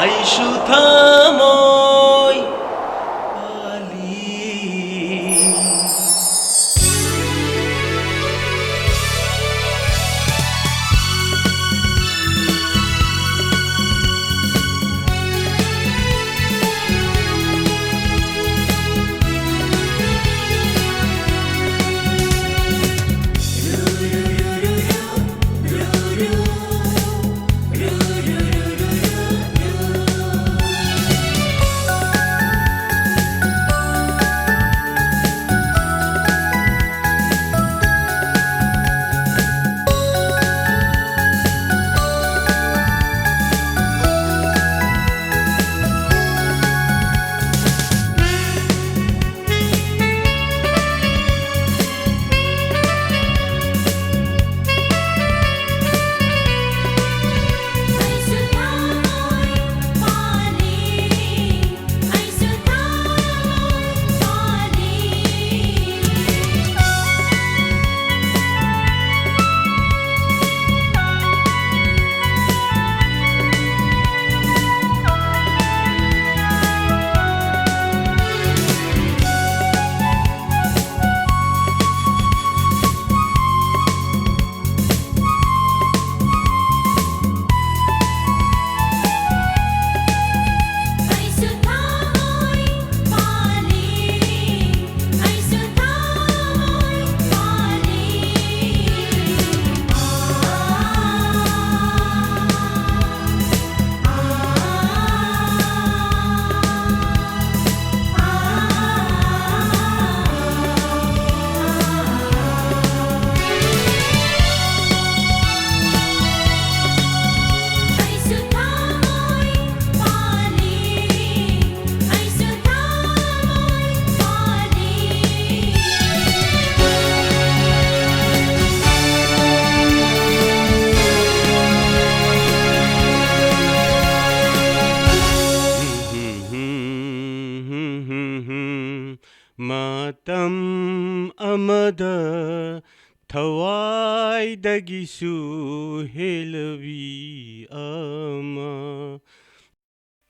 ꯑꯩꯁꯨ ꯊꯃꯣꯏ ꯄꯥꯜꯂꯤ ꯃꯇꯝ ꯑꯃꯗ ꯊꯋꯥꯏꯗꯒꯤꯁꯨ ꯍꯦꯜꯂꯕꯤ ꯑꯃ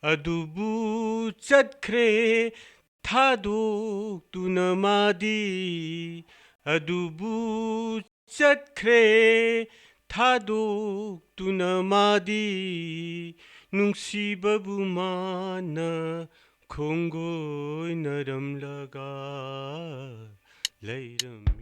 ꯑꯗꯨꯕꯨ ꯆꯠꯈ꯭ꯔꯦ ꯊꯥꯗꯣꯛꯇꯨꯅ ꯃꯥꯗꯤ ꯑꯗꯨꯕꯨ ꯆꯠꯈ꯭ꯔꯦ ꯊꯥꯗꯣꯛꯇꯨꯅ ꯃꯥꯗꯤ ꯅꯨꯡꯁꯤꯕꯕꯨ ꯃꯥꯅ ꯈꯣꯡꯒꯣꯏꯅꯔꯝꯂꯒ ꯂꯩꯔꯝꯃꯤ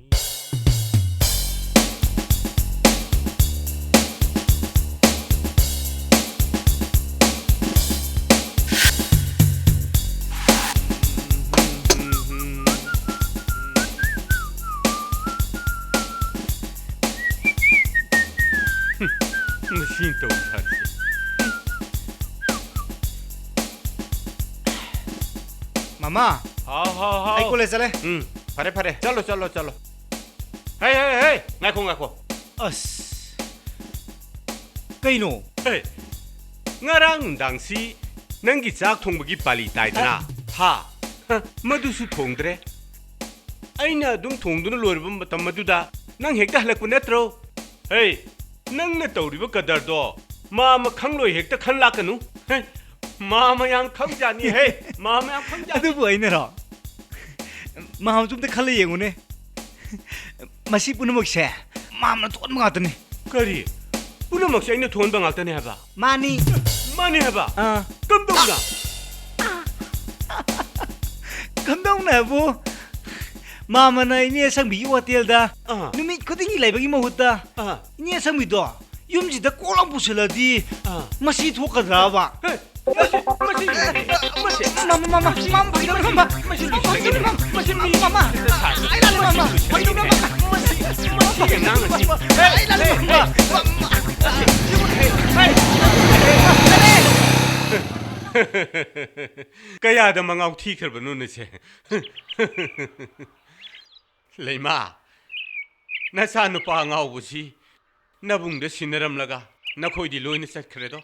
मशीन तो उठा दी मामा हाँ हाँ हाँ आई कॉलेज चले फरे फरे चलो चलो चलो हे हे हे ngako ngako अस कईनो हे ngarang nungdangsi nangi chak thongbagi pali taidana ha madusu thongdre aina adum thongduna loirba matam maduda nang hekta halakku natro hey nangna tawriba kadardo mama khangloi hekta khan lakanu hey mama yang khangjani hey mama yang khangjani अदुबु आइनरो माम जुमते खले येंगुने मसी पुनमक्से मामना तोन मातने kari punamakse aina thonba ngaktane haba मानी mani haba आ kamdongna कमदौना बु मामना इने संबी hotel दा Ah. नुमित खुदिंगी लाइबगी महुत्ता ah इने संबी दो युमजिदा kolam पुसलदी ah मसी थोकद्राबा hey masi masi मामा मामा मामा भइरो मामा masi मसी मामा आई लाले मामा भइरो मामा masi nang masi आई लाले मामा kaya da mangaw thikhar banu ne che leima na sa nu pa ngaw bu si na bung de sinaram laga na khoi di loine sat khre do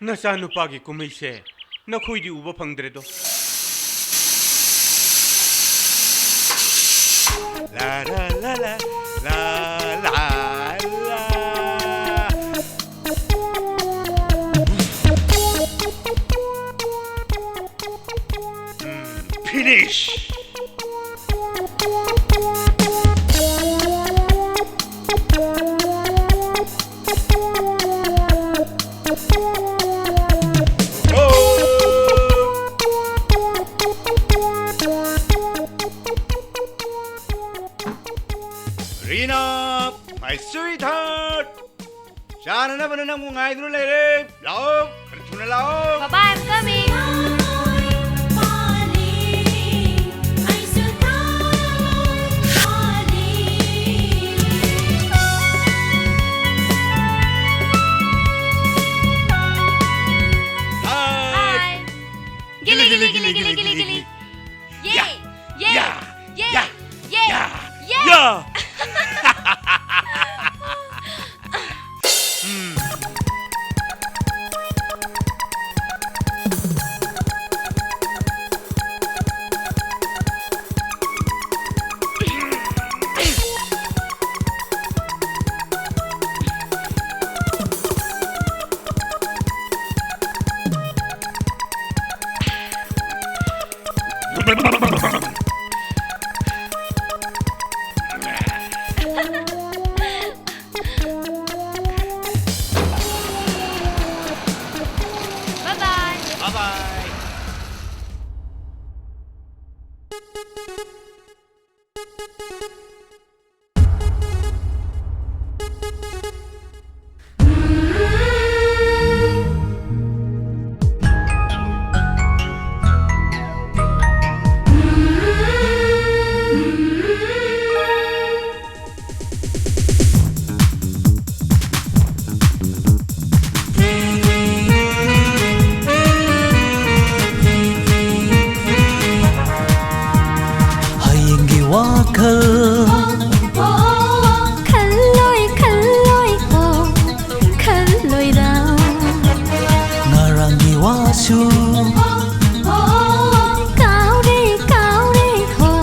na sa nu pa gi kumai se na khoi di uba phangdre do la la la la la la la finish. Rina, my sweetheart. Sana na ba na nang mga idol na rin? Lao, kanito na lao. Bye-bye, I'm coming. Bye. Gili, gili, gili, gili, gili, gili. Yay! Yay! Yeah! Yay! Yeah! Yay! Yeah! Yay! Yeah! Bye-bye. Bye-bye. Hayingi wakal Khăn lôi hồ, khăn lôi đau. ngarangi wasu Cao đi hồ,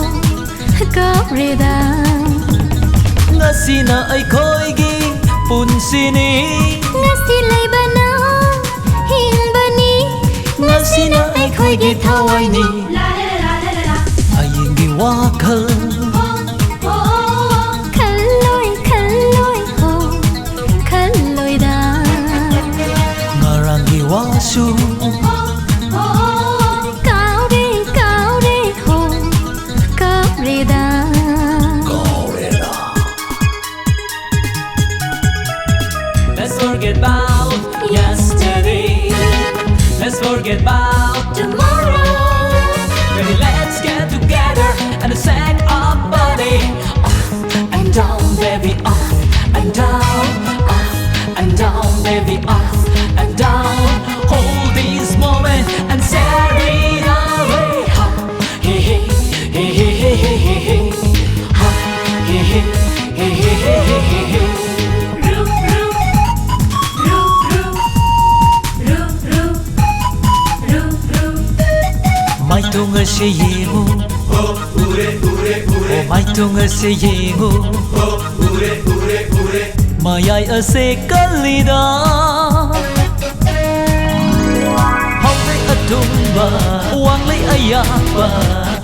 cao đi đau. ngasina ay koigi punsini Ngasi lay ba na, hin ba ni? ngasina ay koigi thawai ni Hayingi wakal Khăn lôi hồ, khăn lôi đau. ngarangi wasu Cao đi hồ, cao đi đau. Let's forget about yesterday. Let's forget about Tomorrow, Baby, let's get together and sing our body up and down, baby, up and down, up and down, baby, up and down. Hold this moment and set it away. Ha, hey, hey, hey, hey, hey, hey, hey. Ha, hey, hey, hey, hey, hey, hey, hey. Mai tunga se yego mai tunga se yego Mayai ase kalida Hong lay atumba Wang lay ayaba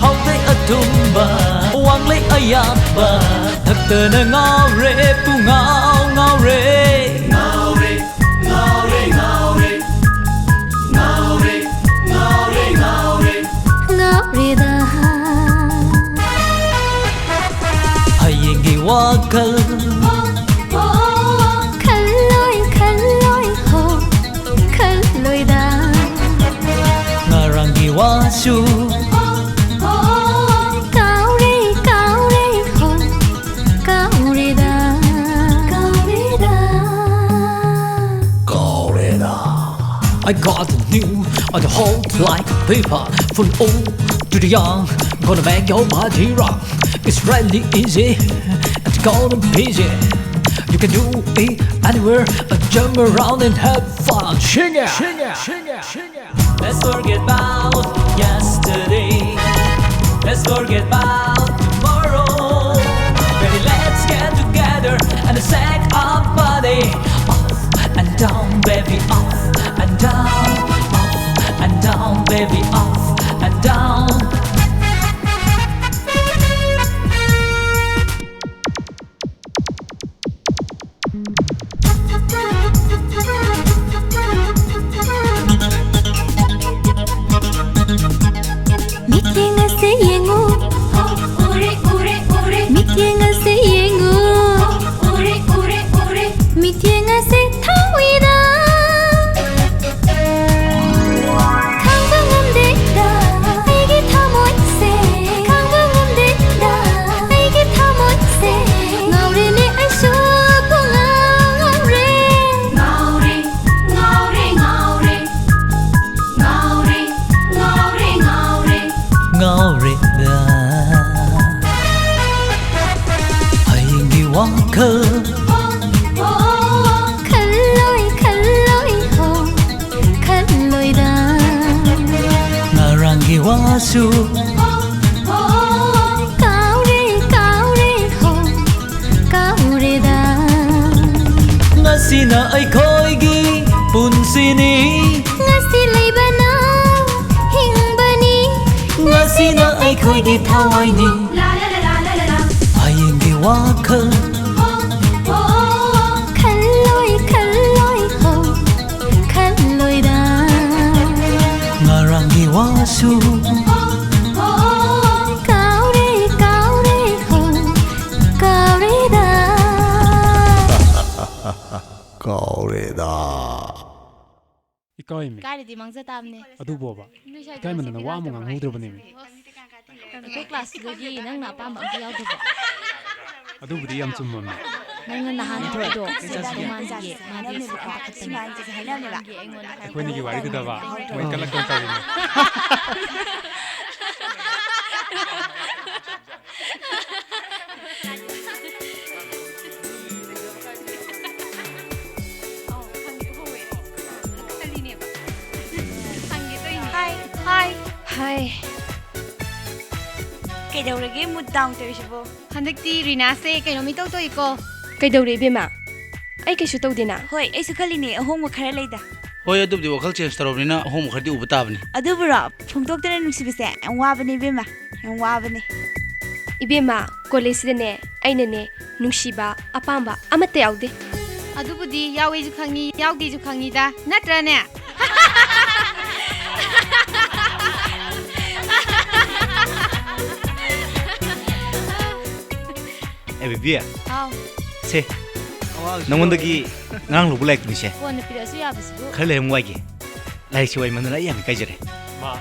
Hong lay atumba Wang lay ayaba Thật tờ na ngao re pu ngao ngao re Ngao re ngao re ngao re Ngao re ngao re ngao re ngao đi đau. Hayingi wakal Khăn lôi hồ, khăn lôi đau. ngarangi wasu Cao đi hồ, cao đi đau. Cao đi đau. I got the new on the whole like paper from old to the young gonna make your body rock it's really easy it's gonna be easy you can do it anywhere jump around and have fun sing it let's forget about yesterday let's forget about tomorrow baby let's get together and sing our body off and down baby off and down, baby, off and down. Vasu काउरे काउरे हो काउरे दा ngasina aikoigi punsini ngasi leibana hingbani ngasina aikoigi thawaini hayenge wakhal khalloi khalloi ho khalloi da ngarangi wasu काउरे काउरे हो काउरे दा Kaureda. Ikaw mi. ꯀꯥꯏꯗꯗꯤ ꯃꯥꯡꯖ ꯇꯥꯕꯅꯦ Adu boba. Kay man na wa mo ngang hudrobane mi. ꯑꯩꯈꯣꯏ ꯀ꯭ꯂꯥꯁꯇꯨꯗꯒꯤ ꯅꯪꯅ ꯑꯄꯥꯝꯕ ꯑꯝꯇ ꯌꯥꯎꯗꯕ Adu budi yam chumma mi. ꯅꯪꯅ ꯅꯍꯥꯟ ꯍꯥꯏꯕꯗꯣ ꯔꯣꯃꯥꯟꯁꯀꯤ ꯃꯥꯗꯤ ꯁꯨꯄꯥ ꯈꯛꯇꯅꯤ Ko ni gi wari da ba. Moi kalak kon ta ni. Hi. Hi. ꯍꯥꯏ ꯀꯩꯗꯧꯔꯒꯦ ꯃꯨꯠ ꯗꯥꯎꯟ ꯇꯧꯔꯤꯁꯤꯕꯣ? ꯍꯟꯗꯛꯇꯤ ꯔꯤꯅꯥꯁꯦ ꯀꯩꯅꯣ ꯃꯤꯇꯧ ꯇꯧꯏꯀꯣ. ꯀꯩꯗꯧꯔꯦ ꯏꯕꯦꯝꯃ ꯑꯩ ꯀꯩꯁꯨ ꯇꯧꯗꯦꯅ ꯍꯣꯏ ꯑꯩꯁꯨ ꯈꯜꯂꯤꯅꯦ ꯑꯍꯣꯡꯕ ꯈꯔ ꯂꯩꯗ. ꯍꯣꯏ ꯑꯗꯨꯕꯨꯗꯤ ꯋꯥꯈꯜ ꯆꯦꯟꯖ ꯇꯧꯔꯕꯅꯤꯅ ꯑꯍꯣꯡꯕ ꯈꯔꯗꯤ ꯎꯕ ꯇꯥꯕꯅꯤ. ꯑꯗꯨꯕꯨꯔꯣ ꯐꯣꯡꯗꯣꯛꯇꯅ ꯅꯨꯡꯁꯤꯕꯁꯦ ꯌꯥꯝ ꯋꯥꯕꯅꯦ ꯏꯕꯦꯝꯃ. ꯌꯥꯝ ꯋꯥꯕꯅꯦ. ꯏꯕꯦꯝꯃ ꯀꯣꯂꯦꯖꯁꯤꯗꯅꯦ ꯑꯩꯅꯅꯦ ꯅꯨꯡꯁꯤꯕ ꯑꯄꯥꯝꯕ ꯑꯃꯠꯇ ꯌꯥꯎꯗꯦ ꯑꯗꯨꯕꯨꯗꯤ ꯌꯥꯎꯋꯦꯁꯨ ꯈꯪꯉꯤ ꯌꯥꯎꯗꯦꯁꯨ ꯈꯪꯉꯤꯗ ꯅꯠꯇ꯭ꯔꯅꯦ? Bibi, ꯑꯥꯎ se, nangonda ngang lubu like ni se. ꯐꯣꯟꯅ ꯄꯤꯔꯛꯑꯁꯨ ꯌꯥꯕꯁꯤꯕꯨ Khare le muage. Lai si wai manana yam kai jare.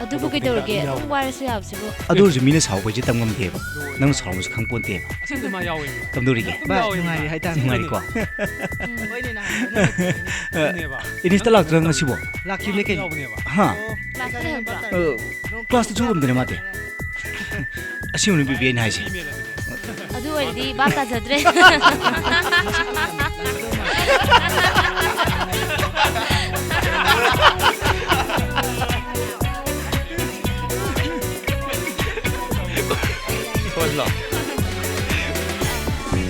ꯑꯗꯨꯕꯨ ꯀꯩꯗꯧꯔꯒꯦ ꯑꯗꯨꯝ ꯋꯥꯔꯁꯨ ꯌꯥꯕꯁꯤꯕꯨ Adu ju mina saw bai je tamngam de ba. Nang saw mus khang pon te ba. Asin ma yawi mi. Kamduri ge. Ba Ngai hai ta ngai ko. Ne ba. Ini stalak trang asibo. Laki ne ken. Yawi ne ba. Ha. ꯀ꯭ꯂꯥꯁꯇ ꯂꯩꯍꯟꯕ꯭ꯔꯣ Class tu chum de mate. Asimu ni bibi ni hai se. Email adu. ꯑꯗꯨ ꯑꯣꯏꯔꯗꯤ ꯚꯥꯞ ꯇꯥꯖꯗ꯭ꯔꯦ Kozlo.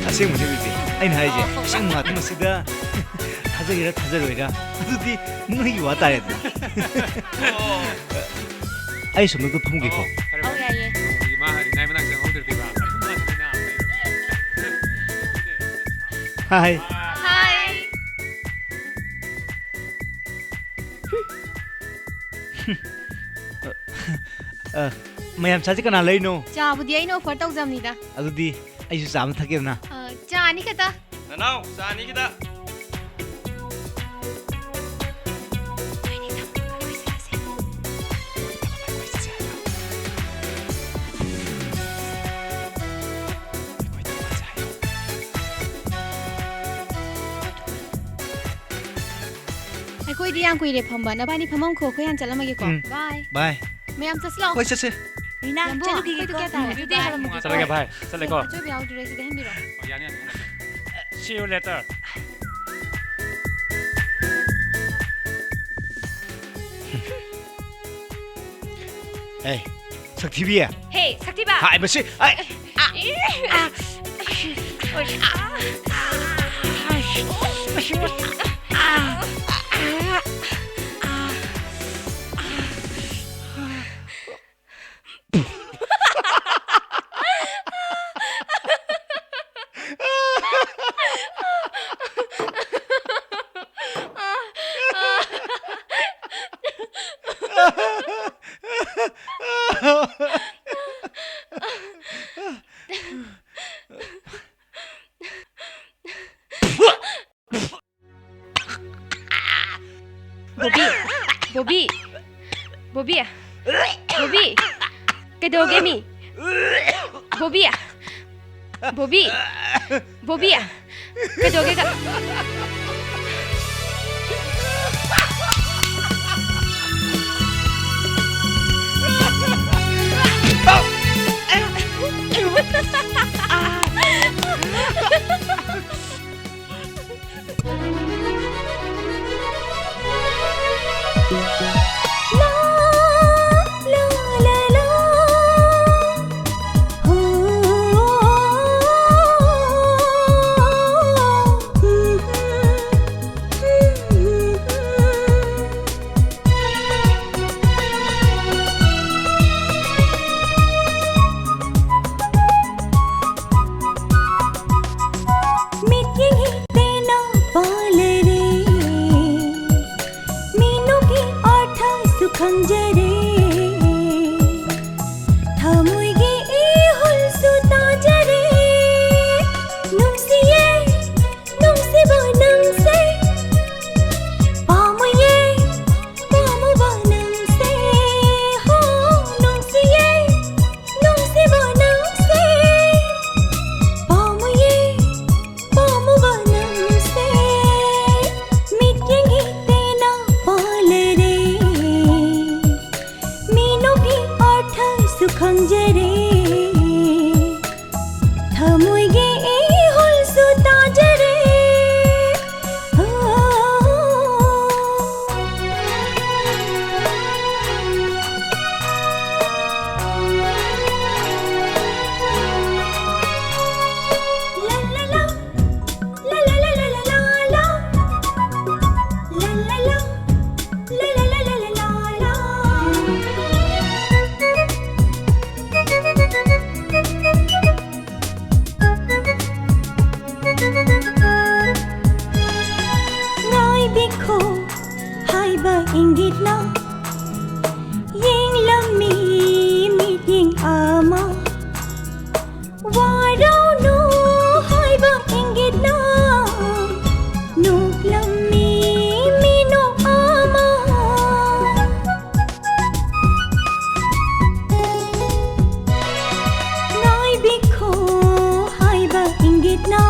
Asimu ni bibi. Aina hai je. Sing ma tu masida. Thajagira thajaroira. Adudi ngai wa ta re. Ai sum tu phamu ge ko. ꯑꯧ ꯌꯥꯏꯌꯦ Di ma hari nai manang jang hudr di ba. Hi. Hi. Mayam saji kana lai no. ꯆꯥꯕꯨꯗꯤ ꯑꯩꯅ offer ꯇꯧꯖꯕꯅꯤꯗ. Adudi aisu cham thakena. ꯆꯥ ꯑꯅꯤ ꯈꯛꯇ. Nanau, sani kita. ꯑꯩꯈꯣꯏꯗꯤ ꯌꯥꯝ ꯀꯨꯏꯔꯦ ꯐꯝꯕ ꯅꯕꯥꯅꯤ ꯐꯝꯃꯝꯈꯣ ꯑꯩꯈꯣꯏ ꯍꯥꯟ ꯆꯠꯂꯝꯃꯒꯦꯀꯣ. ꯕꯥꯏ. Bye. ꯃꯌꯥꯝ ꯆꯠꯁꯤꯂꯥꯎ. Hoy se. ꯔꯤꯅꯥ ꯌꯥꯝꯕꯨ ꯆꯠꯂꯨꯈꯤꯒꯦꯀꯣ. ꯑꯩꯈꯣꯏꯗꯣ ꯀꯌꯥ ꯇꯥꯔꯦ? ꯑꯗꯨꯗꯤ ꯍꯜꯂꯝꯃꯒꯦꯀꯣ. Chalaga bhai. Chale ko. ꯑꯆꯣꯏꯕ ꯌꯥꯎꯗ꯭ꯔꯦ ꯁꯤꯗ ꯍꯟꯕꯤꯔꯣ. Yani yani. See you later. Hey, Saktibiya. ꯍꯦ ꯁꯛꯇꯤꯕ Hai basi. Ai. Bobby Bobby Bobby ꯀꯩꯗꯧꯔꯒꯦ ꯃꯤ Bobby Bobby Bobby ꯀꯩꯗꯧꯔꯒꯦ La la la la देखो hai ba inggit na ying lam mi meeting ama warau no hai ba inggit na nuk lam mi no ama ngai bikho hai ba inggit na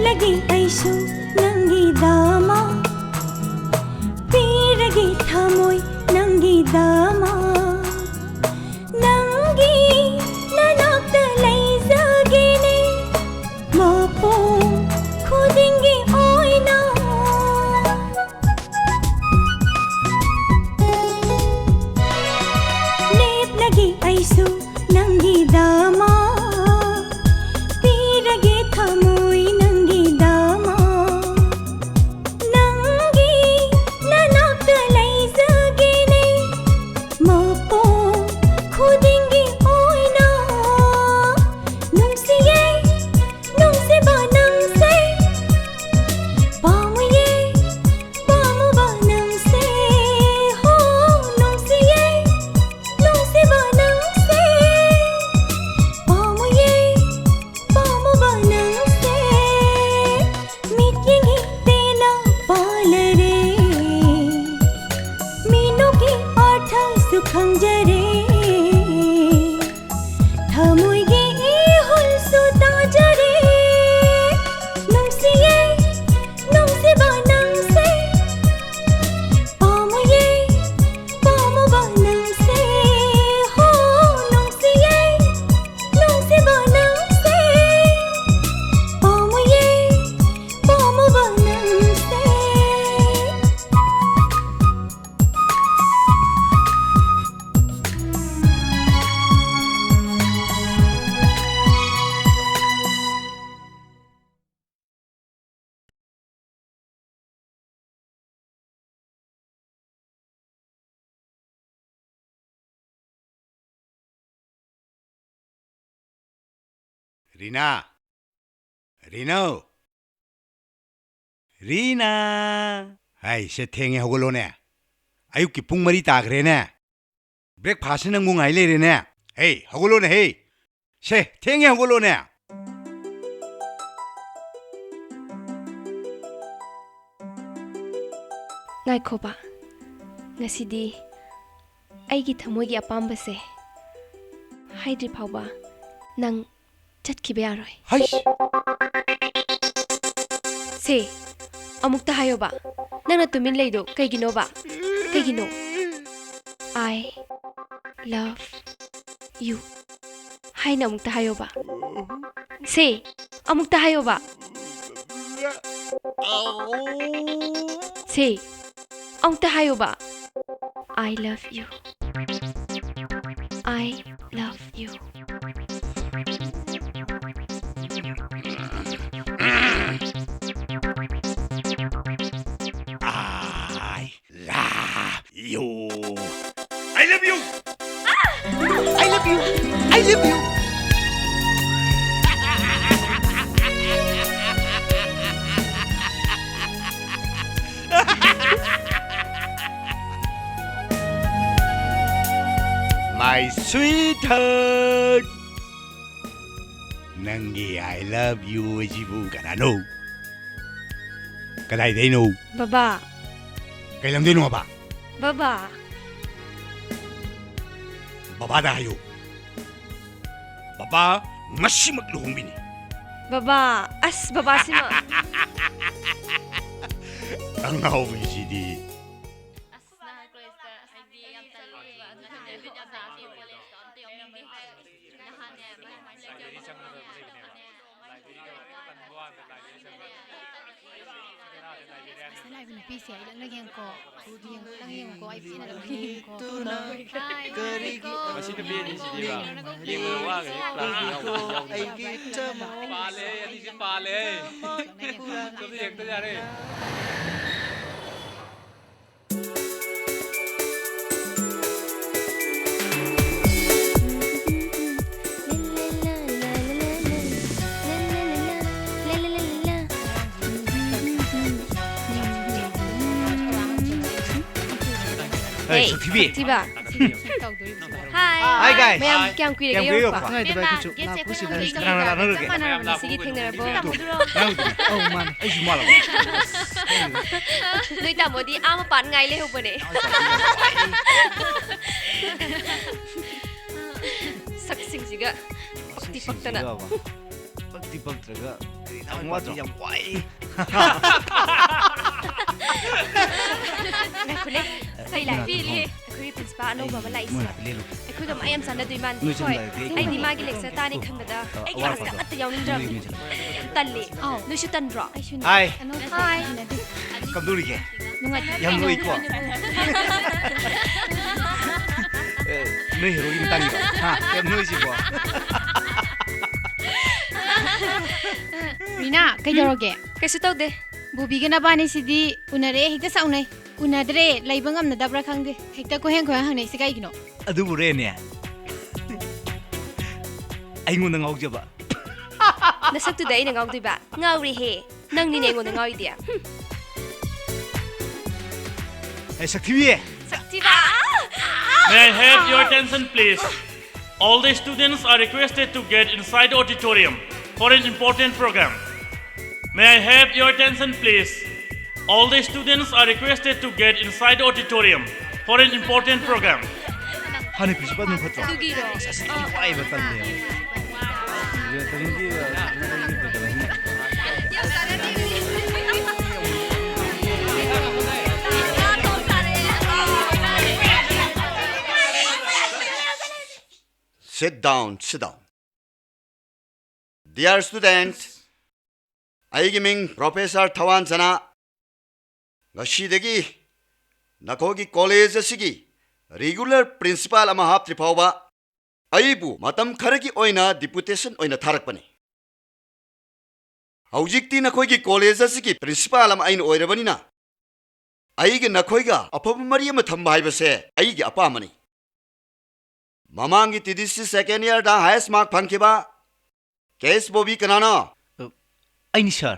lagi aisu nangi dama piragi thamoi nangi dama nangi nanakta laizagene mapo khudingi oina lep lagi aisu nangi dama piragi thamoi रीना रीनो रीना हाय से थेंगे हगलो ने आयुक की पुंग मरी तागरे ने ब्रेकफास्ट नंग मुंगाई ले रे ने हे हगलो ने हे से थेंगे हगलो ने ngai khoba ngasidi aigi thamoi gi apamba se haidri phauba nang chatkibe aroi hi se amukta hayoba nangna tumin leido kaigino ba kaigino I love you haina amukta hayoba se amukta hayoba se amukta hayoba I love you I love you I love you. I love you. I love you. My sweetheart. Nangi, I love you. Jibu kanano. Kadai deno. Baba. Kailan deno ba? Baba. Babada hayo. Baba, masimak luhumbini. Baba. As, baba si ma. Ang nakawisi Masih lebih di sini bang. Yang meluang ni pale, ini si pale. Kau tu yang tu jadi. Hey, Saktibi. Tiba. Hi. Hi, guys. Mayam kiyang kuy Kiyang lagi kuy yo pa. pa. Ngay diba kuchu Yes, lapu si yes, dan yes. Mana sige tingner bo. Oh man, ay jumala. Noi ta mo di ama pan ngai le ho bane. Sak sing siga. Pakti paktana. Pakti paktraga. Angwa tu yang wai. Nakule. Sai lai fi le. Akui principal no baba lai Mo sa. na lelo. Akui gam ayam sana dui man. Noi cham lai de. Ai di magi lek sa ta ni khang da. Ai gi asa at yaw ning dram. Talle. Noi shu tan ro. Hi, Hi. kamduri ke? Nungat. Yang noi ko. Noi heroin tani ba? Ha, kem noi si ko. Rina, kay daroge. Kaisu tau de. Bubi ka na ba ni sidi unare higda sa unay. Unadre laibang am na dabra khang de. Higda ko heng ko hang nei sigai gino. Adu bure ne. Ai ngun ngau jaba. Nasak tu dai na ngau dui ba. Ngau ri he. Nang ni ne ngon ngau dia. Hey, Saktibi. Sakti ba. May I have your attention, please? All the students are requested to get inside the auditorium for an important program. May I have your attention, please? All the students are requested to get inside the auditorium for an important program. Hani principal nun patra. Dugi ro. Wai batal le. Yo teringi Sit down, sit down. Dear students, 아이기 밍 프로페서 타완자나 ngashidagi nakogi college asigi regular principal ama haptri phawba aibu matam kharagi oina deputation oina tharakpani haujikti nakogi college asigi principal ama ain oirabanina aigi nakoiga apabu mari ama thamba haibase aigi apamani mamangi TDC second year da highest mark phangkiba case bobi kanana Ai ni sir.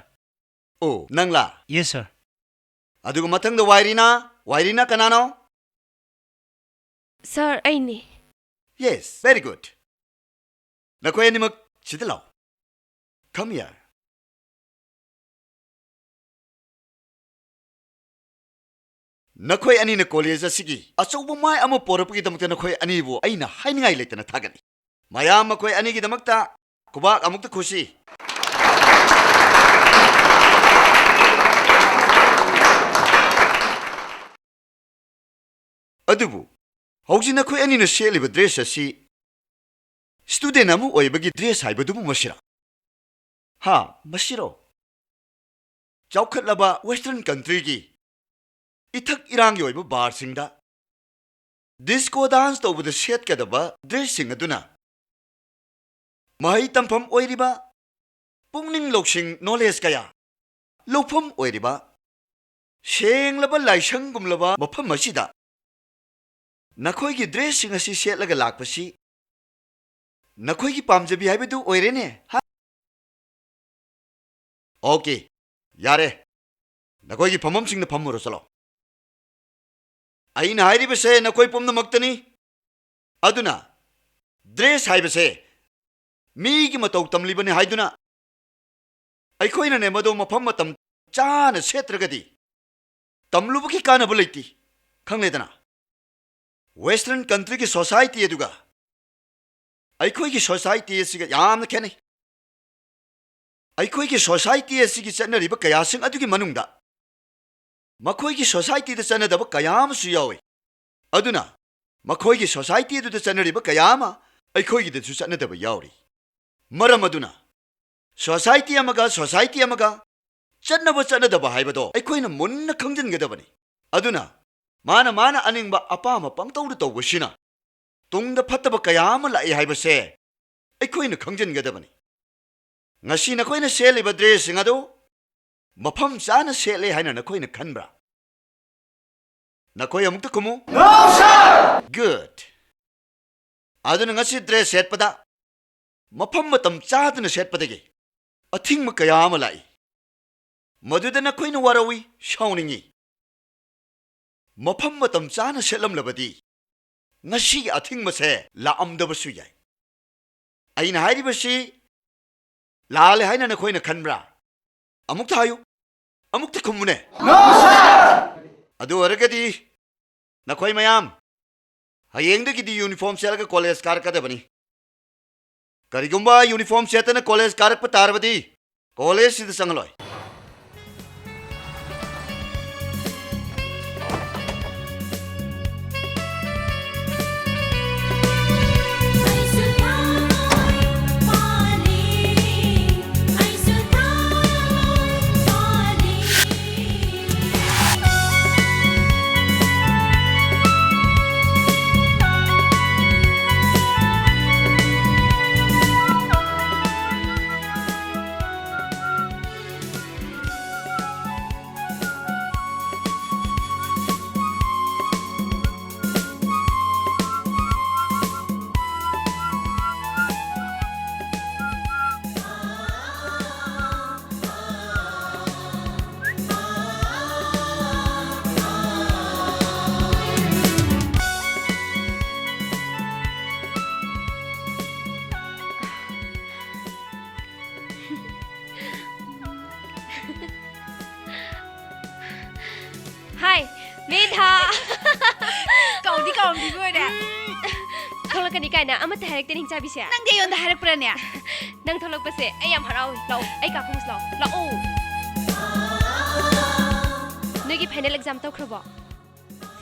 oh nangla Yes sir. aduga mathangda wairina kanano Sir, ai ni. yes very good nakoi animak chidalaw come here nakoi ani na college asigi achouba mai ama porapagi damakta nakoi ani bu aina hainingai letana thagani mayam makoi ani gi damakta kubak amukta khushi adubu hauji nakoi ani na sheliba dress asi student amu oibagi dress haibadubu masira ha masiro chawkhatlaba western country gi ithak irang yoiba bar singda disco dance to the set kadaba dress sing aduna mahai tampham oiriba pungning loksing knowledge kaya lofam oiriba senglaba laisang gumlaba mafam asida nakhoi gi dress sing asi set laga lakpasi nakhoi gi pamjabi haibedu oirene ha okay yare nakhoi gi phamam sing na phamuro chalo aina hairibase nakoi pomna maktani aduna dress haibase mi gi matau tamlibani haiduna aikoina ne mado mafam matam chana setragadi tamlubuki kana bulaiti खंग लेदना western country की society अदुगा अखोई की society असिगा याम खेने अखोई की society असिगी चनरिब कयासिंग अदुगी मनुंगदा मखोई की सोसाइटी द चनदब कयाम सु यावे अदुना मखोई की सोसाइटी अदुद चनरिब कयामा अखोई की दसु चनदब यावरी मरम अदुना सोसाइटी अमगा चन्नब चन्नदब हाइबदो अखोइना मुन्न खंजनगदबनी अदुना माना अनिंगबा अपाम पंगतौद तौबसिना तुंगद फत्तब कयाम लाई हाइबसे अखोइना खंजनगदबनी ngasi nakoina seliba dressing ado mafam chana sele haina nakoina khanbra nakoi amukta kumu no sir good aduna ngasi dress set pada mafam matam chaduna set padagi athing ma kayama lai maduda nakoina warawi shauningi mafam matam chana selam labadi ngasi athing ma se la amdabasu yai aina hairibasi लाले हाइना नखोइना खनब्रा अमुक थायु अमुक त खुमुने no sir अदु अरगदी नखोइ मयाम हयेंगदगी uniform सेलगा college कारकदबनी करिगुंबा uniform सेतना college कारक तारबदी college Sid संगलोय Hi, Medha. Kaudi kaudi gue deh. Tolong kan ikan na, amat terharik tening cabi sih. Nang dia yang dah harap peran ya. Nang tolong pasti, ayam harau, lau, ayah kamu lau, lau. Nagi final exam tau kerba.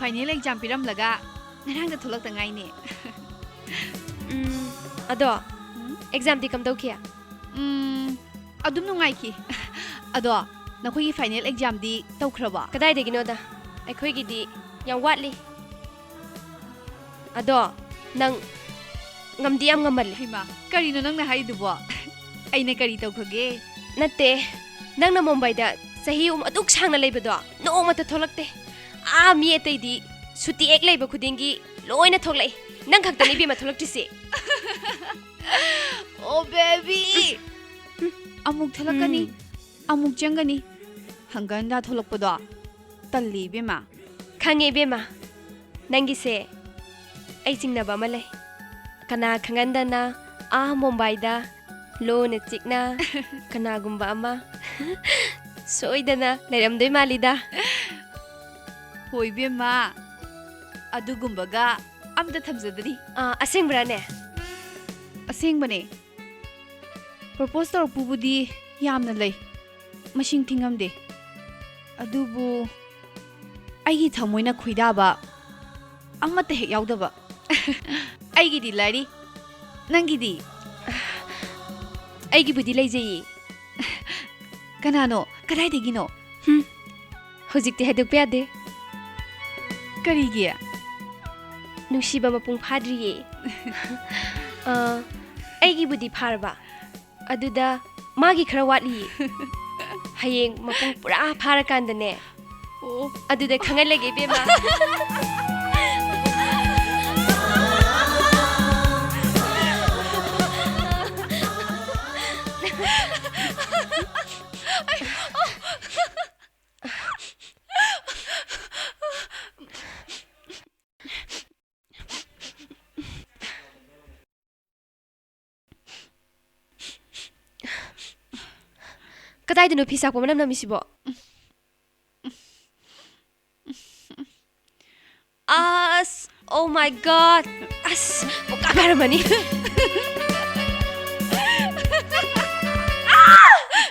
Final exam piram laga. Nang dah tolong tengah ini. Ado, exam di kam tau kia. Adum nungai ki. Ado. Nakoi final exam di tau kerba. Kadai degi no da. Ekoi gidi yang wat li. Ado, nang ngam diam ngamal. Hima, kari no nang nahai dubo. Ay na kari tau kage. Nate, nang na Mumbai da sahi aduk sang na leba do. No mata tholakte. Mi etay di suti ek leba khudingi loy na tholai. Nang khakta ni bi ma tholak tisi. Oh baby. Amuk tholakani. Amuk jangani. Hanganda tholak podo. Tali bima. Khange bima. Nangi se. Ay singnaba malay. Kana khanganda na Mumbai da lo na chikna kana gumba ama. Soida na lairamdoy malida. Hoy bima. Adu gumbaga amda thamjadri. Asing brane. Asing bane. Propose tor pubudi yamna lay. Masing thingamde. Adubu aigi thamoina khuidaba amata hek yaudaba. Aigi di lari. Nangi di. Aigi budi laijayi. Kanano? Kadai degino? Hojikti haduk payade. Karigiya? Nungsiba mapung phadriye. Aigi budi pharba. Aduda magi khara watli. Hayeng mapung pura pharakandane. Aduda khangal lage bema. Kadai dunu pisak pa manam namisibo. Oh my god! As, magkakaramani.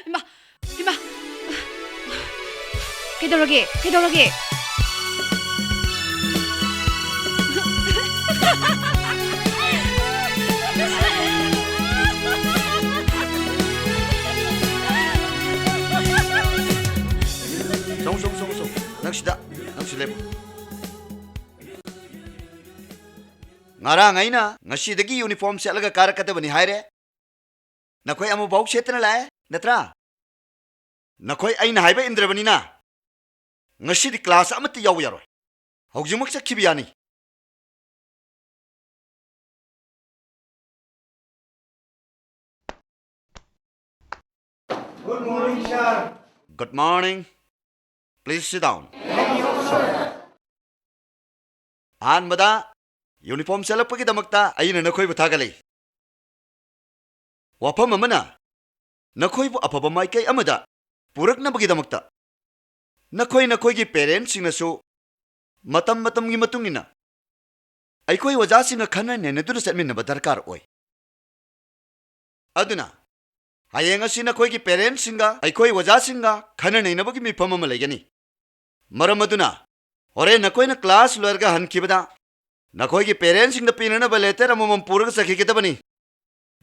Ima! Ima! Kaidaurage? Kaidaurage? Song. Nagsida. Nagsilip. Ngarang ay na, ngasidagi uniform siya alaga karakadabani hayre. Nakoy amo bauk setna lae, natra. Nakoy ay na hayba indrabani na. Ngasidi class amati yaw yaroy. Hogjumak sa kibiyani. Good morning, sir. Good morning. Please sit down. Thank you, sir. Ahanbada, uniform selapagidamagta ayun na nakoy batagali. Wapam amana, nakoy bu apabamay kay amada, purak na bagidamagta. Nakoy gi parents sinaso, matam gi matungina. Ay koy wajasi nga kanan na naduna sa amin na badarkar oy. Aduna, hayang asina koy gi parents singa, ay koy wajasi nga kanan na nabagi mi pamamalayani. Maramaduna, ore nakoy na class loerga hankibada. Nakoy gi parents sing na pinana balete ramamam purag sakhi kita bani.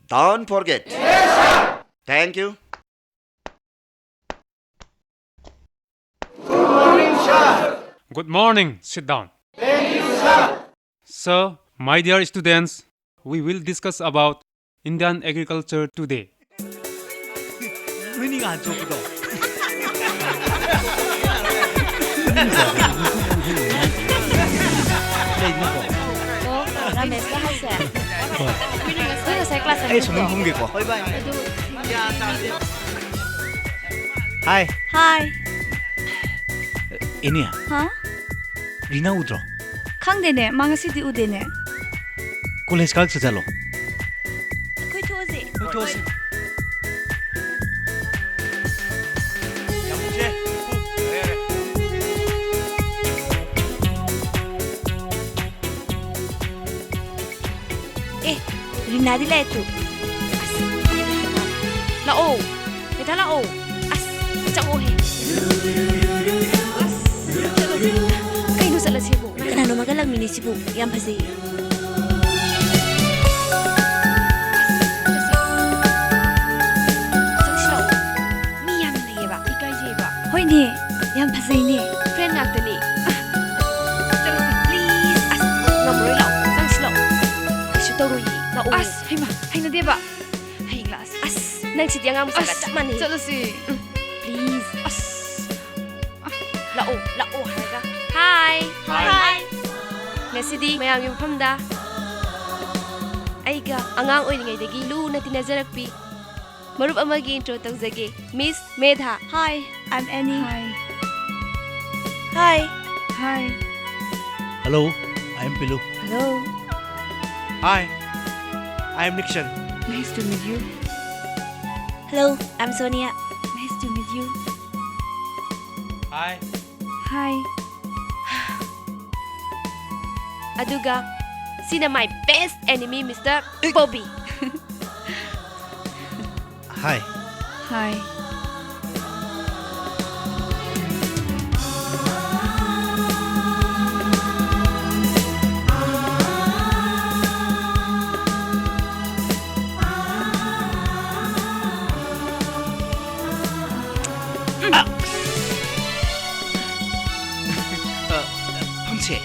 Don't forget. Yes, sir. Thank you. Good morning, sir. Good morning. Sit down. Thank you, sir. So, my dear students, we will discuss about Indian agriculture today. Winning answer ko. Ramesh ka hase. Kung sa class Ay, sumungkong ko. Hi. Hi. Ini ya? Ha? Rina udro. Khangdene, mga sidi udene. College kag sa jalo. Koi thoze. Rina di letu. Lao. Kita lao. As, chamo he. Kayo sa lasibo. Kanano magalang minisibo. Yan pasi. Miyam na yeba. Ikay yeba. Hoy ni. Yan pasi ni. Friend ngakta ni. Please. As, ngamoy lao. Sang slow. Shutoroyi. Lao. As! Hay ma! Hay na diba? Hay glass. As, nang sitya nga mo sa gatsaman eh. Chalo si... Please. As! Lao haraga. Hi. Hi. Ngasidi mayam yung pamda. Ay ga, angang oilingay lu na tinazarakpi. Marup amagi intro tawzage. Miss Medha. Hi. I'm Annie. Hi. Hi. Hi. Hello, I'm Pilu. Hello. Hi, I'm Nixon. Nice to meet you. Hello. I'm Sonia. Nice to meet you. Hi. Hi. Aduga, sina my best enemy, Mr. Bobby. Hi. Hi. Pamse.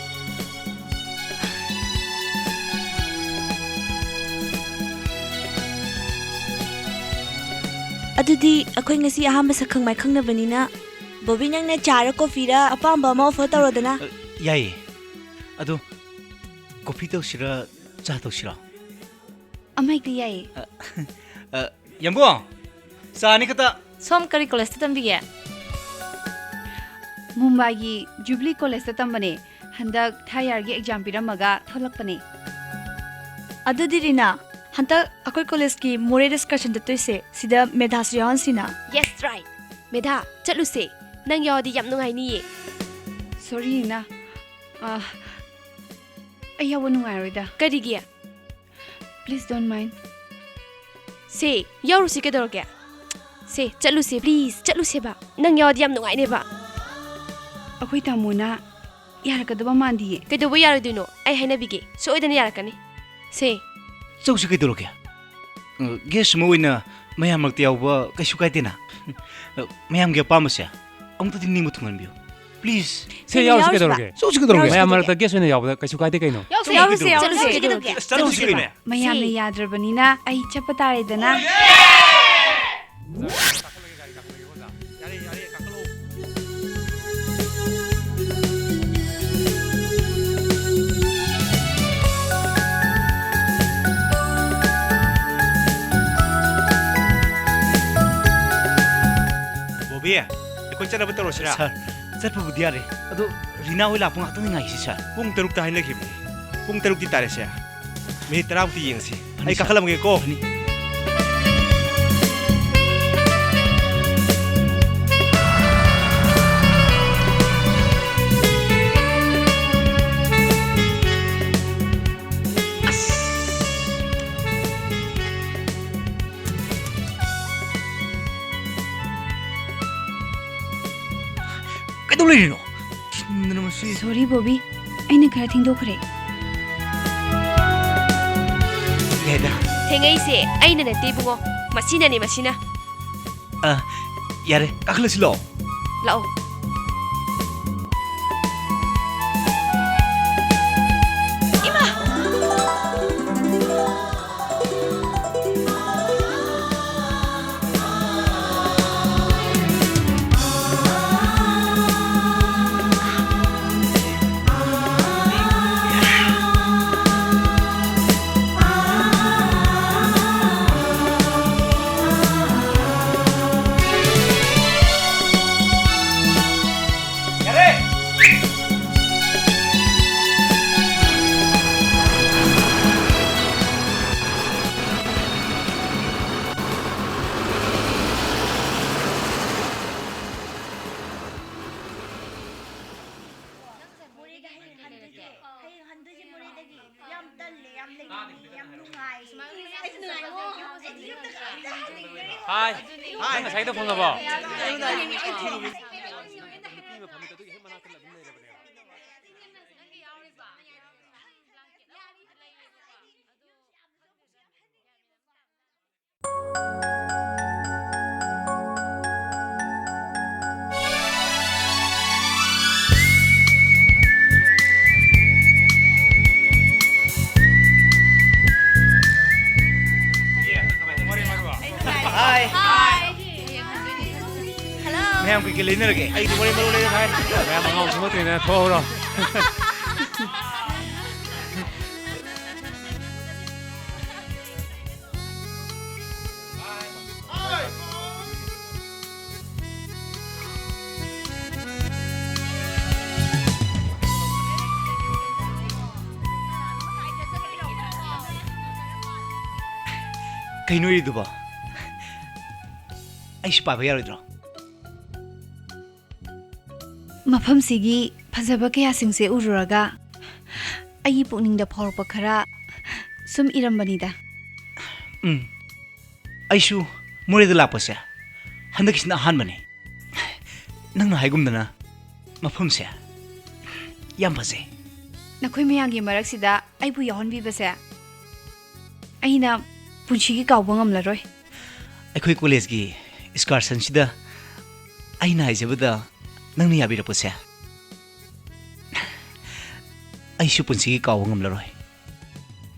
Adudi akoy ngasi ahamba sa khangmai khangnabanina Bobby nang na chara coffee-ra apamba ma offer tawrodana. Yaye. Ado coffee to sira cha to sira. Amay kiyay. Yambo. Sa ni kata. Som kari college tambiye. Mumbai gi Jubilee College ta tambane. Handak thayar gi exam piramaga tholakpane. Adudi rina hanta akoy college ki more discussion da toise sida medhas yawan sina. Yes, right. Medha, chaluse. Nang yodi yam nungai ni ye. Sorry na. ꯑꯩ ꯌꯥꯎꯕ ꯅꯨꯡꯉꯥꯏꯔꯣꯏꯗ ꯀꯔꯤꯒꯤ please Don mind ꯁꯦ ꯌꯥꯎꯔꯨꯁꯤ ꯀꯩꯗꯧꯔꯒꯦ ꯁꯦ ꯆꯠꯂꯨꯁꯦ please ꯆꯠꯂꯨꯁꯦꯕ ꯅꯪ ꯌꯥꯎꯔꯗꯤ ꯌꯥꯝ ꯅꯨꯡꯉꯥꯏꯅꯦꯕ ꯑꯩꯈꯣꯏ ꯇꯥꯃꯣꯅ ꯌꯥꯔꯛꯀꯗꯕ ꯃꯥꯟꯗꯤꯌꯦ ꯀꯩꯗꯧꯕ ꯌꯥꯔꯣꯏꯗꯣꯏꯅꯣ ꯑꯩ ꯍꯥꯏꯅꯕꯤꯒꯦ ꯁꯣꯏꯗꯅ ꯌꯥꯔꯛꯀꯅꯤ ꯁꯦ ꯆꯧꯁꯤ ꯀꯩꯗꯧꯔꯒꯦ ꯒꯦꯁ ꯑꯃ ꯑꯣꯏꯅ ꯃꯌꯥꯝ ꯃꯔꯛꯇ ꯌꯥꯎꯕ ꯀꯩꯁꯨ ꯀꯥꯏꯗꯦꯅ ꯃꯌꯥꯝꯒꯤ ꯑꯄꯥꯝꯕꯁꯦ ꯑꯃꯨꯛꯇꯗꯤ ꯅꯤꯡꯕ ꯊꯨꯡꯍꯟꯕꯤꯌꯨ ꯄ꯭ꯂꯤꯖ ꯁꯦ ꯌꯥꯎꯔꯁꯤ ꯀꯩꯗꯧꯔꯒꯦ ꯆꯧꯁꯤ ꯀꯩꯗꯧꯔꯒꯦ ꯃꯌꯥꯝ ꯃꯔꯛꯇ ꯒꯦꯁ ꯑꯣꯏꯅ ꯌꯥꯎꯕꯗ ꯀꯩꯁꯨ ꯀꯥꯏꯗꯦ ꯀꯩꯅꯣ ꯌꯥꯎꯔꯨꯁꯦ ꯌꯥꯎꯔꯨꯁꯦ ꯀꯩꯗꯧꯔꯒꯦ ꯆꯠꯂꯨꯁꯤ ꯀꯩꯅꯣ ꯃꯌꯥꯝꯅ ꯌꯥꯗ꯭ꯔꯕꯅꯤꯅ ꯑꯩ ꯆꯠꯄ ꯇꯥꯔꯦꯗꯅ ꯕꯣꯕꯤ ꯑꯩꯈꯣꯏ ꯆꯠꯅꯕ ꯇꯧꯔꯁꯤꯔꯥ ꯁꯥꯔ ꯆꯠꯄꯕꯨꯗꯤ ꯌꯥꯔꯦ ꯑꯗꯣ ꯔꯤꯅꯥ ꯍꯣꯏ ꯂꯥꯛꯄ ꯉꯥꯛꯇꯪ ꯉꯥꯏꯁꯤ ꯁꯥꯔ ꯄꯨꯡ 6ꯇ ꯍꯥꯏꯅꯈꯤꯕꯅꯤ ꯄꯨꯡ 6ꯇꯤ ꯇꯥꯔꯦꯁꯦ ꯃꯤꯅꯤꯠ 10ꯃꯨꯛꯇꯤ ꯌꯦꯡꯉꯁꯤ ꯑꯩ ꯀꯥꯈꯠꯂꯝꯒꯦꯀꯣ ꯀꯩꯗꯧ ꯂꯩꯔꯤꯅꯣ ꯁꯣꯔꯤ ꯕꯣꯕꯤ ꯑꯩꯅ ꯈꯔ ꯊꯦꯡꯗꯣꯛꯈ꯭ꯔꯦ ꯌꯥꯏꯗ ꯊꯦꯡꯉꯩꯁꯦ ꯑꯩꯅ ꯅꯠꯇꯦ ꯏꯕꯨꯡꯉꯣ ꯃꯁꯤꯅꯅꯦ ꯃꯁꯤꯅ ꯌꯥꯔꯦ ꯀꯥꯈꯠꯂꯁꯤ ꯂꯥꯛꯑꯣ ꯂꯥꯛꯑꯣ ꯍꯥꯏ ꯅꯪ ꯉꯁꯥꯏꯗ ꯐꯪꯉꯕꯣ ꯃꯌꯥꯝ ꯀꯩꯀꯩ ꯂꯩꯅꯔꯒꯦ ꯑꯩꯗꯤ ꯃꯔꯩ ꯃꯔꯨ ꯂꯩꯔꯦ ꯚꯥꯏ ꯃꯌꯥꯝ ꯑꯉꯥꯎ ꯁꯨꯃꯛꯇꯤꯅ ꯊꯣꯛꯍꯧꯔꯣ ꯀꯩꯅꯣ ꯏꯗꯨꯕꯣ ꯑꯩꯁꯨ ꯄꯥꯕ ꯌꯥꯔꯣꯏꯗ꯭ꯔꯣ ꯃꯐꯝꯁꯤꯒꯤ ꯐꯖꯕ ꯀꯌꯥꯁꯤꯡꯁꯦ ꯎꯔꯨꯔꯒ ꯑꯩꯒꯤ ꯄꯨꯛꯅꯤꯡꯗ ꯐꯥꯎꯔꯛꯄ ꯈꯔ ꯁꯨꯝ ꯏꯔꯝꯕꯅꯤꯗ ꯑꯩꯁꯨ ꯃꯣꯔꯦꯗ ꯂꯥꯛꯄꯁꯦ ꯍꯟꯗꯛꯀꯤꯁꯤꯅ ꯑꯍꯥꯟꯕꯅꯤ ꯅꯪꯅ ꯍꯥꯏꯒꯨꯝꯗꯅ ꯃꯐꯝꯁꯦ ꯌꯥꯝ ꯐꯖꯩ ꯅꯈꯣꯏ ꯃꯌꯥꯝꯒꯤ ꯃꯔꯛꯁꯤꯗ ꯑꯩꯕꯨ ꯌꯥꯎꯍꯟꯕꯤꯕꯁꯦ ꯑꯩꯅ ꯄꯨꯟꯁꯤꯒꯤ ꯀꯥꯎꯕ ꯉꯝꯂꯔꯣꯏ ꯑꯩꯈꯣꯏ ꯀꯣꯂꯦꯖꯀꯤ ꯏꯁꯀꯥꯔꯁꯟꯁꯤꯗ ꯑꯩꯅ ꯍꯥꯏꯖꯕꯗ ꯅꯪꯅ ꯌꯥꯕꯤꯔꯛꯄꯁꯦ ꯑꯩꯁꯨ ꯄꯨꯟꯁꯤꯒꯤ ꯀꯥꯎꯕ ꯉꯝꯂꯔꯣই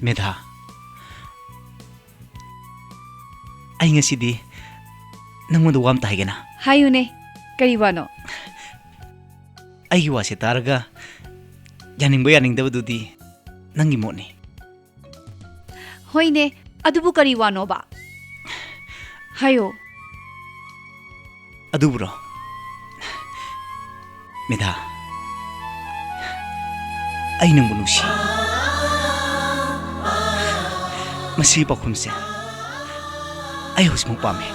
ꯃꯦꯙꯥ ꯑꯩ ꯉꯁꯤꯗꯤ ꯅꯪꯉꯣꯟꯗ ꯋꯥ ꯑꯃꯇ ꯍꯥꯏꯒꯦꯅ ꯍꯥꯏꯌꯨꯅꯦ ꯀꯔꯤ ꯋꯥꯅꯣ ꯑꯩꯒꯤ ꯋꯥꯁꯦ ꯇꯥꯔꯒ ꯌꯥꯅꯤꯡꯕ ꯌꯥꯅꯤꯡꯗꯕꯗꯨꯗꯤ ꯅꯪꯒꯤ ꯃꯣꯠꯅꯤ ꯍꯣꯏꯅꯦ ꯑꯗꯨꯕꯨ ꯀꯔꯤ ꯋꯥꯅꯣꯕ ꯍꯥꯏꯌꯣ ꯑꯗꯨꯕꯨꯔꯣ ꯃꯦꯙꯥ ꯑꯩ ꯅꯪꯕꯨ ꯅꯨꯡꯁꯤ ꯃꯁꯤꯒꯤ ꯄꯥꯎꯈꯨꯝꯁꯦ ꯑꯩ ꯍꯧꯖꯤꯛꯃꯛ ꯄꯥꯝꯃꯦ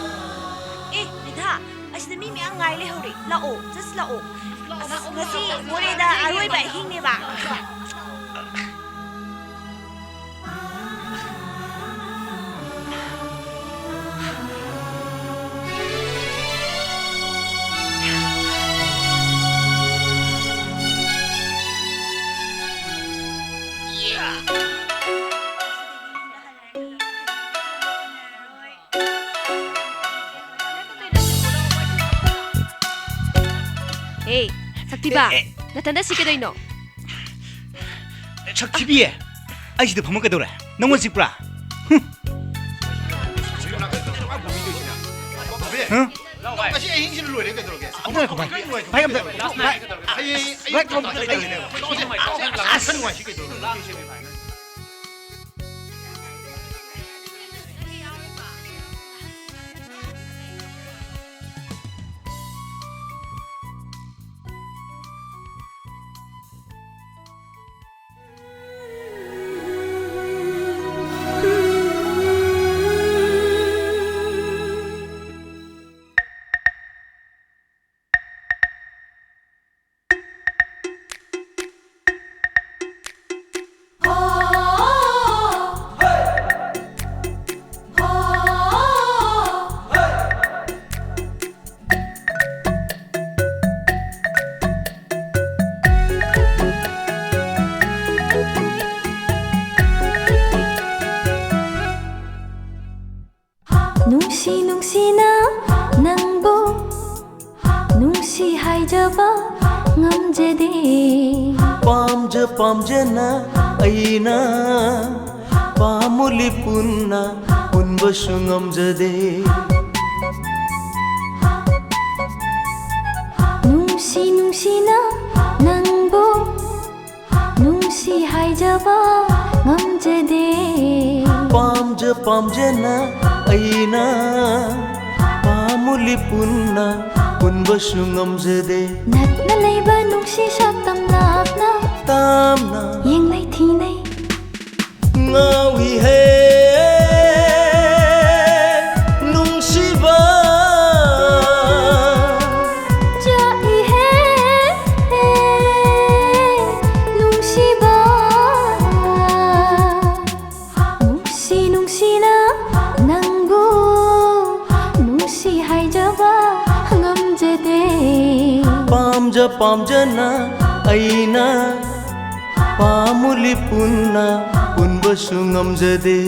ꯑꯦ ꯃꯦꯙꯥ ꯑꯁꯤꯗ ꯃꯤ ꯃꯌꯥꯝ ꯉꯥꯏ ꯂꯩꯍꯧꯔꯦ ꯂꯥꯛꯑꯣ ꯖꯁ ꯂꯥꯛꯑꯣ ꯉꯁꯤ ꯃꯣꯔꯦꯗ ꯑꯔꯣꯏꯕ ꯑꯍꯤꯡꯅꯦꯕ Hey, Saktiba, natanda si kadoy no? 삭티비에 아이시드 밥 먹게 돌아 너무 찍브라 응? Kasi ay hindi sinuloy rin kadroge. Ano ko ba? Bayam da. Ay kom. Asan mo sige do. ꯅꯨꯡꯁꯤꯅ ꯅꯪꯕꯨ ꯅꯨꯡꯁꯤ ꯍꯥꯏꯖꯕ ꯉꯝꯖꯗꯦ ꯄꯥꯝꯖꯅ ꯑꯩꯅ ꯄꯥꯝꯃꯨꯂꯤ ꯄꯨꯟꯅ ꯄꯨꯟꯕꯁꯨ ꯉꯝꯖꯗꯦ ꯅꯨꯡꯁꯤꯅ ꯅꯪꯕꯨ ꯅꯨꯡꯁꯤ ꯍꯥꯏꯖꯕ ꯉꯝꯖꯗꯦ ꯄꯥꯝꯖꯅ ꯑꯩꯅ ꯄꯥꯝꯃꯨꯂꯤ ꯄꯨꯟꯅ ꯄꯨꯟꯕꯁꯨ ꯉꯝꯖꯗꯦ ꯅꯛꯅ ꯂꯩꯕ ꯅꯨꯡꯁꯤ ꯁꯛꯇꯝ ꯂꯥꯞꯅ ꯇꯥꯝꯅ ꯌꯦꯡꯂꯩ ꯊꯤꯅꯩ ꯉꯥꯎꯏꯍꯦ ꯅꯨꯡꯁꯤꯕ ꯆꯥꯛꯏꯍꯦ ꯅꯨꯡꯁꯤꯕ ꯅꯨꯡꯁꯤꯅ ꯅꯪꯕꯨ ꯅꯨꯡꯁꯤ ꯍꯥꯏꯖꯕ ꯉꯝꯖꯗꯦ ꯄꯥꯝꯖꯅ ꯑꯩꯅ ꯄꯥꯝꯃꯨꯂꯤ ꯄꯨꯟꯅ ꯄꯨꯟꯕꯁꯨ ꯉꯝꯖꯗꯦ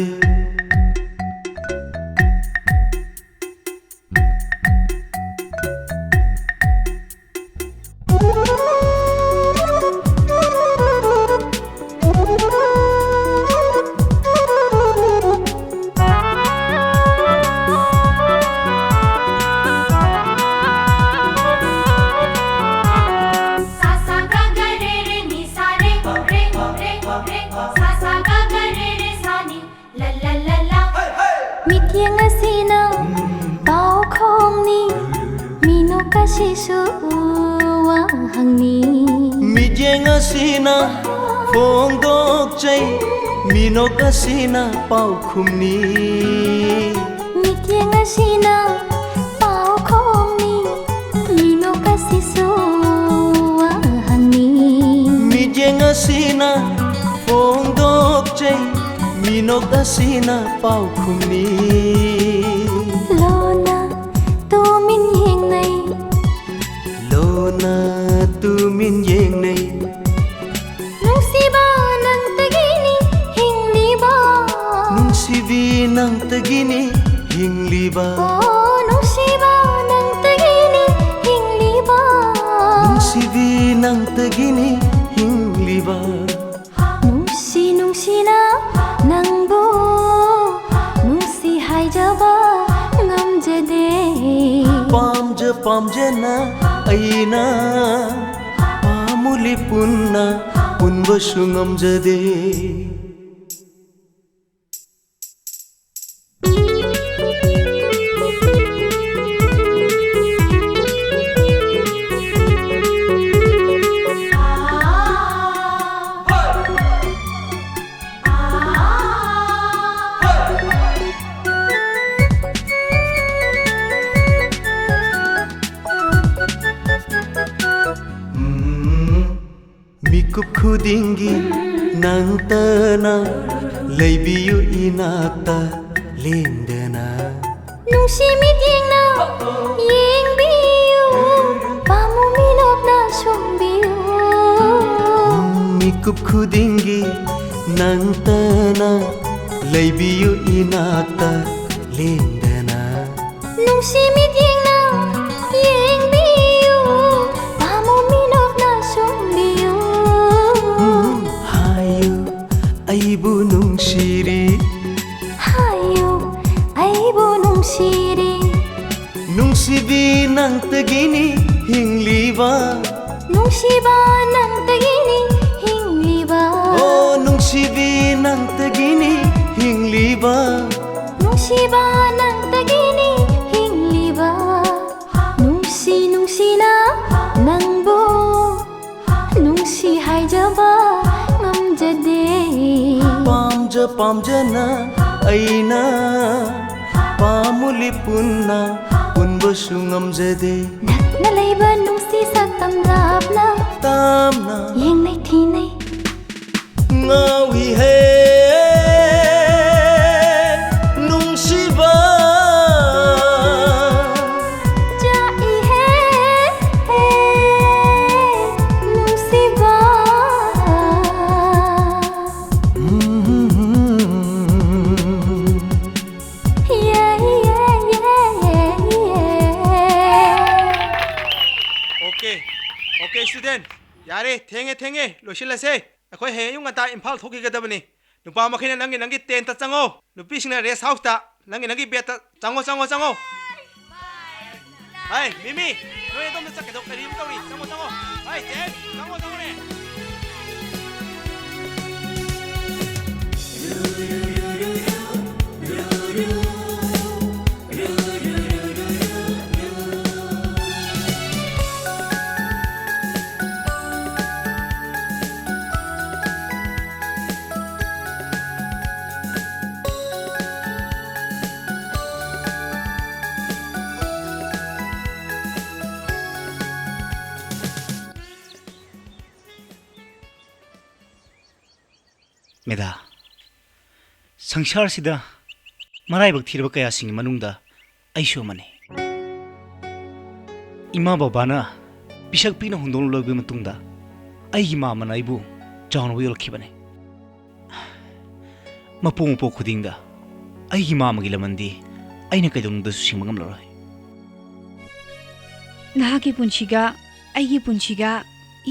미팅 asina bao khom ni mino kasi suwa hangni 미쟁 asina phong chay mino asina pau khumni 미팅 asina bao khom ni mino kasi suwa hangni 미쟁 asina phong chay mino asina pau khumni lona tumin yeng nay lona tumin yeng nay nungsiba nang tagini hingliba nungsibi nang tagini hingliba oh nungsiba nang tagini hingliba nungsibi nang tagini hingliba nungsina nangbu nungsi haijaba ngamjade pamjana aina pamuli punna punbasu ngamjade Mikup khudingi nangtana leibiyu inakta lendana nungsi mityengna yengbiyu pamumilop na sumbiyu Mikup khudingi ꯅꯪꯇꯅ ꯂꯩꯕꯤꯌꯨ ꯏꯅꯥꯛꯇ ꯂꯦꯡꯗꯅ ꯅꯨꯡꯁꯤ ꯃꯤꯠꯌꯦꯡꯅ ꯌꯦꯡꯕꯤꯌꯨ ꯄꯥꯝꯃꯨ ꯃꯤꯅꯣꯛꯅ ꯁꯨꯝꯕꯤꯌꯨ 하유 아이부 농시리 하유 아이고 농시리 농시비 낭떠기니 힝리바 농시바 낭떠기니 힝리바 오 농시비 낭떠기니 힝리바 농시바 낭떠기니 힝리바 농시나 낭보 농시 하이저바 맘저데 ꯄꯥꯝꯖꯅ ꯑꯩꯅ ꯄꯥꯝꯃꯨꯂꯤ ꯄꯨꯟꯅ ꯄꯨꯟꯕꯁꯨ ꯉꯝꯖꯗꯦ ꯅꯛꯅ ꯂꯩꯕ ꯅꯨꯡꯁꯤ ꯁꯛꯇꯝ ꯂꯥꯞꯅ ꯇꯥꯝꯅ ꯌꯦꯡꯅꯩ ꯊꯤꯅꯩ ꯉꯥꯎꯏ ꯍꯦ ꯅꯨꯡꯁꯤꯕ ꯆꯥꯛꯏ ꯍꯦ ꯅꯨꯡꯁꯤꯕ ओके स्टूडेंट यारे थेंगे लोसिलसे अखोय हे युंग ता इंफाल थोकी गदबनी नुपा मखिना नंगी टेन ता चंगो नुपी सिंगना रेस्ट हाउस ता नंगी बेट ता चंगो हाय मिमी नोय दम चक दो करीम तोनी चंगो हाय जेन चंगो ने मेदा संसारसिदा मराइबक थिरब कयासिंग मनुंगदा आइसो मने इमा बाबाना पिसक पिना हुंदोन लोगबे मतुंगदा आइगी मा मनाइबु चाउन वयल खिबने मपोंपो खुदिंगदा आइगी मा मगी लमंदी आइना कैदोंगदा सिंग मंगम लरय नाहाकी पुंसिगा आइगी पुंसिगा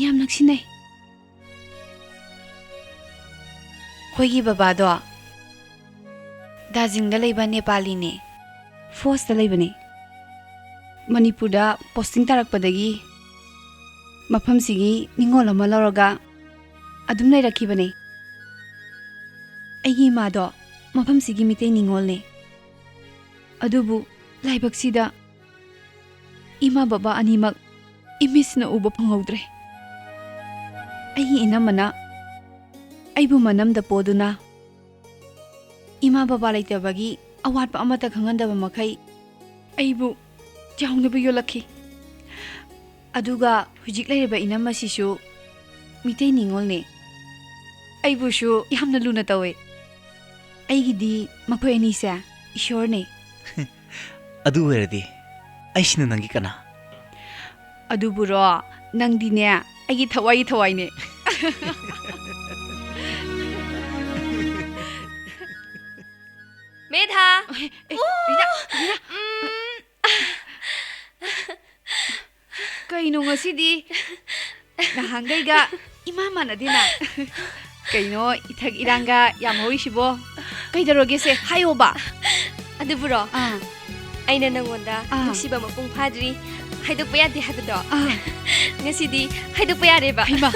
याम नक्सिनै खोगी बाबादो दाजिंगदा लेबा नेपाली ने फोर्स लेबने मणिपुरदा पोस्टिंग तारकपदगी मफम सिगी निंगोल अमा लौरगा अदुम लेरखिबने अगी मादो मफम सिगी मिते निंगोलने अदुबु लाइबक्सिदा इमा बाबा अनिमक इमिसना उबा फंगौद्रे अगी इनमना अबू मनमद पोदुना इमा बाबा लेतबगी अवाटपा अमता खंगंदब मखै अबू चाउनब योलखि अदुगा हुजिक लेरबा इनम सिसु मिते निंगोलने अबुसु यामना लुना तवे अगिदी मखै अनिसे ईश्वरने अदु वेरदी आइसिना नंगी कना अदुबुरो नंगदिने अगी थवाइने मेधा कईनो ngasiदी nahangaiga ima manadina कईनो इथक इरांगा याम होइसिबो कईदरोगे से हायोबा अदुबुरो आइना नंगोंदा नुसिबा मपुंग फाद्री हाइदोकपा यादे हाबदो ngasiदी हाइदोकपा यारेबा इमा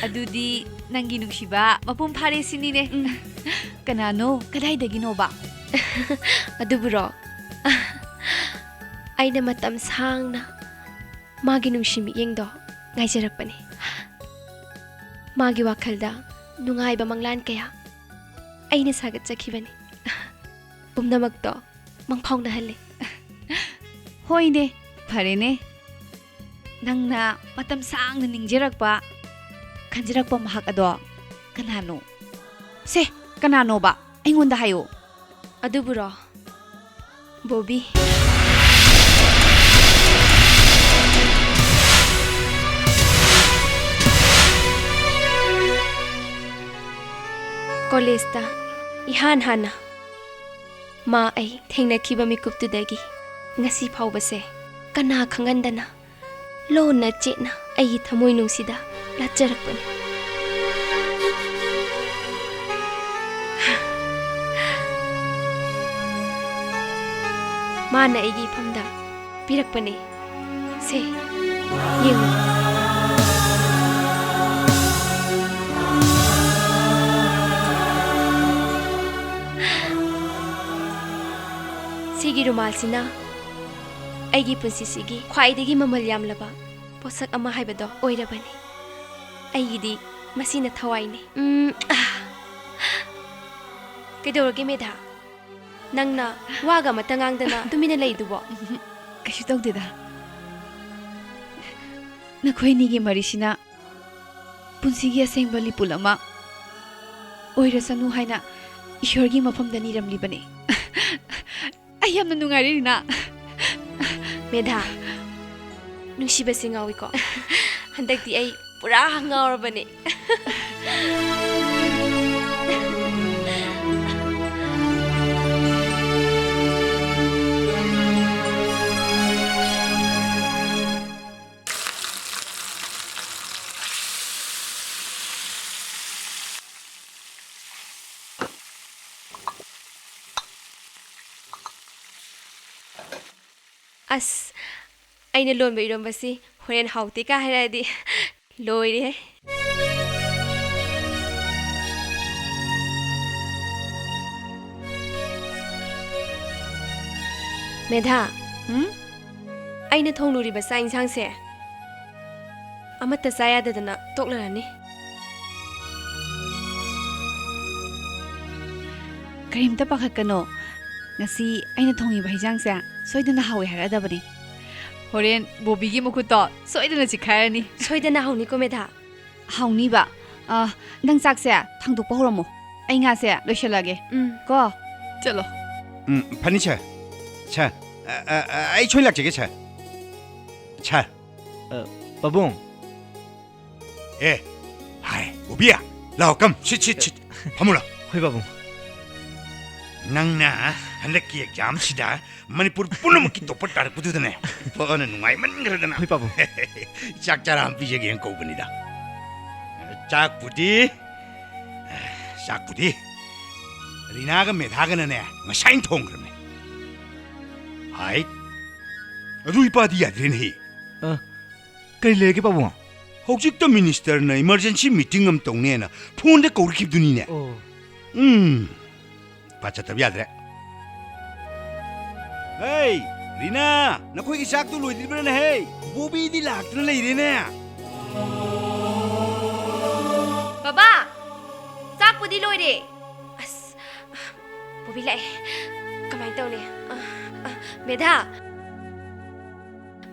अदुदी नंगी नुसिबा मपुंग फारे सिनीने कनानो कदाइदगिनोबा अदुबुरो आइना मतम सांगना मागी नुसिमी येंगदो ngaijarappani मागी वाखलदा नुंगाइबा मंगलान कया आइना सागत चखिबनी पुमनमक्तो मंगफाउना हल्ले होइने फरेने नंगना मतम सांगना निंगजरकपा खंजरकपा महक अदो कनानो से कनानोबा अइंगोंदा हायो अदुबुरो बॉबी ꯀꯣꯂꯦꯖꯇ ꯏꯍꯥꯟ ꯍꯥꯟꯅ ꯃꯥ ꯑꯩ ꯊꯦꯡꯅꯈꯤꯕ ꯃꯤꯀꯨꯞꯇꯨꯗꯒꯤ ꯉꯁꯤ ꯐꯥꯎꯕꯁꯦ ꯀꯅꯥ ꯈꯪꯍꯟꯗꯅ ꯂꯣꯟꯅ ꯆꯦꯠꯅ ꯑꯩꯒꯤ ꯊꯃꯣꯏꯅꯨꯡꯁꯤꯗ ꯂꯥꯠꯆꯔꯛꯄꯅꯤ ꯃꯥꯅ ꯑꯩꯒꯤ ꯏꯐꯝꯗ ꯄꯤꯔꯛꯄꯅꯦ ꯁꯦ ꯌꯦꯡꯉꯨ ꯁꯤꯒꯤ ꯔꯨꯃꯥꯜꯁꯤꯅ ꯑꯩꯒꯤ ꯄꯨꯟꯁꯤꯁꯤꯒꯤ ꯈ꯭ꯋꯥꯏꯗꯒꯤ ꯃꯃꯜ ꯌꯥꯝꯂꯕ ꯄꯣꯠꯁꯛ ꯑꯃ ꯍꯥꯏꯕꯗꯣ ꯑꯣꯏꯔꯕꯅꯤ ꯑꯩꯒꯤꯗꯤ ꯃꯁꯤꯅ ꯊꯋꯥꯏꯅꯤ ꯀꯩꯗꯧꯔꯒꯦ ꯃꯦꯙꯥ ꯅꯪꯅ ꯋꯥꯒ ꯑꯃꯠꯇ ꯉꯥꯡꯗꯅ ꯇꯨꯃꯤꯟꯅ ꯂꯩꯗꯨꯕꯣ ꯀꯩꯁꯨ ꯇꯧꯗꯦꯗ ꯅꯈꯣꯏꯅꯤꯒꯤ ꯃꯔꯤꯁꯤꯅ ꯄꯨꯟꯁꯤꯒꯤ ꯑꯁꯦꯡꯕ ꯂꯤꯄꯨꯜ ꯑꯃ ꯑꯣꯏꯔꯁꯅꯨ ꯍꯥꯏꯅ ꯏꯁꯣꯔꯒꯤ ꯃꯐꯝꯗ ꯅꯤꯔꯝꯂꯤꯕꯅꯤ ꯑꯩ ꯌꯥꯝꯅ ꯅꯨꯡꯉꯥꯏꯔꯦ ꯔꯤꯅꯥ ꯃꯦꯙꯥ ꯅꯨꯡꯁꯤꯕꯁꯦ ꯉꯥꯎꯏꯀꯣ ꯍꯟꯗꯛꯇꯤ ꯑꯩ ꯄꯨꯔꯥ ꯉꯥꯎꯔꯕꯅꯦ ꯑꯁ ꯑꯩꯅ ꯂꯣꯟꯕ ꯏꯔꯣꯝꯕꯁꯤ ꯍꯣꯔꯦꯟ ꯍꯥꯎꯇꯦ ꯀꯥ ꯍꯥꯏꯔꯛꯑꯗꯤ ꯂꯣꯏꯔꯦ ꯃꯦꯙꯥ ꯑꯩꯅ ꯊꯣꯡꯂꯨꯔꯤꯕ ꯆꯥꯛ ꯏꯟꯁꯥꯡꯁꯦ ꯑꯃꯠꯇ ꯆꯥ ꯌꯥꯗꯗꯅ ꯇꯣꯛꯂꯔꯅꯤ ꯀꯔꯤꯝꯇ ꯄꯥꯈꯠꯀꯅꯣ ngasi aina thongiba hijangse soidana hawe haradabani horen bobigi mukhuto soidana chikharani soidana hauni ko medha hauni ba nang chakse thangdokpa horamo ai nga se loishalage ko chalo phani cha cha ai choi lak jege cha cha babung hai ubia lao kam chit phamula hoi babung nangna handaki exam sida manipur punamaki topar tarpududane pona nungai mangradana hoi babung chak charam pije gen ko bunida chak pudi rina ga medha ga ne ngasain thonggrame hai adu ipadi yadrin hi kari lege babung hojik to minister na emergency meeting am tongne na phone de korkip duni ne pacha tab yadre hey rina nakhoi ki sak tu loi dibra na hey bobi di lak na lei re ne baba sak pudi loi re as bobi lai kamai tau ne medha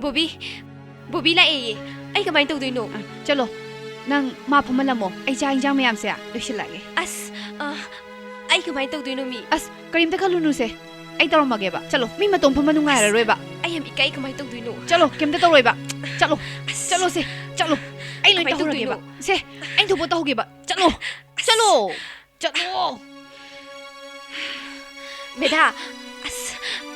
bobi lai ai kamai tau doi no chalo nang ma phamalamo ai cha injang mayam se loisilage as ai kamai tau doi no mi as karimta khalunu se ai taramage ba chalo mi matom phama nungai ra roi ba ai am ikai kamai tau doi no chalo kemta tau roi ba chalo se chalo ai loi tau rage ba se ai thobo tau ge ba chalo medha as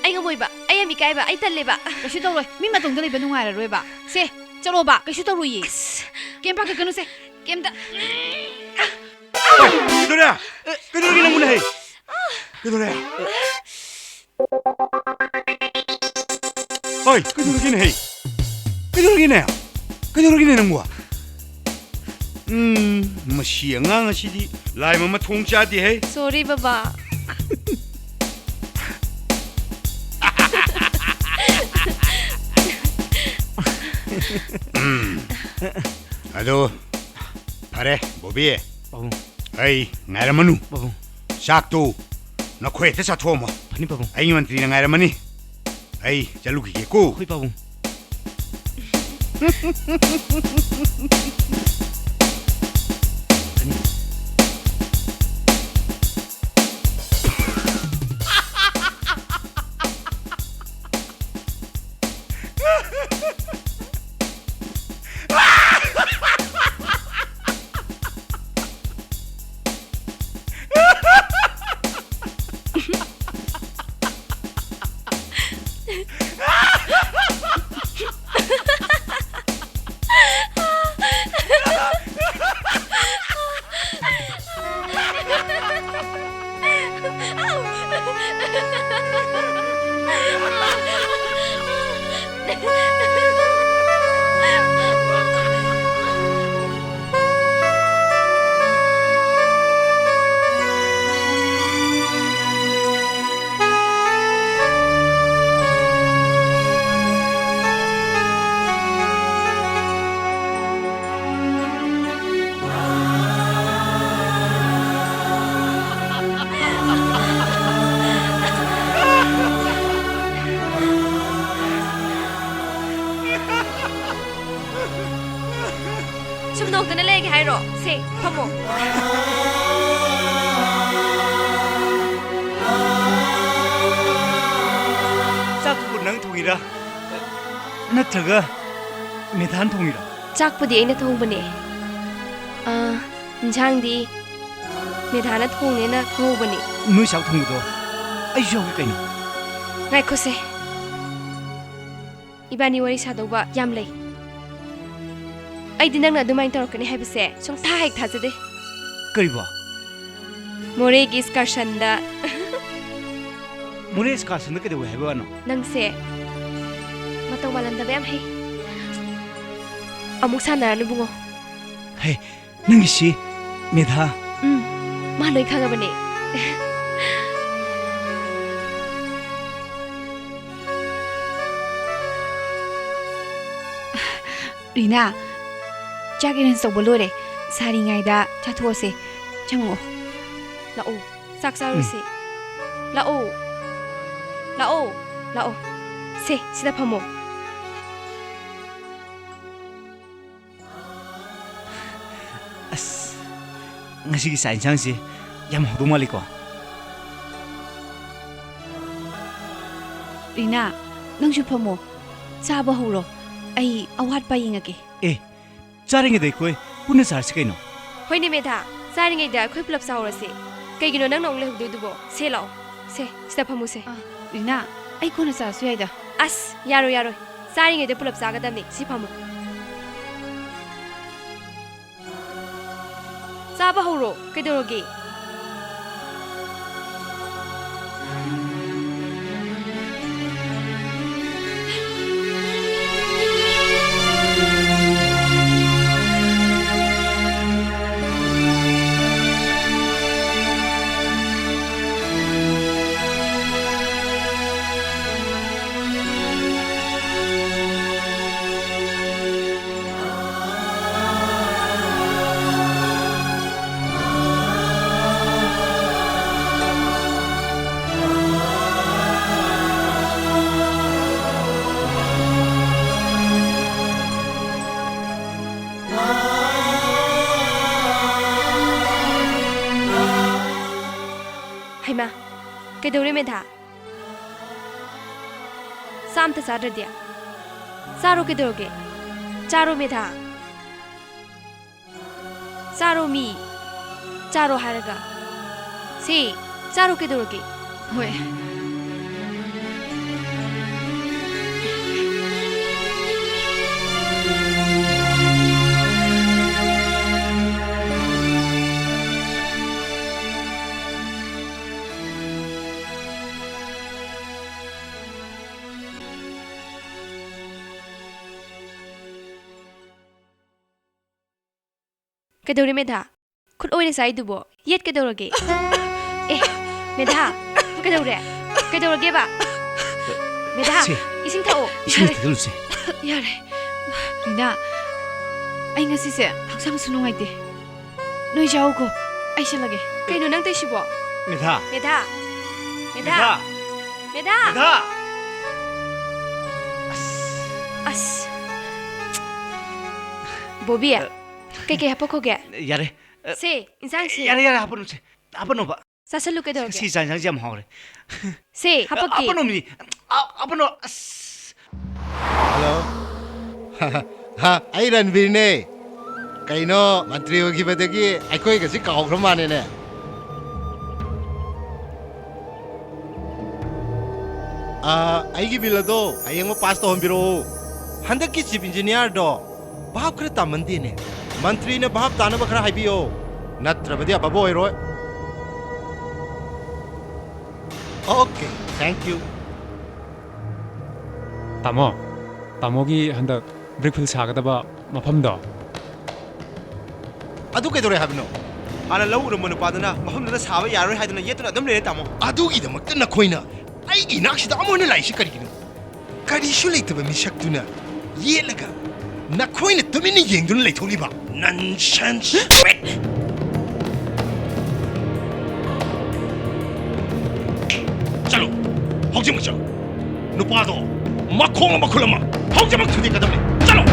ai ngamoi ba ai am ikai ba ai talle ba kaishu tau roi mi matong da lei ba nungai ra roi ba se chalo ba kaishu tau roi kem pa ka kanu se kemta kidora gi namuna hey kidora oi kidora gi ne nangwa mashi angang asidi lai mama thong cha di hey sorry baba ado are bobi ai ngairamanu sak tu na khoi te sa thoma phani babung ai mantri na ngairamani ai chalu ki ko hoi babung ชุมนกตัวนั่นเลยไงหรอเซ่พ่อหมง 짝 두고 낭 통이라. 나트가 메단 통이라. จักปดีเองนะทงปะเนี่ยช่างดีเมธานะทงเนี่ยนะทงปะเนี่ย 무샤 통도. 아이 저기 까니. ไงคุเซ่อีบานีวาริชาดว่ายามเลยไอ้ดินังน่ะดูไม่ตลกกันนี่ให้ไปเซ่ช่องท่าให้ท่าจะดิ 그리봐. โมเรกิสการชันดา 모네스 가서 늦게 왜 해봐노? นังเซ่มาตะวันลันตะแบบให้เอามุกซานานุบุง 헤, 능기씨 메다. มาเลยข้างกันปะเนี่ย รีน่าจากกินสกบลูเลยซาดีไงดาชาทัวเซช่างโง่ ละโอสักซารุเซ่ละโอละโอละโอเซ่สิดาพโม 아스. ngasi 산상시 얌 호도말리고. รีน่านั่งชุบพโมซาบะฮูโรไอเอาวัดไปยังไง 에. 짜랭이 데코에 분에 살스케노. เฮ้ยนี่เมธาซาดิไงเดี๋ยวค่อยปรับซาวร์สิไกกินนั่งนองเลยดูดูบ่เซ่เหล่าเซ่สิดาพโมเซ่ รีน่าไอคนน่ะซาสวยดา อัสยารุยารุซาดิไงเดี๋ยวปรับซากันดำนี่สิพโมซาบะฮูโรไกดูโรเก ให้มาแกดูได้ไหมท่าสามท่าซาดเดียซาโรแกดูแกจารุไหมท่าซาโรมีจารุหายละกะสิจารุแกดูแก เฮ้ย แกดูได้ไหมท่าคุณโอ้ยในสายดูบ่เย็ดแกดูแกเอ๊ะเมท่าแกดูได้แกดูแกบ่เมท่าอีสิงท่าโอ 이신이 들으세. ยาเลยรีน่าไอ้งาสิเซ่หักซ้ำสนุกไงดิน้อยเจ้าก็ไอ้เชลักเก แกดูนั่งตีชิบ่ 메다. เมท่าเมท่า 메다. เมท่า 메다. อัสโบบี้อะแกฮับพกแก 야래. เซ่อินซังเซ่ 야래 야래 하버노세. 하버노 봐. ซาสลุกแกดูแก 시산상지 함 하오래. เซ่ฮับพกแก 하버노미. 하버노. Hello हाँ आई रणवीर ने कहीं मंत्री की बदगी आई कोई किसी counter माने ने आई की बिल दो आई वो पास तो हम बिरो हंदक की चीफ इंजीनियर दो बाप करे तामंदी ने मंत्री ने बाप ताना बखरा हाई बियो नत्र बदिया बबो है रोय ओके थैंक यू तामो तामोगी हंदक ब्रिकफिल सागदबा मफमदो अदु कइदोरे हाबनो ꯍꯥꯟꯅ ꯂꯧ ꯎꯔꯝꯕ ꯅꯨꯄꯥꯗꯨꯅ ꯃꯐꯝꯗꯨꯗ ꯁꯥꯕ ꯌꯥꯔꯣꯏ ꯍꯥꯏꯗꯨꯅ ꯌꯦꯠꯇꯨꯅ ꯑꯗꯨꯝ ꯂꯩꯔꯦ ꯇꯥꯃꯣ ꯑꯗꯨꯒꯤꯗꯃꯛꯇ ꯅꯈꯣꯏꯅ ꯑꯩꯒꯤ ꯅꯥꯛꯁꯤꯗ ꯑꯃꯨꯛ ꯍꯟꯅ ꯂꯥꯛꯏꯁꯤ ꯀꯔꯤꯒꯤꯅꯣ ꯀꯔꯤꯁꯨ ꯂꯩꯇꯕ ꯃꯤꯁꯛꯇꯨꯅ ꯌꯦꯠꯂꯒ ꯅꯈꯣꯏꯅ ꯇꯨꯃꯤꯟꯅ ꯌꯦꯡꯗꯨꯅ ꯂꯩꯊꯣꯛꯂꯤꯕ ꯅꯟꯁꯦꯟꯁ ꯆꯠꯂꯣ ꯍꯧꯖꯤꯛꯃꯛ ꯆꯠꯂꯣ ꯅꯨꯄꯥꯗꯣ ꯃꯈꯣꯡ ꯑꯃ ꯈꯨꯠ ꯑꯃ ꯍꯧꯖꯤꯛꯃꯛ ꯊꯨꯗꯦꯛꯀꯗꯕꯅꯤ ꯆꯠꯂꯣ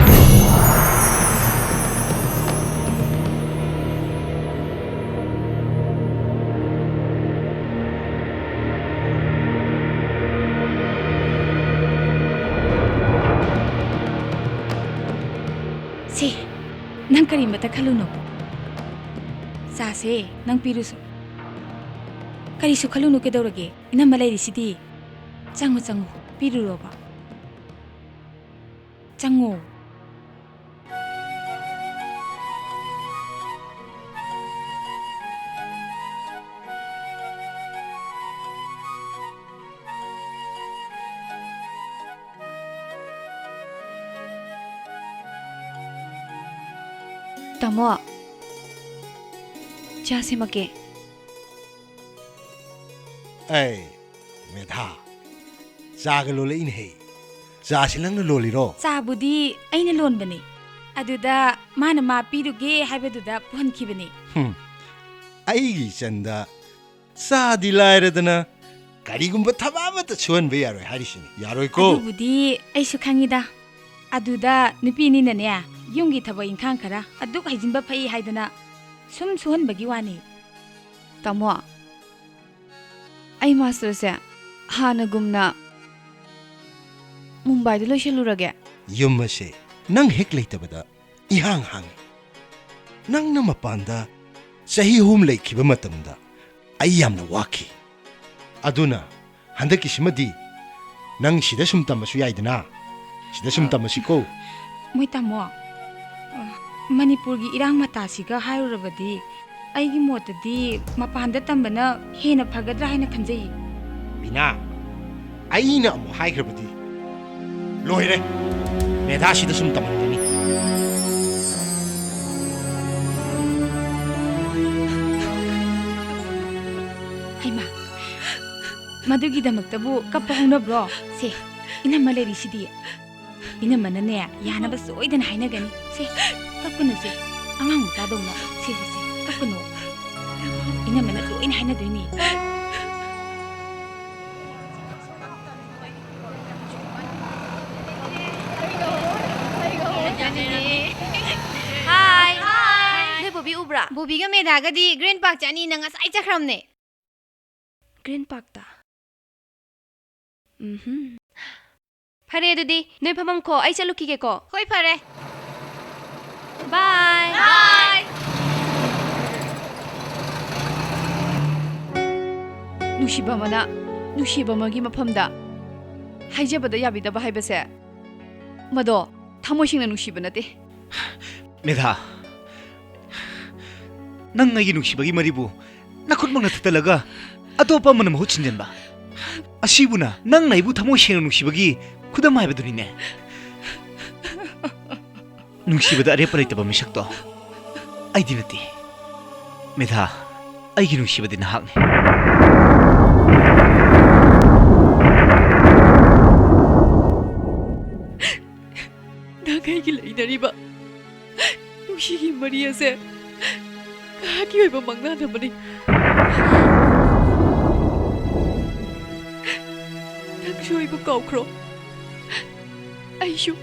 ꯁꯤ ꯅꯪ ꯀꯔꯤꯃꯇ ꯈꯜꯂꯨꯅꯣ ꯆꯥꯁꯦ ꯅꯪ ꯄꯤꯔꯨꯁꯨ ꯀꯔꯤꯁꯨ ꯈꯜꯂꯨꯅꯨ ꯀꯩꯗꯧꯔꯒꯦ ꯏꯅꯝꯃ ꯂꯩꯔꯤꯁꯤꯗꯤ ꯆꯪꯉꯨ ꯆꯪꯉꯨ ꯄꯤꯔꯨꯔꯣꯕ ꯆꯪꯉꯣ ꯇꯥꯃꯣ ꯆꯥ ꯁꯦꯝꯃꯛꯀꯦ ꯑꯩ ꯃꯦꯙꯥ ꯆꯥꯒ ꯂꯣꯜꯂꯛꯏꯅꯦꯍꯦ ꯆꯥꯁꯤ ꯅꯪꯅ ꯂꯣꯜꯂꯤꯔꯣ ꯆꯥꯕꯨꯗꯤ ꯑꯩꯅ ꯂꯣꯟꯕꯅꯦ ꯑꯗꯨꯗ ꯃꯥꯅ ꯃꯥ ꯄꯤꯔꯨꯒꯦ ꯍꯥꯏꯕꯗꯨꯗ ꯄꯨꯍꯟꯈꯤꯕꯅꯦ ꯑꯩꯒꯤ ꯏꯆꯟꯗ ꯆꯥꯗꯤ ꯂꯥꯏꯔꯗꯅ ꯀꯔꯤꯒꯨꯝꯕ ꯊꯕꯛ ꯑꯃꯠꯇ ꯁꯨꯍꯟꯕ ꯌꯥꯔꯣꯏ ꯍꯥꯏꯔꯤꯁꯤꯅꯤ ꯌꯥꯔꯣꯏꯀꯣ ꯑꯗꯨꯕꯨꯗꯤ ꯑꯩꯁꯨ ꯈꯪꯉꯤꯗ ꯑꯗꯨꯗ ꯅꯨꯄꯤꯅꯤꯅꯅꯦ ꯌꯨꯝꯒꯤ ꯊꯕꯛ ꯏꯪꯈꯥꯡ ꯈꯔ ꯑꯗꯨꯛ ꯍꯩꯖꯤꯟꯕ ꯐꯩ ꯍꯥꯏꯗꯅ ꯁꯨꯝ ꯁꯨꯍꯟꯕꯒꯤ ꯋꯥꯅꯤ ꯇꯥꯃꯣ ꯑꯩ ꯃꯥꯁꯇꯔꯁꯦ ꯍꯥꯟꯅꯒꯨꯝꯅ ꯃꯨꯝꯕꯥꯏꯗ ꯂꯣꯏꯁꯤꯜꯂꯨꯔꯒꯦ ꯌꯨꯝ ꯑꯁꯦ ꯅꯪ ꯍꯦꯛ ꯂꯩꯇꯕꯗ ꯏꯍꯥꯡ ꯍꯥꯡꯉꯤ ꯅꯪꯅ ꯃꯄꯥꯟꯗ ꯆꯍꯤ 3 ꯂꯩꯈꯤꯕ ꯃꯇꯝꯗ ꯑꯩ ꯌꯥꯝꯅ ꯋꯥꯈꯤ ꯑꯗꯨꯅ ꯍꯟꯗꯛꯀꯤꯁꯤꯃꯗꯤ ꯅꯪ ꯁꯤꯗ ꯁꯨꯝ ꯇꯝꯕꯁꯨ ꯌꯥꯏꯗꯅ ꯁꯤꯗ ꯁꯨꯝ ꯇꯝꯃꯁꯤꯀꯣ ꯃꯣꯏ ꯇꯥꯃꯣ ꯃꯅꯤꯄꯨꯔꯒꯤ ꯏꯔꯥꯡ ꯃꯇꯥꯁꯤꯒ ꯍꯥꯏꯔꯨꯔꯕꯗꯤ ꯑꯩꯒꯤ ꯃꯣꯠꯇꯗꯤ ꯃꯄꯥꯟꯗ ꯇꯝꯕꯅ ꯍꯦꯟꯅ ꯐꯒꯗ꯭ꯔꯥ ꯍꯥꯏꯅ ꯈꯟꯖꯩ ꯕꯤꯅꯥ ꯑꯩꯅ ꯑꯃꯨꯛ ꯍꯥꯏꯈ꯭ꯔꯕꯗꯤ ꯂꯣꯏꯔꯦ ꯃꯦꯙꯥ ꯁꯤꯗ ꯁꯨꯝ ꯇꯝꯍꯟꯒꯅꯤ ꯍꯩꯃꯥ ꯃꯗꯨꯒꯤꯗꯃꯛꯇꯕꯨ ꯀꯞꯄ ꯍꯧꯅꯕ꯭ꯔꯣ ꯁꯦ ꯏꯅꯝꯃ ꯂꯩꯔꯤꯁꯤꯗꯤ ꯏꯅꯝꯃꯅꯅꯦ ꯌꯥꯅꯕ ꯁꯣꯏꯗꯅ ꯍꯥꯏꯅꯒꯅꯤ ꯁꯦ ꯀꯞꯀꯅꯨ ꯁꯦ ꯑꯉꯥꯡ ꯃꯆꯥꯗꯧꯅ ꯁꯦ ꯁꯦ ꯁꯦ ꯀꯞꯀꯅꯨ 이놈은 로인 하나 되니. Hi. Hi. 네 보비 우브라. 보비가 메다가디 그린 파크 자니 나 ngasai chakramne. Green Park ta. Phare dudi noi phamam ko ai chalu ki ge ko. Hoi phare. Bye. Bye. 누시바마나 누시바마기 마팜다. 하이제바다 야비다바 하이베세. 마도 타모싱나 누시바나데. 메다. ꯅꯪ ꯑꯩꯒꯤ ꯅꯨꯡꯁꯤꯕꯒꯤ ꯃꯔꯤꯕꯨ ꯅꯈꯨꯠꯃꯛꯅ ꯊꯠꯇꯂꯒ ꯑꯇꯣꯞꯄ ꯑꯃꯅ ꯃꯍꯨꯠ ꯁꯤꯟꯖꯟꯕ ꯑꯁꯤꯕꯨꯅ ꯅꯪꯅ ꯑꯩꯕꯨ ꯊꯃꯣꯏ ꯁꯦꯡꯅ ꯅꯨꯡꯁꯤꯕꯒꯤ ꯈꯨꯗꯝ ꯍꯥꯏꯕꯗꯨꯅꯤꯅꯦ ꯅꯨꯡꯁꯤꯕꯗ ꯑꯔꯦꯞꯄ ꯂꯩꯇꯕ ꯃꯤꯁꯛꯇꯣ ꯑꯩꯗꯤ ꯅꯠꯇꯦ ꯃꯦꯙꯥ ꯑꯩꯒꯤ ꯅꯨꯡꯁꯤꯕꯗꯤ ꯅꯍꯥꯛꯅꯤ ꯅꯪ ꯑꯩꯒꯤ ꯂꯩꯅꯔꯤꯕ ꯅꯨꯡꯁꯤꯒꯤ ꯃꯔꯤ ꯑꯁꯦ ꯀꯥꯒꯤ ꯑꯣꯏꯕ ꯃꯪꯂꯥꯟ ꯅꯪꯁꯨ ꯑꯩꯕꯨ ꯀꯥꯎꯈ꯭ꯔꯣ ꯑꯩꯁꯨ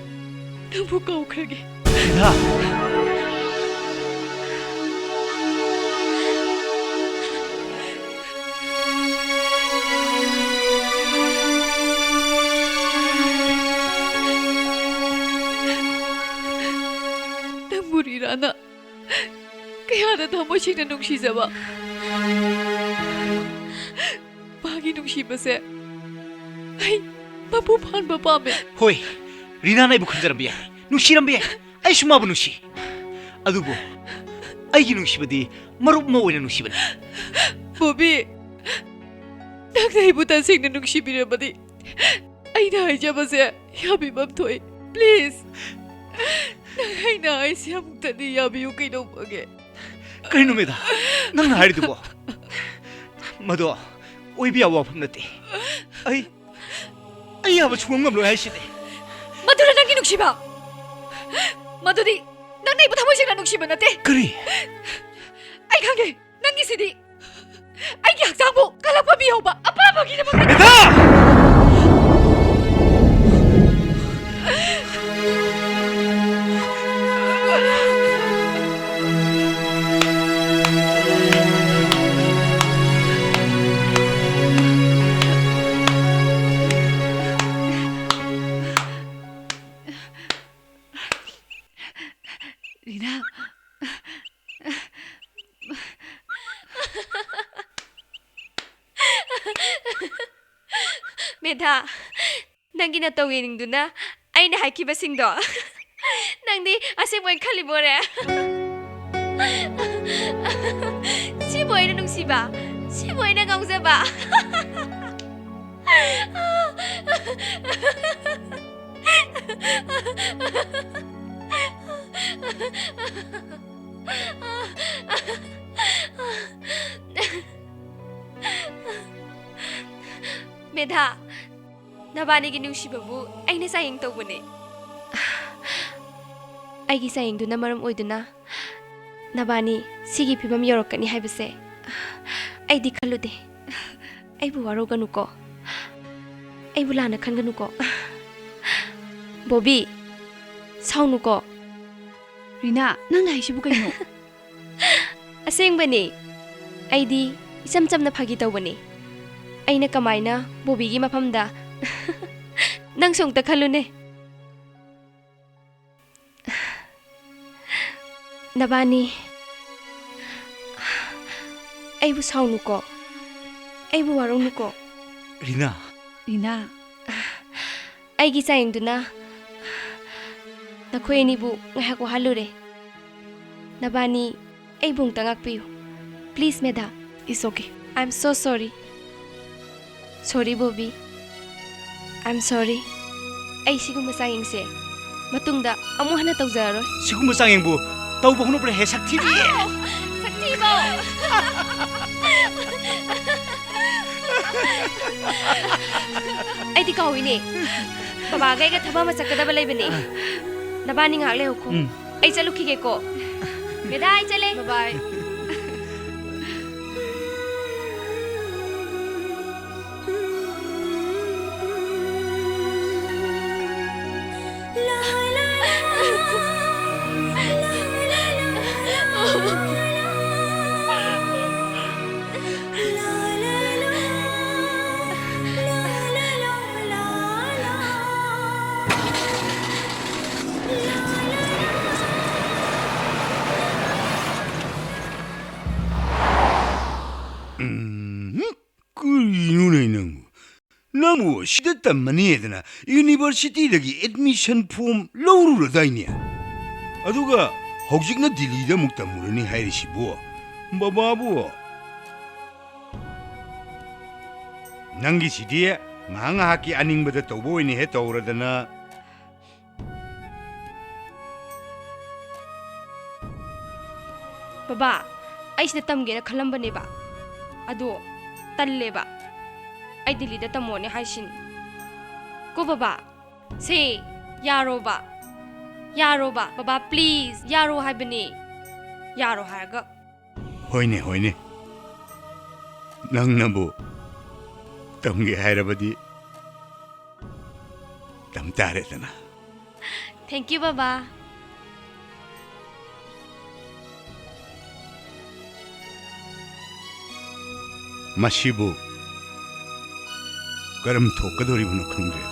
ꯅꯪꯕꯨ ꯀꯥꯎꯈ꯭ꯔꯒꯦ ꯃꯦꯙꯥ ꯅꯪꯕꯨꯔꯤꯔꯥꯅ ꯀꯌꯥꯗ ꯊꯃꯣꯏ ꯁꯦꯡꯅ ꯅꯨꯡꯁꯤꯖꯕ ꯃꯥꯒꯤ ꯅꯨꯡꯁꯤꯕꯁꯦ ꯑꯩ ꯃꯄꯨ ꯐꯥꯟꯕ ꯄꯥꯝꯃꯦ ꯍꯣꯏ ꯔꯤꯅꯥꯅ ꯑꯩꯕꯨ ꯈꯟꯖꯔꯝꯕ ꯌꯥꯏ ꯅꯨꯡꯁꯤꯔꯝꯕ ꯌꯥꯏ ꯑꯩꯁꯨ ꯃꯥꯕꯨ ꯅꯨꯡꯁꯤ ꯑꯗꯨꯕꯨ ꯑꯩꯒꯤ ꯅꯨꯡꯁꯤꯕꯗꯤ ꯃꯔꯨꯞ ꯑꯃ ꯑꯣꯏꯅ ꯅꯨꯡꯁꯤꯕꯅꯤ ꯕꯣꯕꯤ ꯅꯪꯅ ꯑꯩꯕꯨ ꯇꯁꯦꯡꯅ ꯅꯨꯡꯁꯤꯕꯤꯔꯕꯗꯤ ꯑꯩꯅ ꯍꯥꯏꯖꯕꯁꯦ ꯌꯥꯕꯤꯕꯝ ꯊꯣꯛꯏ प्लीज नंगैना ऐसे अमुक्तदी याबियु कइदौबगे कहीं मेधा नंग हारिदुबो मदो ओइबिया वाफम नते आई अब छुंगम ngam lo haiside मधुरा नंगी नुक्सिबा मधुदी नंग नै बथामoi सिना नुक्सिबा नते करी आई खांगे नंगी सिदी आई की हक्सांबो कलापा बियोबा अपा बगी न मेधा रीना मेधा नंगी ना तोंगे निंगदुना आइना हाइकिबसिंगदो नंदी असे मोय खालिबोरे सी बोयना नुंसिबा सी बोयना गावजाबा मेधा नबानी की नुसिबबु आइने सायिंग तौबने आइगी सायिंगदुना मरम ओइदुना नबानी सिगी फिबम यौरकनी हाइबसे आइदी खलुदे आइबु वारोगनुको आइबु लाना खनगनुको बॉबी साउनुको रीना नंग हाइसिबु कइनो असेंगबने आइदी इसम चमना फागी तौबने आइना कमाइना बॉबीगी मफमदा नंग सोंगता खलुने नबानी आइबु साउनुको आइबु वारोनुको Reena Reena आइगी सायिंगदुना नखोयनिबु ngahako halure nabani aibung tangakpiu please medha it's okay I'm so sorry sorry Bobby I'm sorry ai siguma sayingse matungda amu hana tawjaro siguma sangengbu tawbo hono pre he sakthi bi sakthi ba ai di kawine baba gai ga thaba ma sakada balai bane नबानी ngak le hokho ai chalu khige ko मेधा आई चले bye 나무 시대단 마니에드나 유니버시티다기 애드미션 폼 로우르다이냐 아두가 혹직나 딜리다 묵다 무르니 하이리시부 바바부 난기 시디에 망하기 아닝보다 또 보이니 해 떠오르다나 बाबा ऐसे तमगे खलंबनेबा अदो तल्लेबा ऐ दिल्लीदा तमोने हाइसिन को बाबा से यारोबा बाबा please यारो हाइबने यारो हारगा होइने होइने नंगनबु तमगे हाइरबदी तम तारेदना thank you बाबा मसीबु करम थोकदोरिबनो खंग्रेदा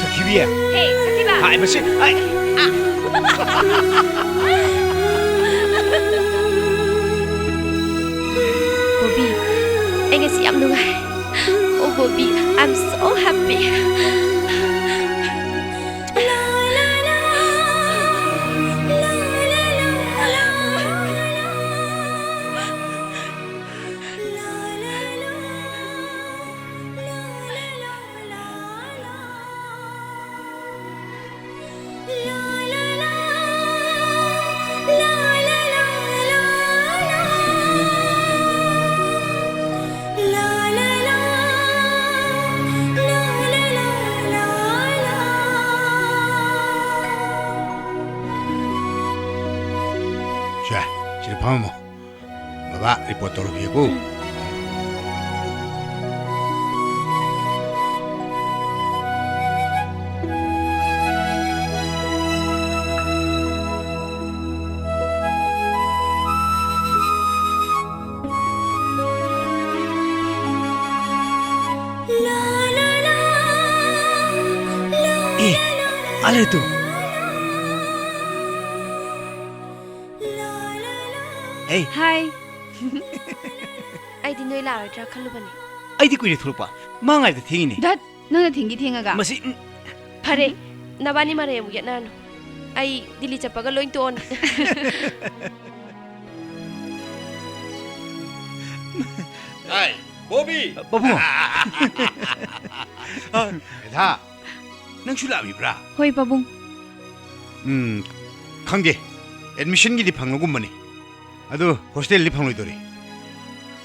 सखीबिया हे सखीबा हाय बसे हाय Bobby anh ngasi am nungai oh Bobby I'm so happy ꯐꯝꯃꯣ ꯕꯕꯥ report ꯇꯧꯔꯨꯈꯤꯒꯦꯀꯣ Ale tu. Hey. Hi. ꯑꯩꯗꯤ ꯅꯣꯏ ꯂꯥꯛꯑꯣꯏꯗ꯭ꯔꯥ ꯈꯜꯂꯨꯕꯅꯦ ꯑꯩꯗꯤ ꯀꯨꯏꯔꯦ ꯊꯣꯛꯂꯛꯄ ꯃꯥ ꯉꯥꯏꯕꯗ ꯊꯦꯡꯉꯤꯅꯦ ꯗꯠ ꯅꯪꯅ ꯊꯦꯡꯉꯒ ꯃꯁꯤ ꯐꯔꯦ ꯅꯕꯥꯅꯤ ꯃꯔꯩ ꯑꯃꯨꯛ ꯌꯦꯠꯅꯔꯅꯨ ꯑꯩ ꯗꯤꯜꯂꯤ ꯆꯠꯄꯒ ꯂꯣꯏ ꯇꯣꯛꯑꯅꯤ Hey, Bobby! Babu! ꯃꯦꯙꯥ ꯅꯪꯁꯨ ꯂꯥꯛꯂꯤꯕ꯭ꯔꯥ ꯍꯣꯏ ꯄꯥꯕꯨꯡ ꯈꯪꯗꯦ ꯑꯦꯗꯃꯤꯁꯟꯒꯤꯗꯤ ꯐꯪꯂꯒꯨꯝꯕꯅꯤ ꯑꯗꯨ ꯍꯣꯁꯇꯦꯜꯗꯤ ꯐꯪꯂꯣꯏꯗꯣꯔꯤ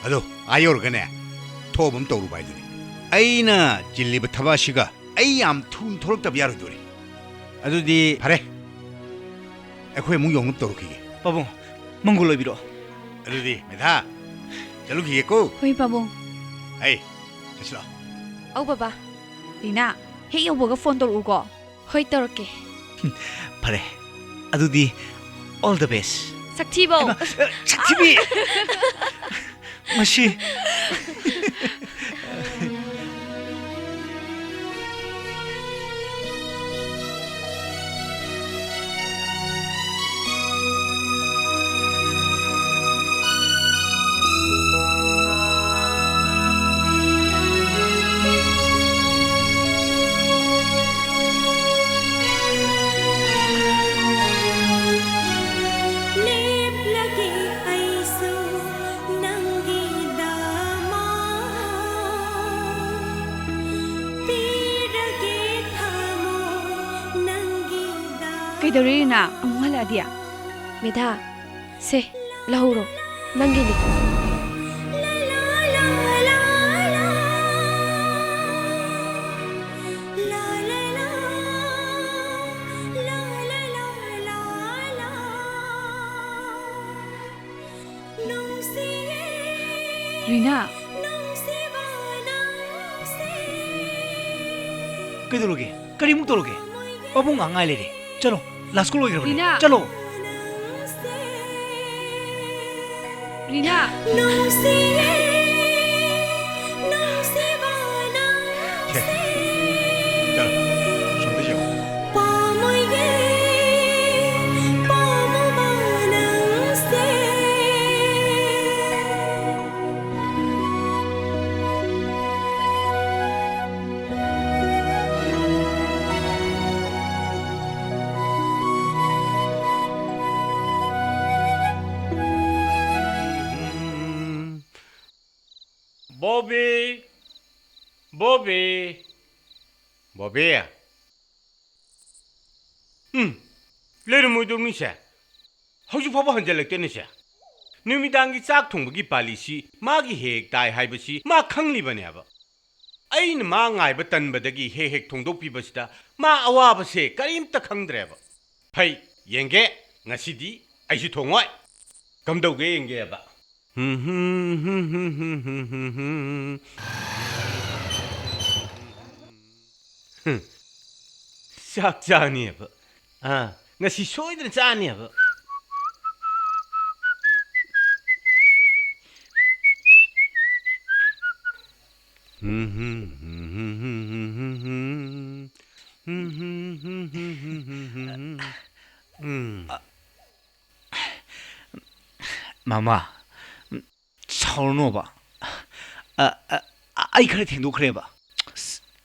ꯑꯗꯣ ꯑꯥ ꯌꯧꯔꯒꯅꯦ ꯊꯣꯛꯑꯕ ꯑꯃ ꯇꯧꯔꯨꯕ ꯍꯥꯏꯗꯨꯅꯤ ꯑꯩꯅ ꯆꯤꯜꯂꯤꯕ ꯊꯕꯛ ꯑꯁꯤꯒ ꯑꯩ ꯌꯥꯝ ꯊꯨꯅ ꯊꯣꯛꯂꯛꯇꯕ ꯌꯥꯔꯣꯏꯗꯣꯔꯤ ꯑꯗꯨꯗꯤ ꯐꯔꯦ ꯑꯩꯈꯣꯏ ꯑꯃꯨꯛ ꯌꯧꯅꯕ ꯇꯧꯔꯛꯈꯤꯒꯦ ꯄꯥꯕꯨꯡ ꯃꯪꯒꯣꯜ ꯑꯣꯏꯕꯤꯔꯛꯑꯣ ꯑꯗꯨꯗꯤ ꯃꯦꯙꯥ ꯆꯠꯂꯨꯈꯤꯒꯦꯀꯣ ꯍꯣꯏ ꯄꯥꯕꯨꯡ ꯑꯩ ꯆꯠꯁꯤ ꯂꯥꯛꯑꯣ ꯑꯧ ꯕꯕꯥ ꯔꯤꯅꯥ ꯍꯦꯛ ꯌꯧꯕꯒ ꯐꯣꯟ ꯇꯧꯔꯛꯎꯀꯣ ꯍꯣꯏ ꯇꯧꯔꯛꯀꯦ ꯐꯔꯦ ꯑꯗꯨꯗꯤ all the best ꯁꯛꯊꯤꯕꯧ ꯁꯛꯊꯤꯕꯤ ꯃꯁꯤ ꯀꯩꯗꯧꯔꯤ ꯔꯤꯅꯥ ꯑꯃꯨꯛ ꯍꯜꯂꯛꯑꯗꯤ ꯃꯦꯙꯥ ꯁꯦ ꯂꯧꯍꯧꯔꯣ ꯅꯪꯒꯤꯅꯤ ꯔꯤꯅꯥ ꯀꯩꯗꯧꯔꯒꯦ ꯀꯔꯤꯃꯨꯛ ꯇꯧꯔꯒꯦ ꯄꯥꯕꯨꯡ ꯉꯥꯏ ꯂꯩꯔꯦ ꯆꯠꯂꯣ ꯂꯥꯁ ꯀꯣꯜ ꯑꯣꯏꯈ꯭ꯔꯕꯅꯤ ꯔꯤꯅꯥ ꯆꯠꯂꯣ ꯔꯤꯅꯥ Bobby! Bobby! Bobby! ꯂꯩꯔꯝꯃꯣꯏꯗꯧꯅꯤꯁꯦ ꯍꯧꯖꯤꯛ ꯐꯥꯎꯕ ꯍꯟꯖꯜꯂꯛꯇꯦꯅꯦꯁꯦ ꯅꯨꯃꯤꯗꯥꯡꯒꯤ ꯆꯥꯛ ꯊꯣꯡꯕꯒꯤ ꯄꯥꯂꯤꯁꯤ ꯃꯥꯒꯤ ꯍꯦꯛ ꯇꯥꯏ ꯍꯥꯏꯕꯁꯤ ꯃꯥ ꯈꯪꯂꯤꯕꯅꯦꯕ ꯑꯩꯅ ꯃꯥ ꯉꯥꯏꯕ ꯇꯟꯕꯗꯒꯤ ꯍꯦꯛ ꯊꯣꯡꯗꯣꯛꯄꯤꯕꯁꯤꯗ ꯃꯥ ꯑꯋꯥꯕꯁꯦ ꯀꯔꯤꯝꯇ ꯈꯪꯗ꯭ꯔꯦꯕ ꯐꯩ ꯌꯦꯡꯒꯦ ꯉꯁꯤꯗꯤ ꯑꯩꯁꯨ ꯊꯣꯡꯉꯣꯏ ꯀꯝꯗꯧꯒꯦ ꯌꯦꯡꯒꯦꯕ ꯆꯥꯛ ꯆꯥꯅꯤꯕ ngasi soydana chaaniaba Mama saurnoba ai khare thengdokhreba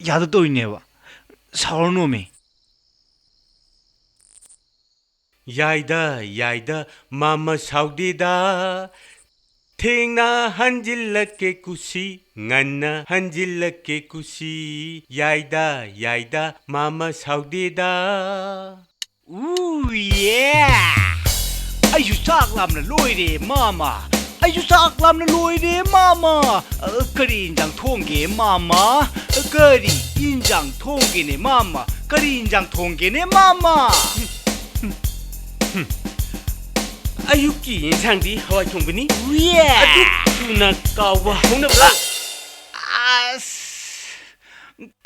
yada toineba saurno me yaida mama saudida thengna hanjillake kusi nganna hanjillake kusi yaida mama saudida ooh yeah ayu chak lamna loire mama ayu chak lamna loire mama kari injang thongge mama kari injang thongge ne mama kari injang thongge ne mama ꯑꯌꯨꯛꯀꯤ ꯌꯦꯟꯁꯥꯡꯗꯤ ꯍꯋꯥꯏ ꯊꯣꯡꯕꯅꯤ Yeah! ꯑꯗꯨ ꯊꯨꯅ ꯀꯥꯎꯕ ꯍꯧꯅꯕ꯭ꯔꯥ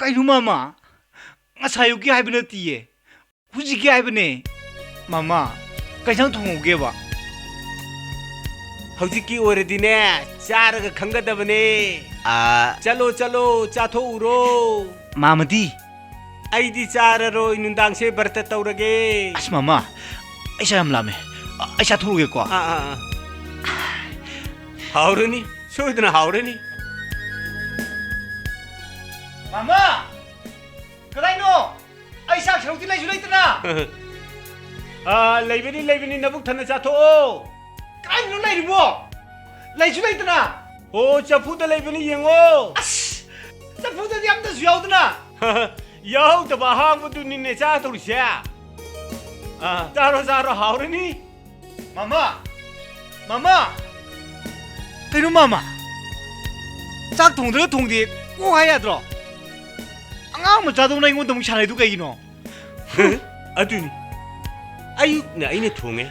ꯀꯩꯅꯣ ꯃꯥꯃꯥ ꯉꯁꯥꯏ ꯑꯌꯨꯛꯀꯤ ꯍꯥꯏꯕ ꯅꯠꯇꯤꯌꯦ ꯍꯧꯖꯤꯛꯀꯤ ꯍꯥꯏꯕꯅꯦ ꯃꯥꯃꯥ ꯀꯩꯁꯥꯡ ꯊꯣꯡꯍꯧꯒꯦꯕ ꯍꯧꯖꯤꯛꯀꯤ ꯑꯣꯏꯔꯗꯤꯅꯦ ꯆꯥꯔꯒ ꯈꯪꯒꯗꯕꯅꯦ ꯆꯠꯂꯣ ꯆꯠꯂꯣ ꯆꯥꯊꯣꯛꯎꯔꯣ ꯃꯥꯃꯗꯤ ꯑꯩꯗꯤ ꯆꯥꯔꯔꯣꯏ ꯅꯨꯡꯗꯥꯡꯁꯦ ꯕꯔꯇ ꯇꯧꯔꯒꯦ ꯑꯁ ꯃꯥꯃꯥ ꯑꯩ ꯆꯥ ꯌꯥꯝ ꯂꯥꯝꯃꯦ ꯑꯩ ꯆꯥꯊꯣꯛꯎꯒꯦꯀꯣ ꯍꯥꯎꯔꯅꯤ ꯁꯣꯏꯗꯅ ꯍꯥꯎꯔꯅꯤ ꯃꯥꯃꯥ ꯀꯗꯥꯏꯅꯣ ꯑꯩ ꯆꯥꯛ ꯁꯔꯨꯛꯇꯤ ꯂꯩꯁꯨ ꯂꯩꯇꯅ ꯂꯩꯕꯅꯤ ꯂꯩꯕꯅꯤ ꯅꯕꯨꯛ ꯊꯟꯅ ꯆꯥꯊꯣꯛꯑꯣ ꯀꯗꯥꯏꯅꯣ ꯂꯩꯔꯤꯕꯣ ꯂꯩꯁꯨ ꯂꯩꯇꯅ ꯑꯣ ꯆꯐꯨꯗ ꯂꯩꯕꯅꯤ ꯌꯦꯡꯉꯣ ꯑꯁ ꯆꯐꯨꯗꯗꯤ ꯑꯝꯇꯁꯨ ꯌꯥꯎꯗꯅ ꯌꯥꯎꯗꯕ ꯑꯍꯥꯡꯕꯗꯨꯅꯤꯅꯦ ꯆꯥꯗꯧꯔꯤꯁꯦ ꯆꯥꯔꯣ ꯆꯥꯔꯣ ꯍꯥꯎꯔꯅꯤ ꯃꯥꯃꯥ ꯃꯥꯃꯥ ꯀꯩꯅꯣ ꯃꯥꯃꯥ ꯆꯥꯛ ꯊꯣꯡꯗ꯭ꯔꯒ ꯊꯣꯡꯗꯦ ꯀꯣꯛ ꯍꯥꯏ ꯌꯥꯗ꯭ꯔꯣ ꯑꯉꯥꯡ ꯃꯆꯥꯗꯧꯅ ꯑꯩꯉꯣꯟꯗ ꯑꯃꯨꯛ ꯁꯥꯟꯅꯩꯗꯨ ꯀꯩꯒꯤꯅꯣ ꯑꯗꯨꯅꯤ ꯑꯌꯨꯛꯅ ꯑꯩꯅ ꯊꯣꯡꯉꯦ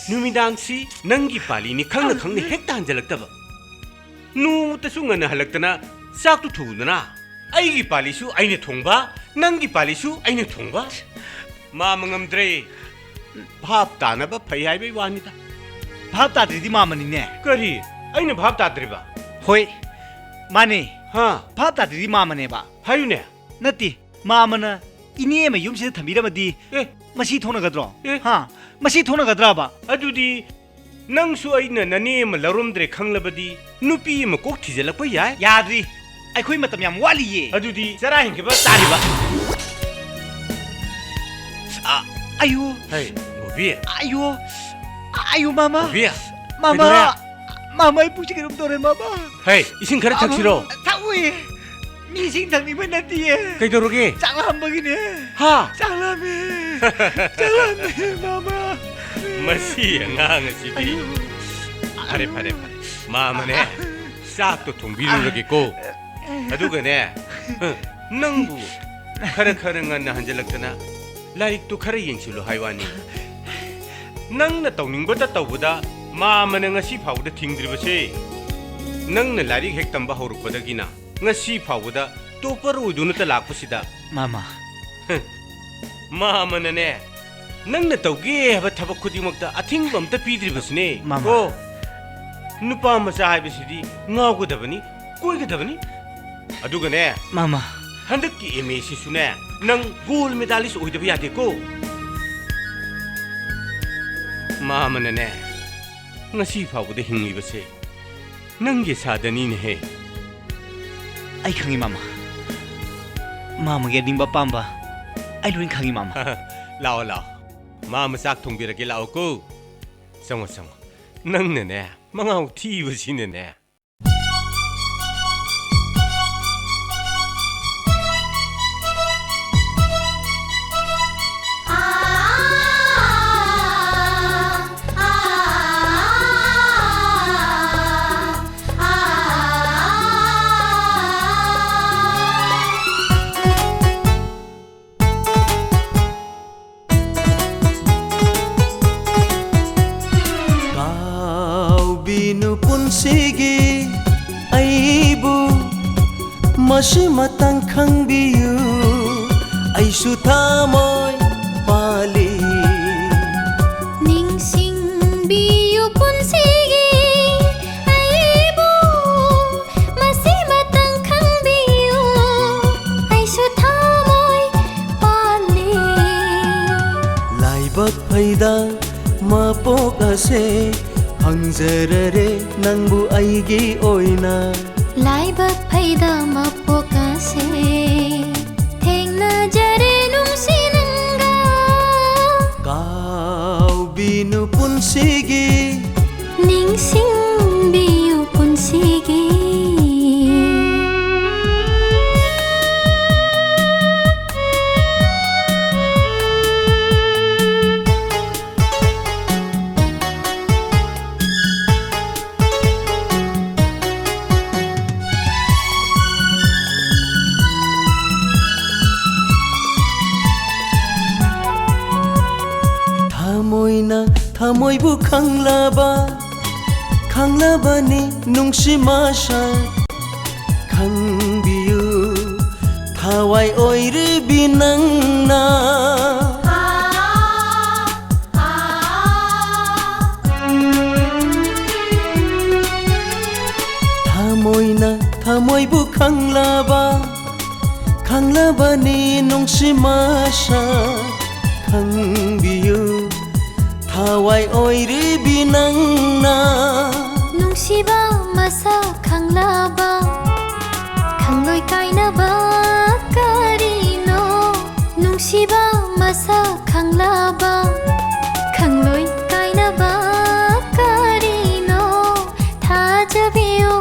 ꯅꯨꯃꯤꯗꯥꯡꯁꯤ ꯅꯪꯒꯤ ꯄꯥꯂꯤꯅꯤ ꯈꯪꯅ ꯈꯪꯅ ꯍꯦꯛꯇ ꯍꯟꯖꯜꯂꯛꯇꯕ ꯅꯣꯡꯃꯇꯁꯨ ꯉꯟꯅ ꯍꯜꯂꯛꯇꯅ ꯆꯥꯛꯇꯨ ꯊꯨꯗꯅ ꯑꯩꯒꯤ ꯄꯥꯂꯤꯁꯨ ꯑꯩꯅ ꯊꯣꯡꯕ ꯅꯪꯒꯤ ꯄꯥꯂꯤꯁꯨ ꯑꯩꯅ ꯊꯣꯡꯕ ꯃꯥꯃ ꯉꯝꯗ꯭ꯔꯦ ꯚꯥꯞ ꯇꯥꯅꯕ ꯐꯩ ꯍꯥꯏꯕꯩ ꯋꯥꯅꯤꯗ ꯚꯥꯞ ꯇꯥꯗ꯭ꯔꯗꯤ ꯃꯥꯃꯅꯤꯅꯦ ꯀꯔꯤ ꯑꯩꯅ ꯚꯥꯞ ꯇꯥꯗ꯭ꯔꯤꯕ ꯍꯣꯏ ꯃꯥꯅꯦ ꯍꯥ ꯚꯥꯞ ꯇꯥꯗ꯭ꯔꯗꯤ ꯃꯥꯃꯅꯦꯕ ꯍꯥꯏꯌꯨꯅꯦ ꯅꯠꯇꯦ ꯃꯥꯃꯅ ꯏꯅꯦ ꯑꯃ ꯌꯨꯝꯁꯤꯗ ꯊꯝꯕꯤꯔꯝꯃꯗꯤ ꯃꯁꯤ ꯊꯣꯛꯅꯒꯗ꯭ꯔꯣ ꯍꯥ ꯃꯁꯤ ꯊꯣꯛꯅꯒꯗ꯭ꯔꯕ ꯑꯗꯨꯗꯤ ꯅꯪꯁꯨ ꯑꯩꯅ ꯅꯅꯦ ꯑꯃ ꯂꯧꯔꯝꯗ꯭ꯔꯦ ꯈꯪꯂꯕꯗꯤ ꯅꯨꯄꯤ ꯑꯃ ꯀꯣꯛ ꯊꯤꯖꯤꯜꯂꯛꯄ ꯌꯥꯏ ꯌꯥꯗ꯭ꯔꯤ ꯑꯩꯈꯣꯏ ꯃꯇꯝ ꯌꯥꯝ ꯋꯥꯠꯂꯤꯌꯦ ꯑꯗꯨꯗꯤ ꯆꯔꯥ ꯍꯦꯟꯈꯤꯕ ꯇꯥꯔꯤꯕ ꯑꯌꯨ ꯍꯩ ꯕꯣꯕꯤ ꯑꯌꯨ ꯑꯌꯨ ꯃꯥꯃꯥ ꯕꯣꯕꯤ ꯃꯥꯃꯥ ꯃꯥꯃꯥ ꯑꯩ ꯄꯨꯛꯁꯤ ꯀꯩꯅꯣꯝ ꯇꯧꯔꯦ ꯃꯥꯃꯥ ꯍꯩ ꯏꯁꯤꯡ ꯈꯔ ꯊꯛꯁꯤꯔꯣ ꯊꯛꯎꯏ ꯃꯤ ꯏꯁꯤꯡ ꯊꯛꯅꯤꯡꯕ ꯅꯠꯇꯤꯌꯦ ꯀꯩꯗꯧꯔꯒꯦ ꯆꯥꯛ ꯂꯥꯝꯕꯒꯤꯅꯦ ꯍꯥ ꯆꯥꯛ ꯂꯥꯝꯃꯦ ꯆꯥꯛ ꯂꯥꯝꯃꯦ ꯃꯥꯃꯥ ꯃꯁꯤ ꯑꯉꯥꯡ ꯑꯁꯤꯗꯤ ꯐꯔꯦ ꯐꯔꯦ ꯐꯔꯦ ꯃꯥꯃꯅꯦ ꯆꯥꯛꯇꯣ ꯊꯣꯡꯕꯤꯔꯨꯔꯒꯦꯀꯣ ꯑꯗꯨꯒꯅꯦ ꯅꯪꯕꯨ ꯈꯔ ꯈꯔ ꯉꯟꯅ ꯍꯟꯖꯜꯂꯛꯇꯅ ꯂꯥꯏꯔꯤꯛꯇꯨ ꯈꯔ ꯌꯦꯡꯁꯤꯜꯂꯨ ꯍꯥꯏ ꯋꯥꯅꯤ ꯅꯪꯅ ꯇꯧꯅꯤꯡꯕꯇ ꯇꯧꯕꯗ ꯃꯥꯃꯅ ꯉꯁꯤ ꯐꯥꯎꯕꯗ ꯊꯤꯡꯗ꯭ꯔꯤꯕꯁꯦ ꯅꯪꯅ ꯂꯥꯏꯔꯤꯛ ꯍꯦꯛ ꯇꯝꯕ ꯍꯧꯔꯛꯄꯗꯒꯤꯅ ngasi phawda topper oiduna ta lakpasida mama mama nane nangna tawge haba thabak khudimakta athingba amta pidribasne mama ko nupa macha haibasidi ngawgadabani koigadabani adugane mama handakki MA sisune nang gold medalist oidaba yade ko mama nane ngasi phawda hinglibase nangge sadani ne he ai khangi mama mama ge dingba pamba ai loin khangi mama lao lao mama sak thongbirage lao ko sango sango nang ne ne mangau thi basine ne Sige aibu mashi matang khangbiyu aisu thamoy pali ningsing biyu punsigi aibu mashi matang khangbiyu aisu thamoy pali laibak phaida mapok ase hangzarare nangbu aigi oina laibak phaida mapokase thengna jare nungsi nanga kau binu punsigi ningsing biyu punsigi थमोइबु खांलाबानी नुंसिमाशा खांबियु थावाय ओइरिबि नंगना थमोइबु खांलाबानी नुंसिमाशा खांबियु थावाय ओइरिबि नंगना नुंसिबा मसा खांलाबा खांलoi काइनाबा कारिनो नुंसिबा मसा खांलाबा खांलoi काइनाबा कारिनो थाजबियो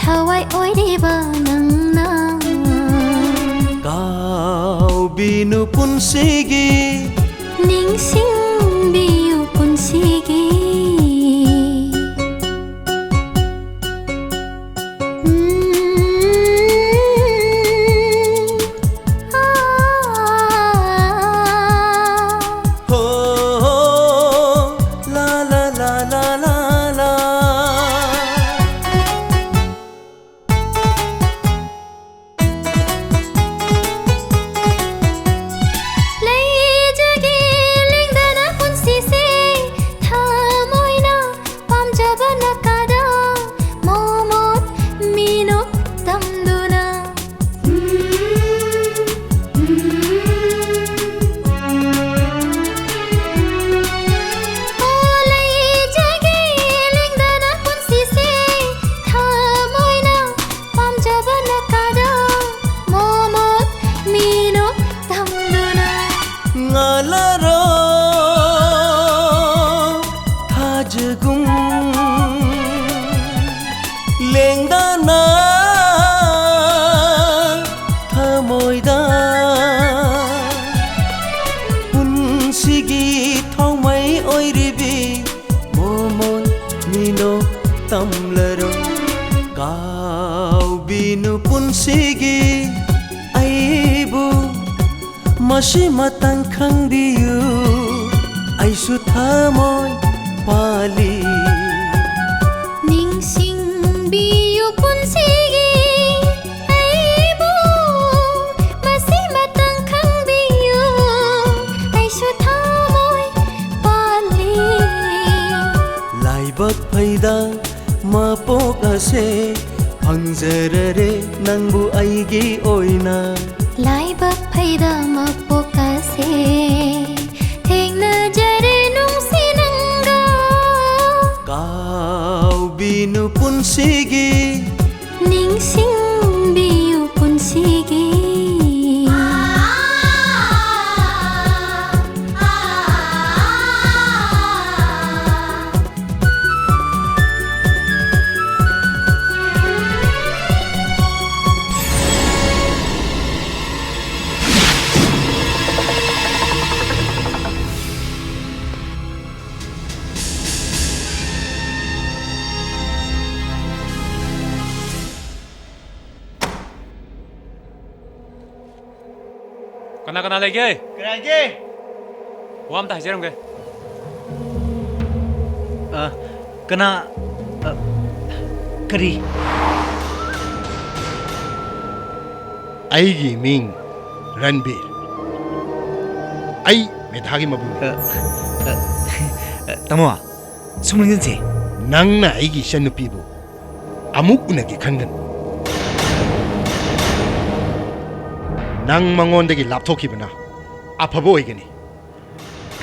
थावाय ओइरिबा नंगना कावबिनु पुनसिगी ningsingbiyu punsigi Masi matang khangbiyu aisu thamoy pali ningsingbiyu punsigi aibu masi matang khangbiyu aisu thamoy pali laibak phaida mapok ase phangjarare nangbu aigi oina laibak phaida mapokase thengnajare nungsinanga kaubinu punsigi ningsingbiyu punsigi Kana lagi? Kerajaan. Wam tak jarum ke? Kana kari. Aigi Ming Ranbir. Ai medhagi mabu. Tamo, sumringin si. Nang na aigi shanupibu. Amuk unagi khangan. Nang mangondagi lapthokibana afabo oigani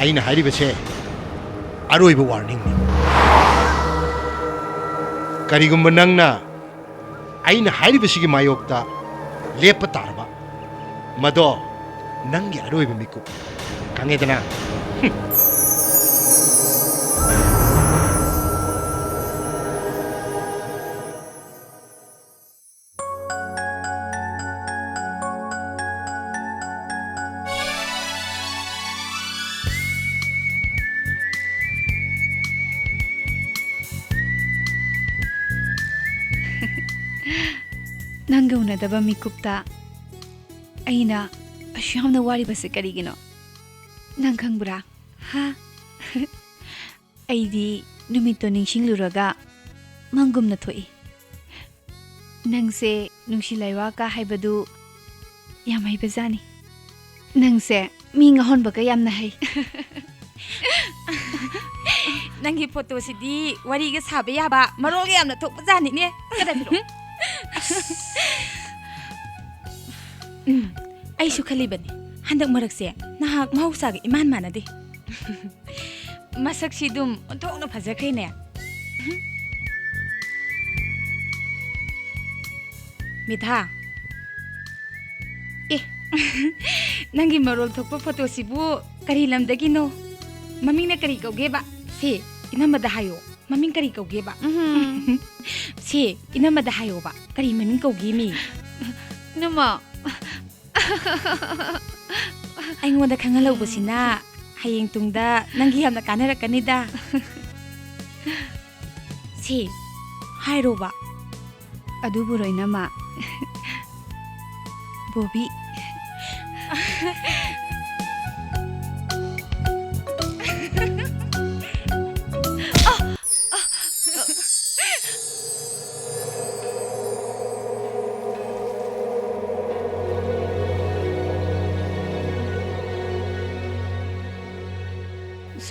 aina haribase aroiba warning ni karigumba nangna aina haribasigi mayokta lepa tarba mado nangi aroiba miku kangedana Nangga unadaba mikupta aina asyamna wari base karigino nang khangbra ha ꯑꯩꯗꯤ ꯅꯨꯃꯤꯠꯇꯣ ꯅꯤꯡꯁꯤꯡꯂꯨꯔꯒ ꯃꯪꯒꯨꯝꯅ ꯊꯣꯛꯏ ꯅꯪꯁꯦ ꯅꯨꯡꯁꯤ ꯂꯩꯋꯥꯀ ꯍꯥꯏꯕꯗꯨ ꯌꯥꯝ ꯍꯩꯕꯖꯥꯅꯤ ꯅꯪꯁꯦ ꯃꯤ ꯉꯥꯍꯣꯟꯕꯒ ꯌꯥꯝꯅ ꯍꯩ ꯅꯪꯒꯤ ꯐꯣꯇꯣꯁꯤꯗꯤ ꯋꯥꯔꯤꯒ ꯁꯥꯕ ꯌꯥꯕ ꯃꯔꯣꯜꯒ ꯌꯥꯝꯅ ꯊꯣꯛꯄꯖꯥꯅꯤꯅꯦ ꯀꯗꯥꯏꯗꯅꯣ ꯑꯩꯁꯨ ꯈꯜꯂꯤꯕꯅꯤ ꯍꯟꯗꯛ ꯃꯔꯛꯁꯦ ꯅꯍꯥꯛ ꯃꯍꯧꯁꯥꯒ ꯏꯃꯥꯟ ꯃꯥꯟꯅꯗꯦ ꯃꯁꯛꯁꯤ ꯑꯗꯨꯝ ꯑꯣꯟꯊꯣꯛꯅ ꯐꯖꯈ꯭ꯔꯦꯅꯦ ꯃꯤꯊꯥ ꯑꯦ ꯅꯪꯒꯤ ꯃꯔꯣꯜ ꯊꯣꯛꯄ ꯐꯣꯇꯣꯁꯤꯕꯨ ꯀꯔꯤ ꯂꯝꯗꯒꯤꯅꯣ ꯃꯃꯤꯡꯅ ꯀꯔꯤ ꯀꯧꯒꯦꯕ ꯁꯤ ꯏꯅꯝꯃꯗ ꯍꯥꯏꯌꯣ ꯃꯃꯤꯡ ꯀꯔꯤ ꯀꯧꯒꯦꯕ ꯁꯤ 이놈마다 하요바 그리 머밍 고기미 이놈아 아잉원다 강할로보시나 하잉 뚱다 난기 함나 까내라까니다 시 하이로바 아두부로 이놈아 보비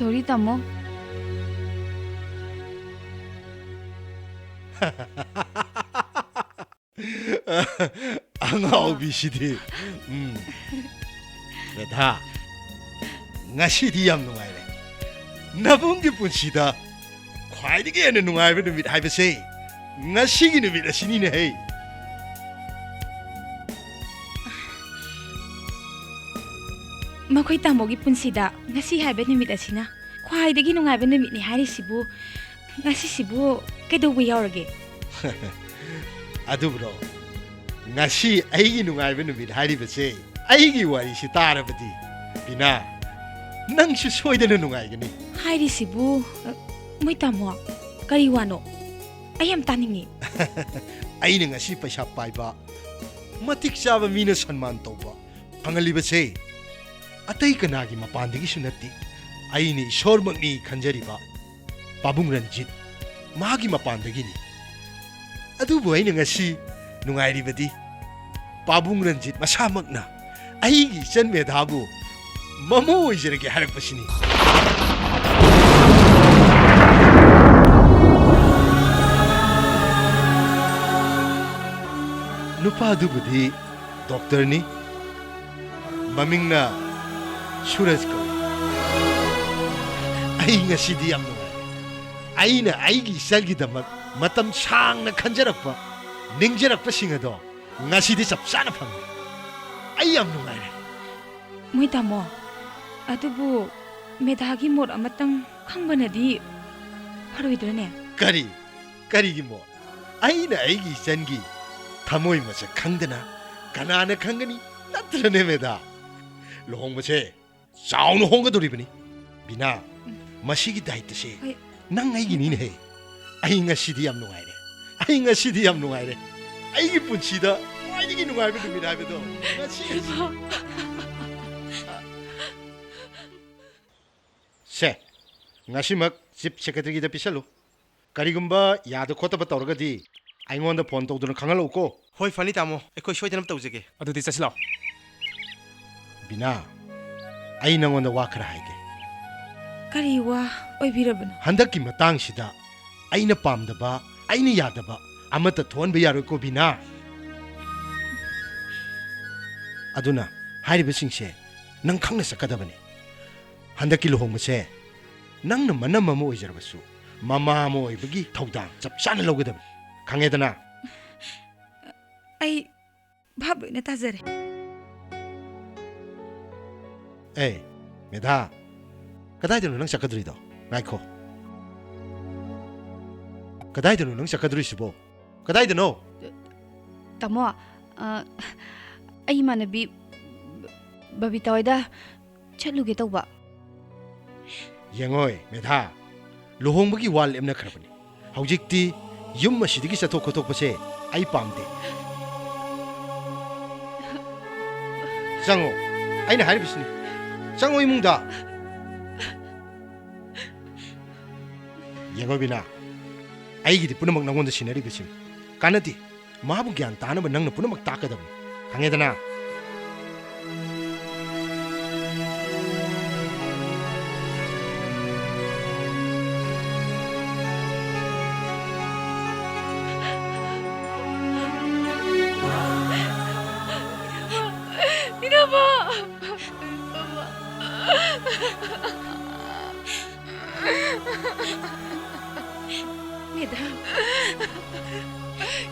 Sorry, Tamo. angawbisidi. Meda. Ngasidi yam nungaire. Nabunggi punsida. Khwaidigi ene nungaibe numit haibase. Ngasigi numit asini ne hey. Makoy tamogi punsida ngasi haibe numit asina khwaidagi nungaibe numit ni harisibu ngasisibu kedobu yaurage adubro ngasi aigi nungaibe numit haribase aigi wari si tarabadi bina nangsu soidana nungaigani harisibu moi tamo kari wano ayam taningi aina ngasi paisa paiba matik chaba mina sanman toba pangalibase अतई कनागी मपानदगी सुनती आईने ईश्वरमकनी खंजरीबा पाबुंग रंजित मागी मपानदगिनी अदुबो आईने ngasi नुंगाइरिबदी पाबुंग Ranjit मसामकना आईगी सन मेधाबु ममो ओइजरगे हारकपसिनी नुपादुबदी डॉक्टरनी ममिंगना Suraj ko. Ay nga si Diyam nungay. Ay na aygi salgi damat matam sang na kanjarak pa. Ningjarak pa singa do. Nga si di sapsana pang. Ayam nungay. Moi tamo. Adubu medhagi mor amatang khangba na di haroidrane. Kari gi mo. Ay na aygi sangi. Tamoy masa khangdana. Kanana khangani. Natrane meda. Lohong mase. Sound honga doribani bina masigi daita se nang ai gini ne ai nga sidi am nungaire ai nga sidi am nungaire ai gi punchida ai gi nungai be dumi dai be do se ngasi mak chief secretary gi da pisalo karigumba yada khota ba tawragadi aingonda phone tawduna khangalo ko hoi fani tamo ekoi soidanam tawjege adudi chasilao bina ai nangonda wa khara haige kari wa oibirabano handaki matang sida aina pamdaba aina yadaba amata thon ba yaro ko bina aduna hairiba singse nang khangna sakadabani handaki lohong se nang na manam mamo oijarbasu mama mo oibagi thawdang chap chana logadam khangedana ai bhab na tazare Hey, Medha, kadai denu nang sakadri do, ngaiko. Kadai denu nang sakadri sibo, kadai denu. Tamo, ay manabi babita oida chatluge tawba. Yengoy, Medha, lohong bagi wal emna kharapani. Haujikti yum masidigi satok kotok pase ay pamde. Sango, ay na haribisni. Sango imungda. ꯌꯦꯡꯉꯣ ꯕꯤꯅꯥ ꯑꯩꯒꯤꯗꯤ ꯄꯨꯝꯅꯃꯛ ꯅꯪꯉꯣꯟꯗ ꯁꯤꯟꯅꯔꯤꯕꯁꯤꯡ ꯀꯥꯟꯅꯗꯦ ꯃꯥꯕꯨ ꯒ꯭ꯌꯥꯟ ꯇꯥꯅꯕ ꯅꯪꯅ ꯄꯨꯝꯅꯃꯛ ꯇꯥꯛꯀꯗꯕꯅꯤ ꯈꯪꯉꯦꯗꯅ Meda,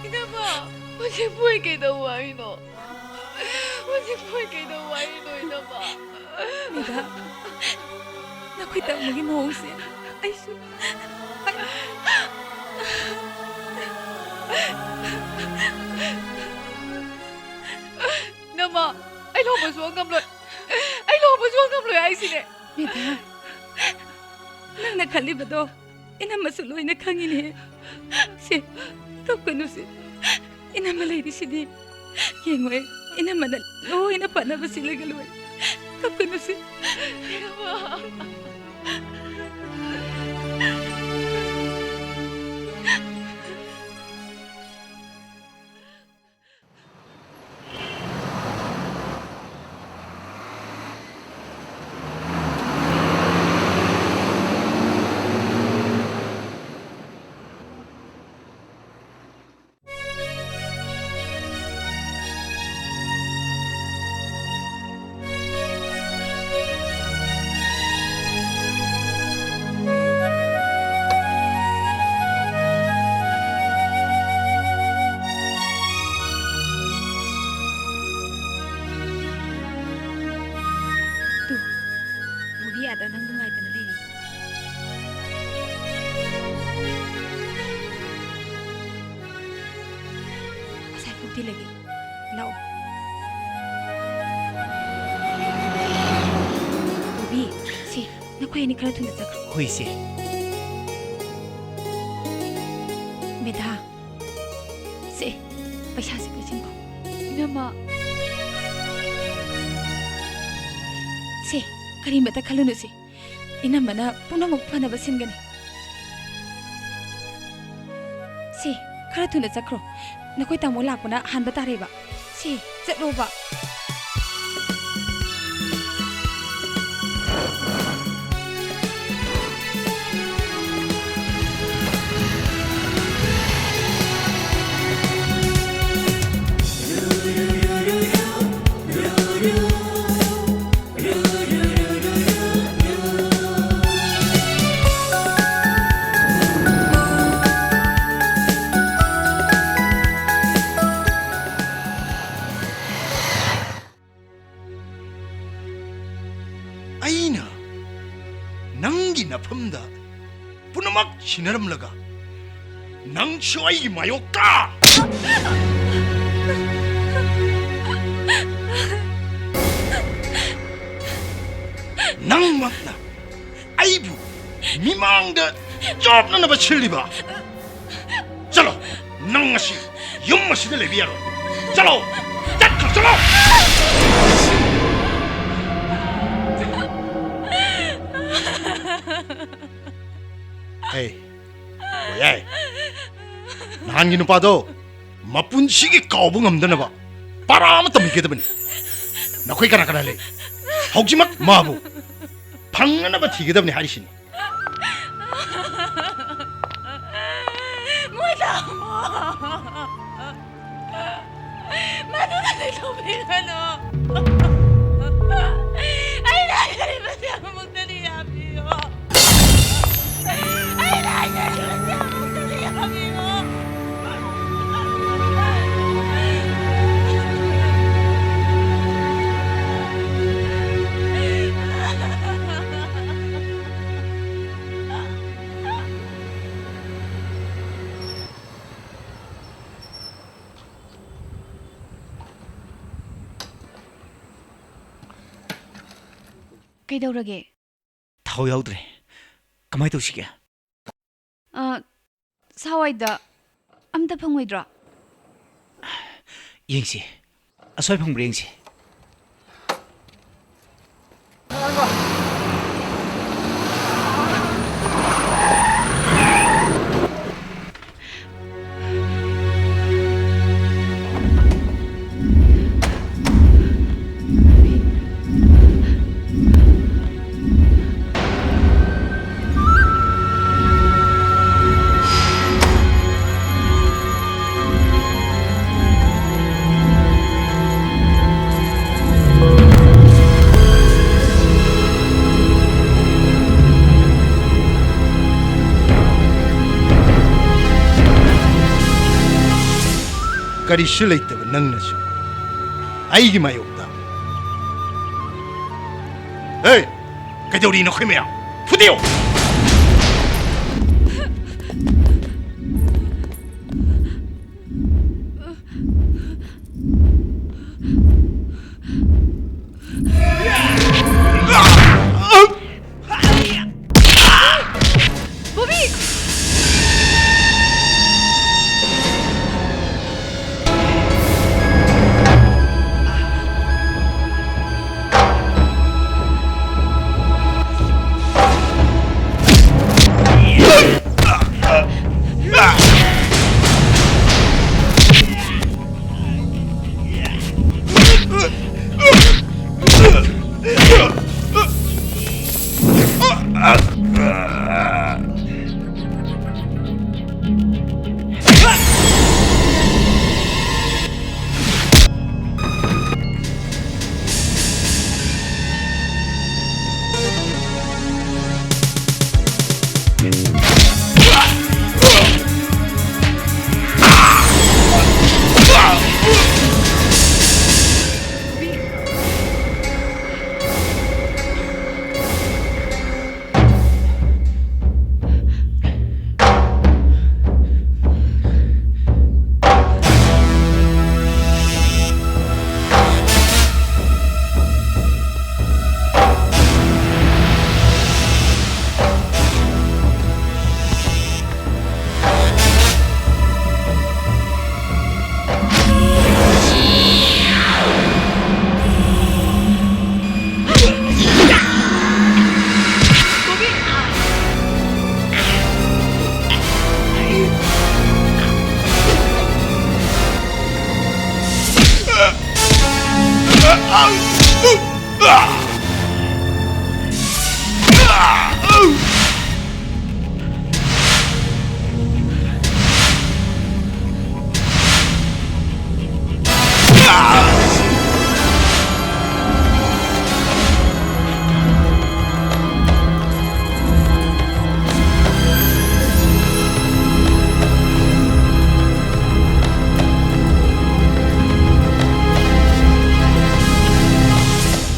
inama, masih buat kita wahino, masih buat kita wahino inama. Meda, nak kita mungkin mau sih, Aisyah. Nama, I love bersuang kamu, I love bersuang kamu Aisyah ni. Meda, nak kali betul. Ina masuluy na kangini. Si, kapkano si. Ina malay di sidi. Yengoy, ina manal. Oo, ina pa na ba sila galoy. Kapkano si. Ina ba? Ada nang bungai tanah lagi. Saya putih lagi. Lau. Bobby, si, nak kau ini kalau tunda cakap. Hui si. Meda, si, पैसा से पैसे को. Nama. Si. Kali mata kalau nusi, ina mana puna mukpa na basin gani. Si, kalau tu nak cakro, nak kau tamu lak puna han batare ba. Si, cakro ba. ꯑꯩꯅ ꯅꯪꯒꯤ ꯅꯐꯝꯗ ꯄꯨꯝꯅꯃꯛ ꯁꯤꯟꯅꯔꯝꯂꯒ ꯅꯪꯁꯨ ꯑꯩꯒꯤ ꯃꯥꯌꯣꯛꯇ ꯅꯪꯃꯛꯅ ꯑꯩꯕꯨ ꯃꯤꯃꯥꯡꯗ ꯆꯣꯞꯅꯅꯕ ꯁꯤꯜꯂꯤꯕ ꯆꯠꯂꯣ ꯅꯪ ꯉꯁꯤ ꯌꯨꯝ ꯑꯁꯤꯗ ꯂꯩꯕ ꯌꯥꯔꯣꯏ ꯆꯠꯂꯣ ꯆꯠꯈ꯭ꯔꯣ ꯆꯠꯂꯣ Hey, boy, nahan gino pa do, mapunsigi kaubo ngamdanaba, para matami kita bani. Nakoy kana kana le, haujimak mabu, pangana ba tigida bani harisin. Mula mo, matutuloy ka no. Ay, nakakari ba siya magdaliyabi mo? Ay, nakakari ba siya magdaliyabi mo? ꯀꯩꯗꯧꯔꯒꯦ ꯊꯥꯎ ꯌꯥꯎꯗ꯭ꯔꯦ ꯀꯃꯥꯏ ꯇꯧꯁꯤꯒꯦ ꯁꯥꯋꯥꯏꯗ ꯑꯝꯇ ꯐꯪꯉꯣꯏꯗ꯭ꯔꯣ ꯌꯦꯡꯁꯤ ꯑꯁ꯭ꯋꯥꯏ ꯐꯪꯕ꯭ꯔꯥ ꯌꯦꯡꯁꯤ ꯀꯔꯤꯁꯨ ꯂꯩꯇꯕ ꯅꯪꯅꯁꯨ ꯑꯩꯒꯤ ꯃꯥꯌꯣꯛꯇ ꯍꯦ ꯀꯩꯗꯧꯔꯤꯅꯣ ꯑꯩꯈꯣꯏ ꯃꯌꯥꯝ ꯐꯨꯗꯤꯌꯣ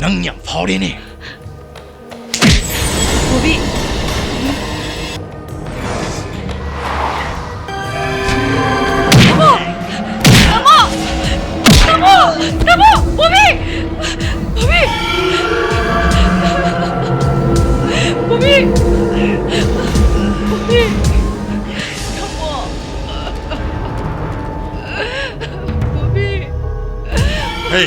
ꯅꯪ ꯌꯥꯝ ꯐꯥꯎꯔꯦꯅꯦ 보비 너무 보비 헤이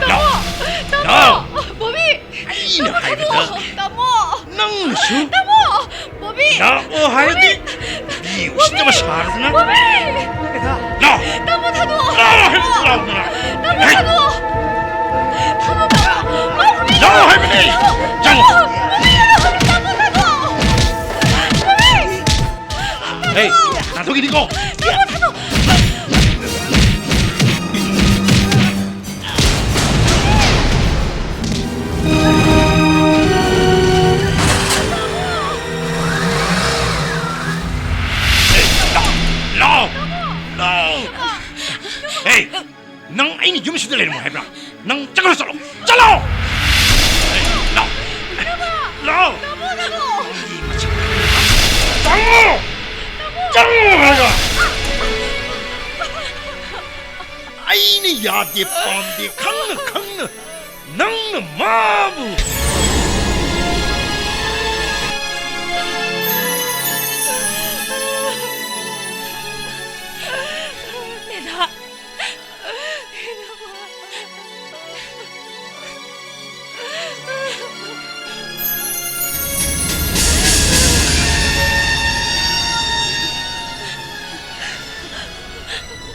나 보비 아이나 하이브다 낭수 보비 나오 하이디 이 우시다마 샤르드나 보비 나 너무 타도 나 하이브다 너무 타도 나 하이브니 장 헤이 나 저기 이거 Hey, nang ini jum sudah leh mau hebra, nang jangan solo, jalan. Lao, jangan aja. Ini ya di pandi kang, nang mabu.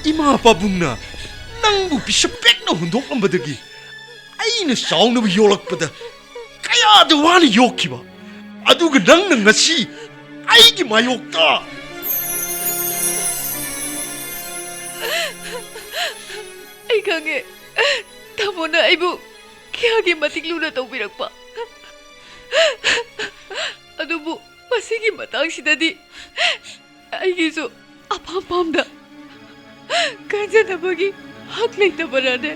이마 바붕나 낭부 비셔백나 혼독람바더기 아이는 싸우는 요락보다 까야도 와는 욕기봐 아두가 낭낭 같이 아이기 마욕다 아이 강해 다모나 아이부 계약이 마틱 루나 떠비락봐 아두부 마시기 마땅시다디 아이기소 아팜팜다 ꯈꯟꯖꯅꯕꯒꯤ ꯍꯛ ꯂꯩꯇꯕꯔꯅꯦ?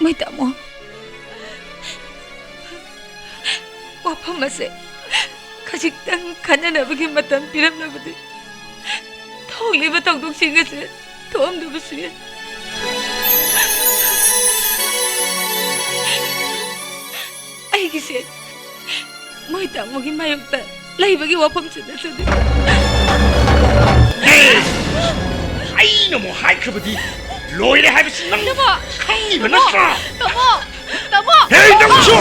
ꯃꯣꯏ ꯇꯥꯃꯣ, ꯋꯥꯐꯝ ꯑꯁꯦ ꯈꯖꯤꯛꯇꯪ ꯈꯟꯅꯅꯕꯒꯤ ꯃꯇꯝ ꯄꯤꯔꯝꯂꯕꯗꯤ ꯊꯣꯛꯂꯤꯕ ꯊꯧꯗꯣꯛꯁꯤꯡ ꯑꯁꯦ ꯊꯣꯛꯑꯝꯗꯕꯁꯨ ꯌꯥꯏ. ꯑꯩꯒꯤꯁꯦ ꯃꯣꯏ ꯇꯥꯃꯣꯒꯤ ꯃꯥꯌꯣꯛꯇ ꯂꯩꯕꯒꯤ ꯋꯥꯐꯝꯁꯨ ꯅꯠꯆꯗꯦ. ꯑꯩꯅ ꯑꯃꯨꯛ ꯍꯥꯏꯈ꯭ꯔꯕꯗꯤ ꯂꯣꯏꯔꯦ ꯍꯥꯏꯕꯁꯤ ꯅꯪ ꯈꯪꯉꯤꯕ ꯅꯠꯇ꯭ꯔꯥ? ꯇꯥꯃꯣ, ꯇꯥꯃꯣ. ꯍꯦ ꯅꯪꯁꯨ!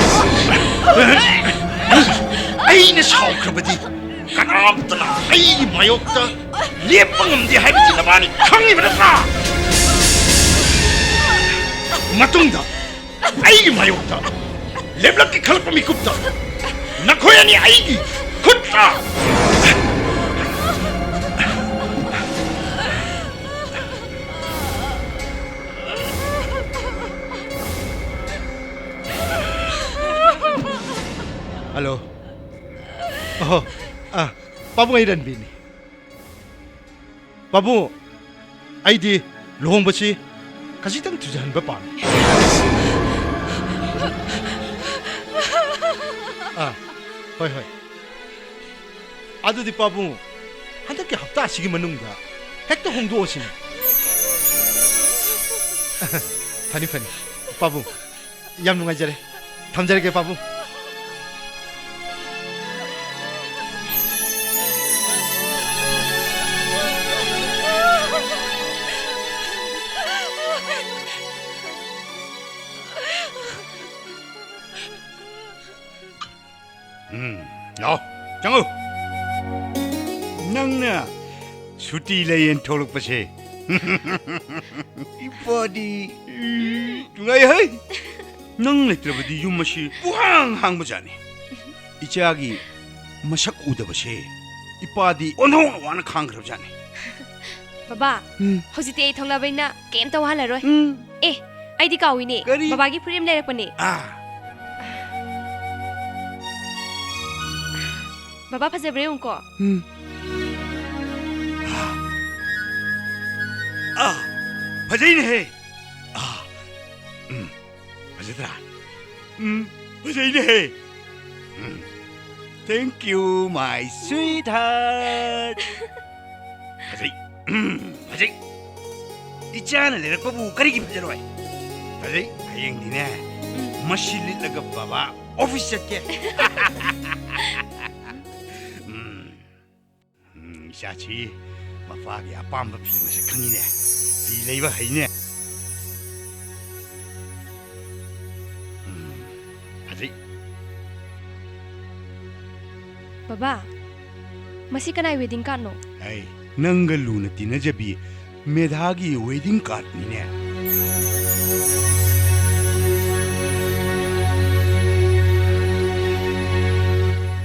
ꯑꯩꯅ ꯁꯥꯎꯈ꯭ꯔꯕꯗꯤ ꯀꯅꯥꯝꯇꯅ ꯑꯩꯒꯤ ꯃꯥꯌꯣꯛꯇ ꯂꯦꯞꯄ ꯉꯝꯗꯦ ꯍꯥꯏꯕꯁꯤ ꯅꯕꯥꯅꯤ ꯈꯪꯉꯤꯕ ꯅꯠꯇ꯭ꯔꯥ? ꯃꯇꯨꯡꯗ ꯑꯩꯒꯤ ꯃꯥꯌꯣꯛꯇ ꯂꯦꯞꯂꯛꯀꯦ ꯈꯜꯂꯛꯄ ꯃꯤꯀꯨꯞꯇ ꯅꯈꯣꯏ ꯑꯅꯤ ꯑꯩꯒꯤ ꯈꯨꯠꯇ Halo. Oh, Pabu ay Ranbini. Pabu, ay di luhong ba si kasi tang tujahan ba pa? Hoy. Ado di Pabu, handak ki hafta sige manungga. Hekto hong duo sini. Fani. Pabu, yam nungay jare. Thamjare ke Pabu. 야, 장우. 낭나 수티 레인 토록 버시. 이뻐디. 중아이 헤이. 낭 레트라버디 유마시 우항 항부자니. 이자기 마삭 우다버시. 이뻐디 온홍 와나 캉그럽자니. Baba, hojite ay thonglabay kem tawahalaroi. Ay di kawini. Babagi purim lerak pani. Baba pasabre unko. 파제이네. 파제들아. 파제이네. Thank you, my sweetheart. 파제이. 있잖아, 내가 거부 가리기 파제로 와. 파제이, 하영디네. 마실리다가 바바 오피스 게. 샤치 마파기 아빠ම්바 피면서 강이네. 비레이바 하이네. 파제이. Baba, masih kanai wedding card no? Ay, nangga luna tinajabi medhagi wedding card niya.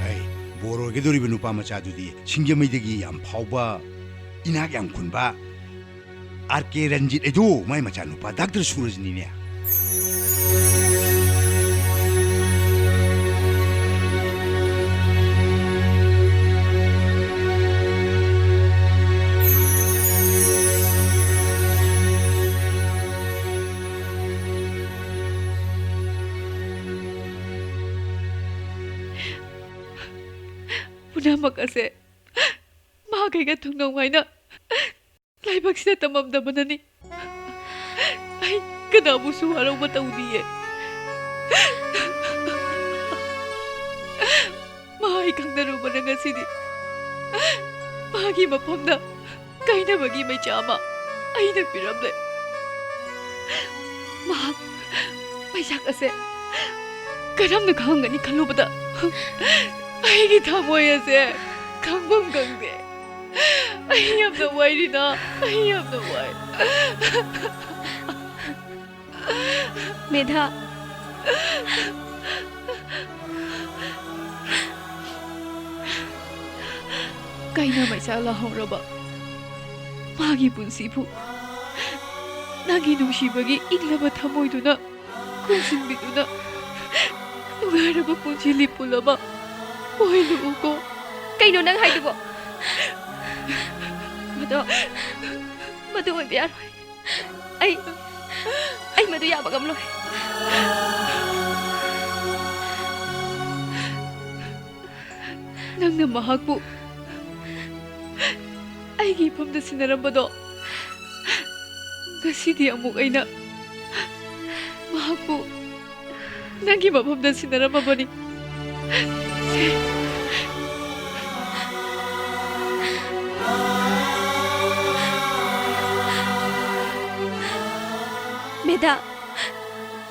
Ay, boro ke dori benu pama chadu di singjamaidagi yam phauba inak yam kunba RK Ranjit edo mai machanu pa Dr. Suraj niya. Punamak kasi bagay ka tunggaway na laibag sila tamamdaman na ni ay kanabuso araw mataw niya mahay kang naruman na nga sini mahagi mapam na kay na magi may tiyama ay nagpiram na mahag may siya kasi kanam naghahanga ni kalubada ay kita mo yan siya kangbang kangde ay yam na way rin na ay yam na way Medha, kay na may sa lahong raba magi punsi po ꯅꯪꯒꯤ ꯅꯨꯡꯁꯤꯕꯒꯤ ꯏꯪꯂꯕ ꯊꯃꯣꯏꯗꯨꯅ ꯀꯨꯝꯁꯤꯟꯕꯤꯗꯨꯅ ꯅꯨꯡꯉꯥꯏꯔꯕ ꯄꯨꯟꯁꯤ ꯂꯤꯄꯨꯜ ꯑꯃ ꯑꯣꯏꯍꯜꯂꯨꯀꯣ. ꯀꯩꯅꯣ ꯅꯪ ꯍꯥꯏꯗꯨꯕꯣ? ꯃꯗꯨ ꯑꯣꯏꯕ ꯌꯥꯔꯣꯏ. ꯑꯩ ꯃꯗꯨ ꯌꯥꯕ ꯉꯝꯂꯣꯏ. ꯅꯪꯅ ꯃꯍꯥꯛꯄꯨ ꯑꯩꯒꯤ ꯏꯐꯝꯗ ꯁꯤꯟꯅꯔꯝꯕꯗꯣ ꯉꯁꯤꯗꯤ ꯑꯃꯨꯛ ꯑꯩꯅ ꯃꯍꯥꯛꯄꯨ ꯅꯪꯒꯤ ꯃꯐꯝꯗ ꯁꯤꯟꯅꯔꯝꯃꯕꯅꯤ. ꯃꯦꯙꯥ,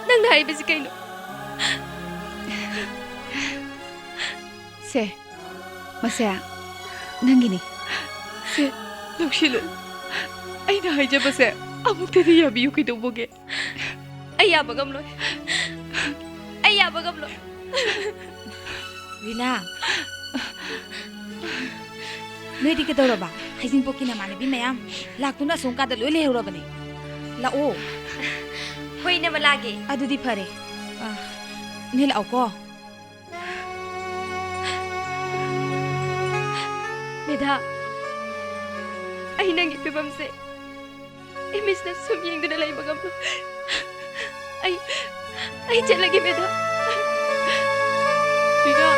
ꯅꯪꯅ ꯍꯥꯏꯕꯁꯤ ꯀꯩꯅꯣ? ꯁꯦ ꯃꯁꯦ ꯅꯪꯒꯤꯅꯤ. ꯁꯦ ꯂꯧꯁꯤꯜꯂꯨ. ꯑꯩꯅ ꯍꯥꯏꯖꯕꯁꯦ ꯑꯃꯨꯛꯇꯗꯤ ꯌꯥꯕꯤꯌꯨ. ꯀꯩꯗꯧꯕꯒꯦ? ꯑꯩ ꯌꯥꯕ ꯉꯝꯂꯣꯏ. ꯑꯩ ꯌꯥꯕ ꯉꯝꯂꯣꯏ. ꯔꯤꯅꯥ, ꯅꯣꯏꯗꯤ ꯀꯩꯗꯧꯔꯕ? ꯍꯩꯖꯤꯡꯄꯣꯠꯀꯤ ꯅꯃꯥꯟꯅꯕꯤ ꯃꯌꯥꯝ ꯂꯥꯛꯇꯨꯅ ꯑꯁꯣꯝ ꯀꯥꯗ ꯂꯣꯏ ꯂꯩꯍꯧꯔꯕꯅꯦ. ꯂꯥꯛꯑꯣ. ꯍꯣꯏꯅꯕ ꯂꯥꯛꯒꯦ. ꯑꯗꯨꯗꯤ ꯐꯔꯦ. ꯅꯣꯏ ꯂꯥꯛꯑꯣꯀꯣ. ꯃꯦꯙꯥ, ꯑꯩ ꯅꯪꯒꯤ ꯐꯤꯕꯝꯁꯦ ꯏꯃꯤꯁꯅ ꯁꯨꯝ ꯌꯦꯡꯗꯨꯅ ꯂꯩꯕ ꯉꯝꯂꯣꯏ. ꯑꯩ ꯆꯠꯂꯒꯦ ꯃꯦꯙꯥ. ꯔꯤꯅꯥ,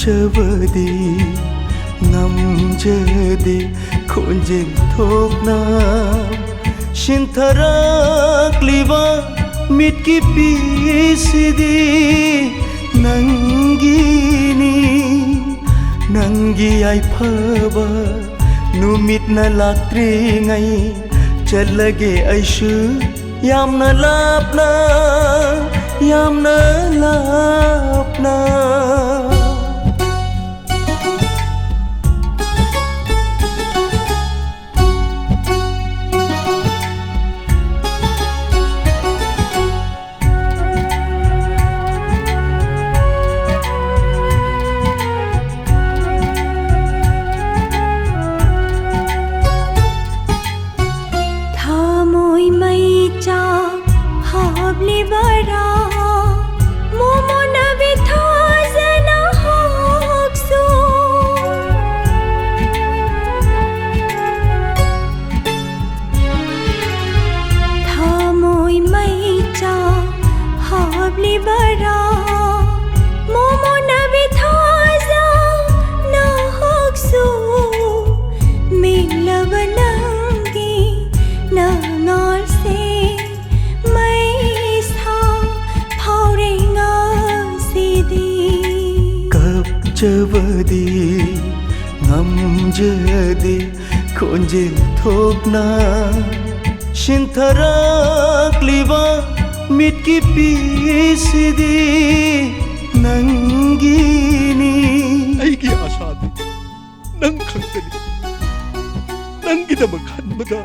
ꯆꯕꯗꯤ ꯉꯝꯖꯗꯦ ꯈꯣꯟꯖꯦꯜ ꯊꯣꯛꯅ ꯁꯤꯟꯊꯔꯛꯂꯤꯕ ꯃꯤꯠꯀꯤ ꯄꯤꯁꯤꯗꯤ ꯅꯪꯒꯤꯅꯤ. ꯅꯪꯒꯤ ꯌꯥꯏꯐꯕ ꯅꯨꯃꯤꯠꯅ ꯂꯥꯛꯇ꯭ꯔꯤꯉꯩ ꯆꯠꯂꯒꯦ ꯑꯩꯁꯨ ꯌꯥꯝꯅ ꯂꯥꯞꯅ, ꯌꯥꯝꯅ ꯂꯥꯞꯅ. ꯆꯕꯗꯤ ꯉꯝꯖꯗꯦ ꯈꯣꯟꯖꯦꯜ ꯊꯣꯛꯅ ꯁꯤꯟꯊꯔꯛꯂꯤꯕ ꯃꯤꯠꯀꯤ ꯄꯤꯁꯤꯗꯤ ꯅꯪꯒꯤꯅꯤ. ꯑꯩꯒꯤ ꯑꯁꯥꯗꯤ ꯅꯪ ꯈꯛꯇꯅꯤ. ꯅꯪꯒꯤꯗꯃꯛ ꯈꯟꯕꯗ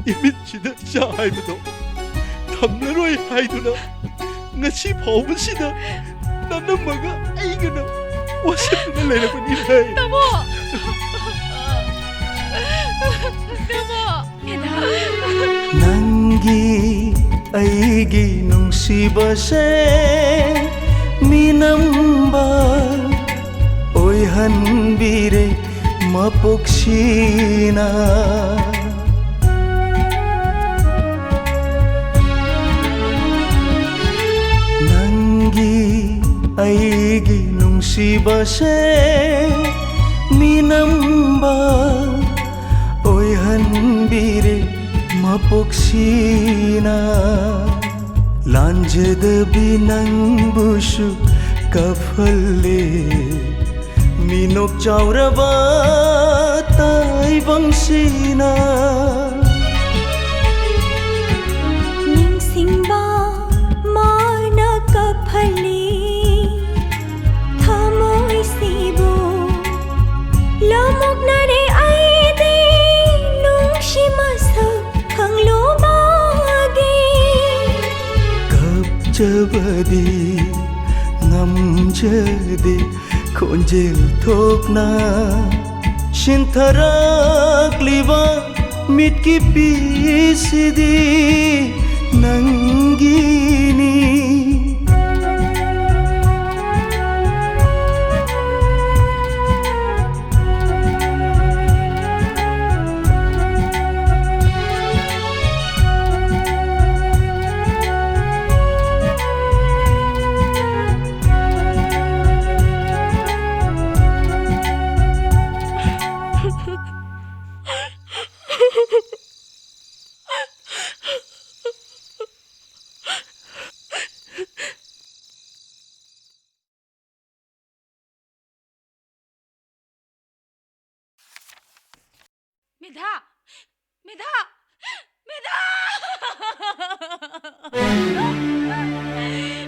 이미지는 샤이브도 탐내로이 하이두나 ngasi 파우브시다 나는 뭐가 아이그나 와시는 레레분이 해 나모 나모 Nangi aigi nungsibase minamba oi hanbire mapuksina Nangi aigi nungsibase minamba oi hanbire mapuksina lanjadabi nangbusu kafalle minok chauraba taibangsina ningsingba mana kaphali thamoi sibo lamok nare aide nungshi masak khanglo bage kapjabadi ngamjade khonjel thokna shintarak liba mitki pisidi nangini मेधा मेधा मेधा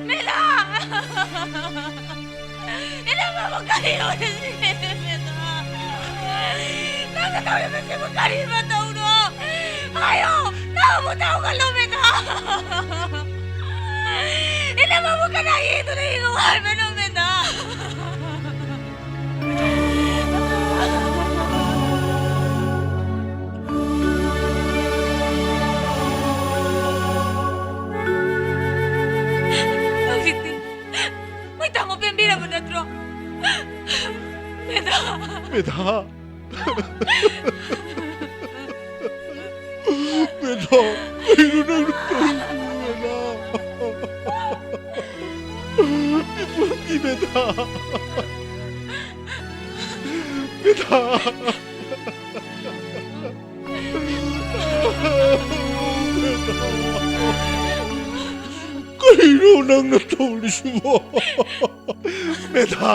मेधा इन्हें मैं मुकारी हो रही है मेधा ना बताओ मैं से मुकारी बताऊँ ना आयो ना बताओ कलो मेधा इन्हें मैं मुकरा ये तो नहीं हुआ है मेरा मेधा मेधा मेधा मेधा मेधा मेधा कहीं नंग थोड़ी सुबह मेधा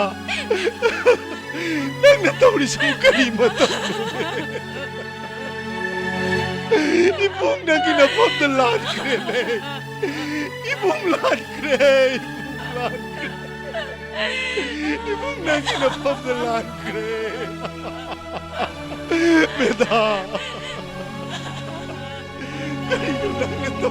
नंग थोड़ी सुबह कहीं मत ibung na kinapap na lahat kre ibung lahat kre ibung na kinapap na lahat kre Meda kayo lang ito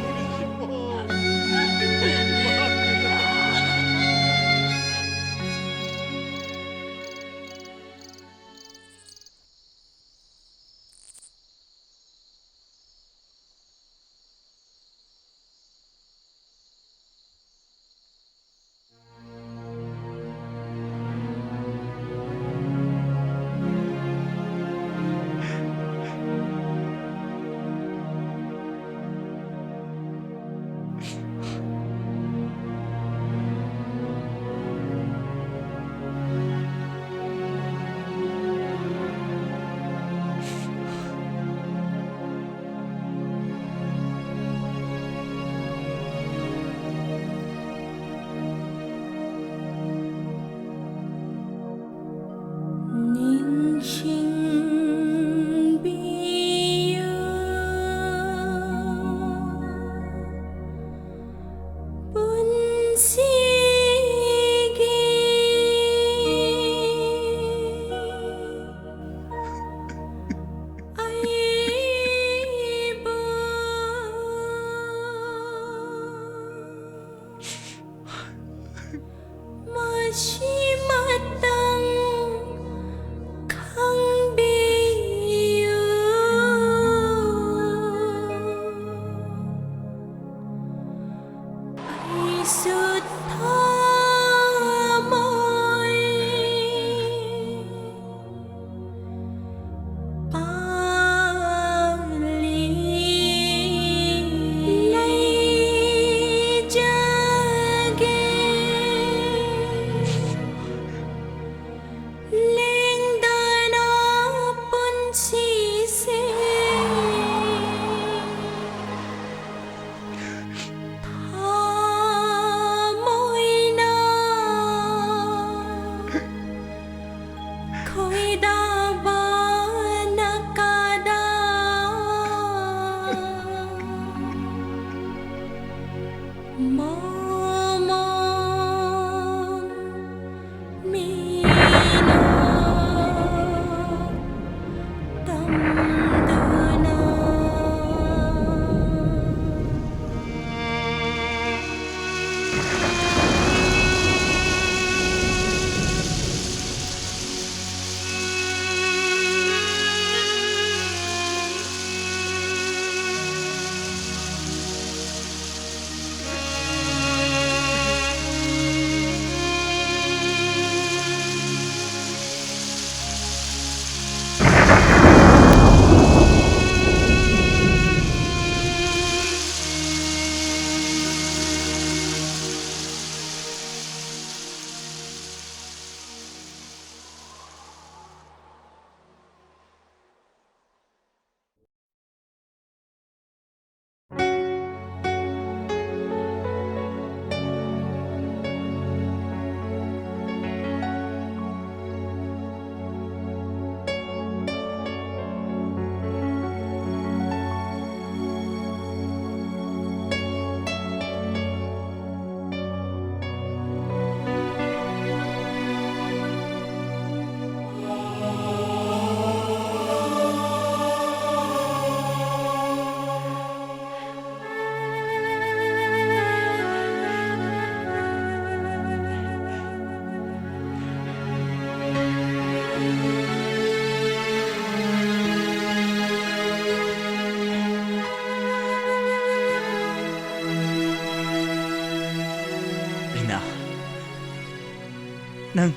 ꯅꯪ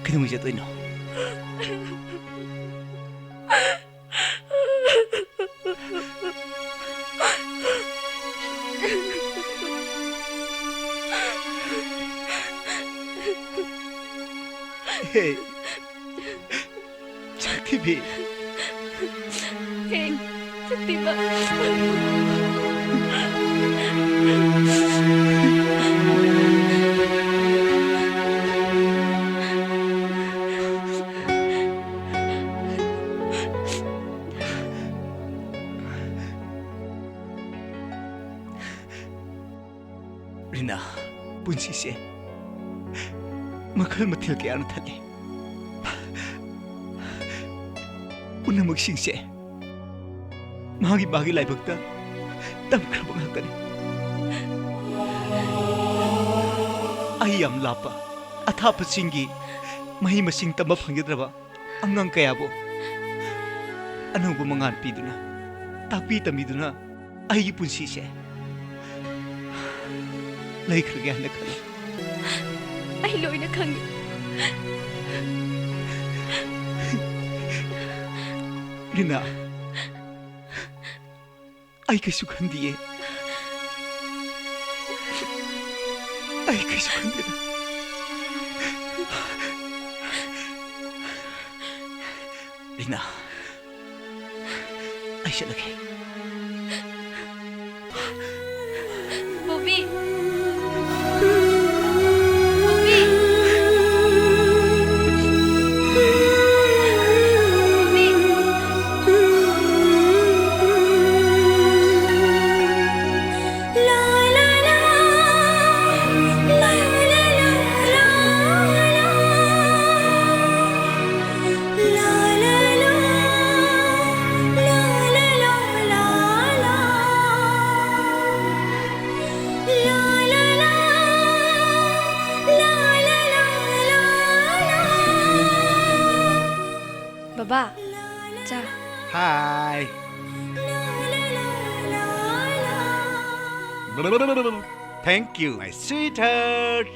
ꯀꯩꯗꯧꯉꯩ ꯆꯠꯇꯣꯏꯅꯣ? Hey, Chaktibi. Hey, Chaktiba. Rina, punsise. Makal mathil kaya na thali. Punamugsingse. Mahagi-mahagi laibagta. Tamkrabang hakani. Ayam lapa. Athapa singi. Mahimasing tama pangyadraba. Angang kayabo. Anong bumangan piduna. Tapi tamiduna. Ay punsise. Lai kaya na kala. Ay loy na kang. Rina, ay kasukan diye. Ay kasukan diye na. Rina, ay siya lagi. Bobby! Baba, cha. Hi. Thank you, my sweetheart.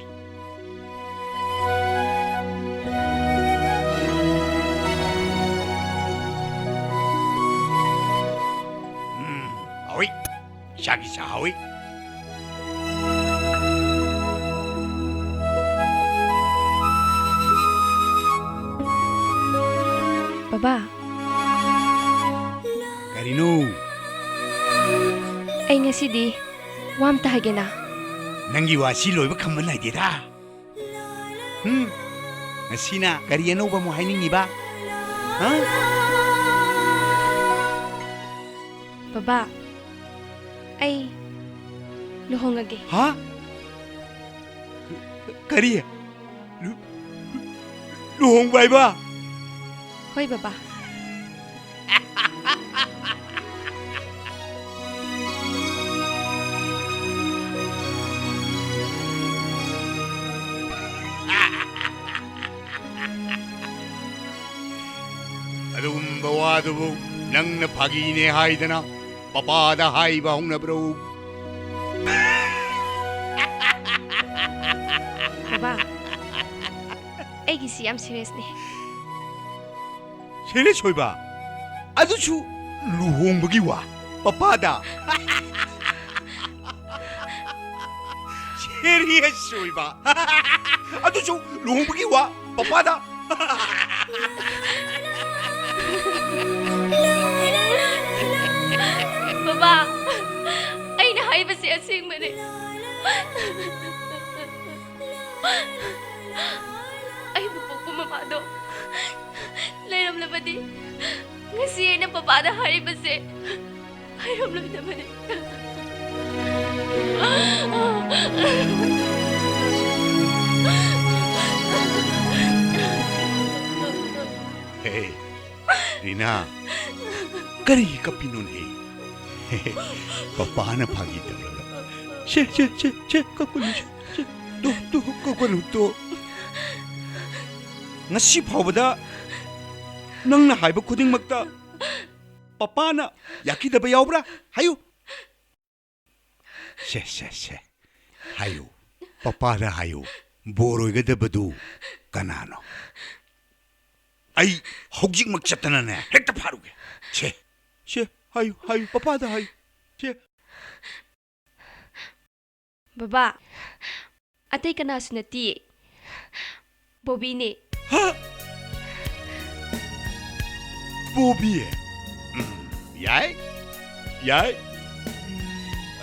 Awi, shagi sa awi. Baba, Karino, ay ngasidi, wam tahage na. nangi wasi loiba kamman lai deda. Ngasina kari ano ba mo hainingi ba? Ha? Baba, ay luhongage. Ha? Kari? Luhong bay ba? Hoy, Baba. Adumba wadubu nang napagine haidana papada haiba hong na bro. Baba, ay gisi am serious ni. Serious hoy ba? Aduchu luhong bagi wa papada. Serious hoy ba? Aduchu luhong bagi wa papada. Baba, ay nahay ba si Asing man eh? Ay, bupog pumamado. Layram na ba di? Ngasi na papada hari ba si? Layram na naman eh. Hey, Rina, kari ka pinun eh. Papa na pagi talaga. Che, kakulo siya. Kakulo to. Ngasi paubada, nang nahaiba kuding magta. Papa na, yaki da ba yaubra? Hayo. She. Hayo. Papa na hayo. बोरोइगदबदु कनानो आई हौजिकमक चतनाने हेक्ता फारुगे छे हायु पापादा हायु छे बाबा अतै कनासु नती बॉबी ने बोबी याय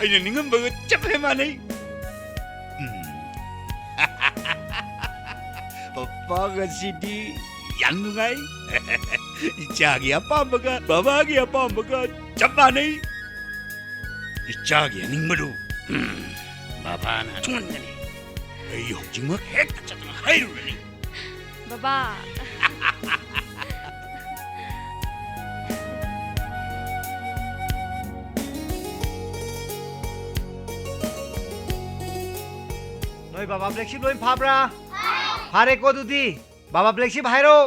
अइने निंगमबग चपले मानै पप्पा गसिदी याम नुगाई इचागी अपामगा बाबागी अपामगा चप मानै इचागी निंगमदु बाबाना चुंगनी अई हौजिकमक हेक्ता चतना हायरुनी बाबा नोई बाबा ब्लैकशिप लोइन फाब्रा फारे को दुदी बाबा ब्लैकशिप हायरो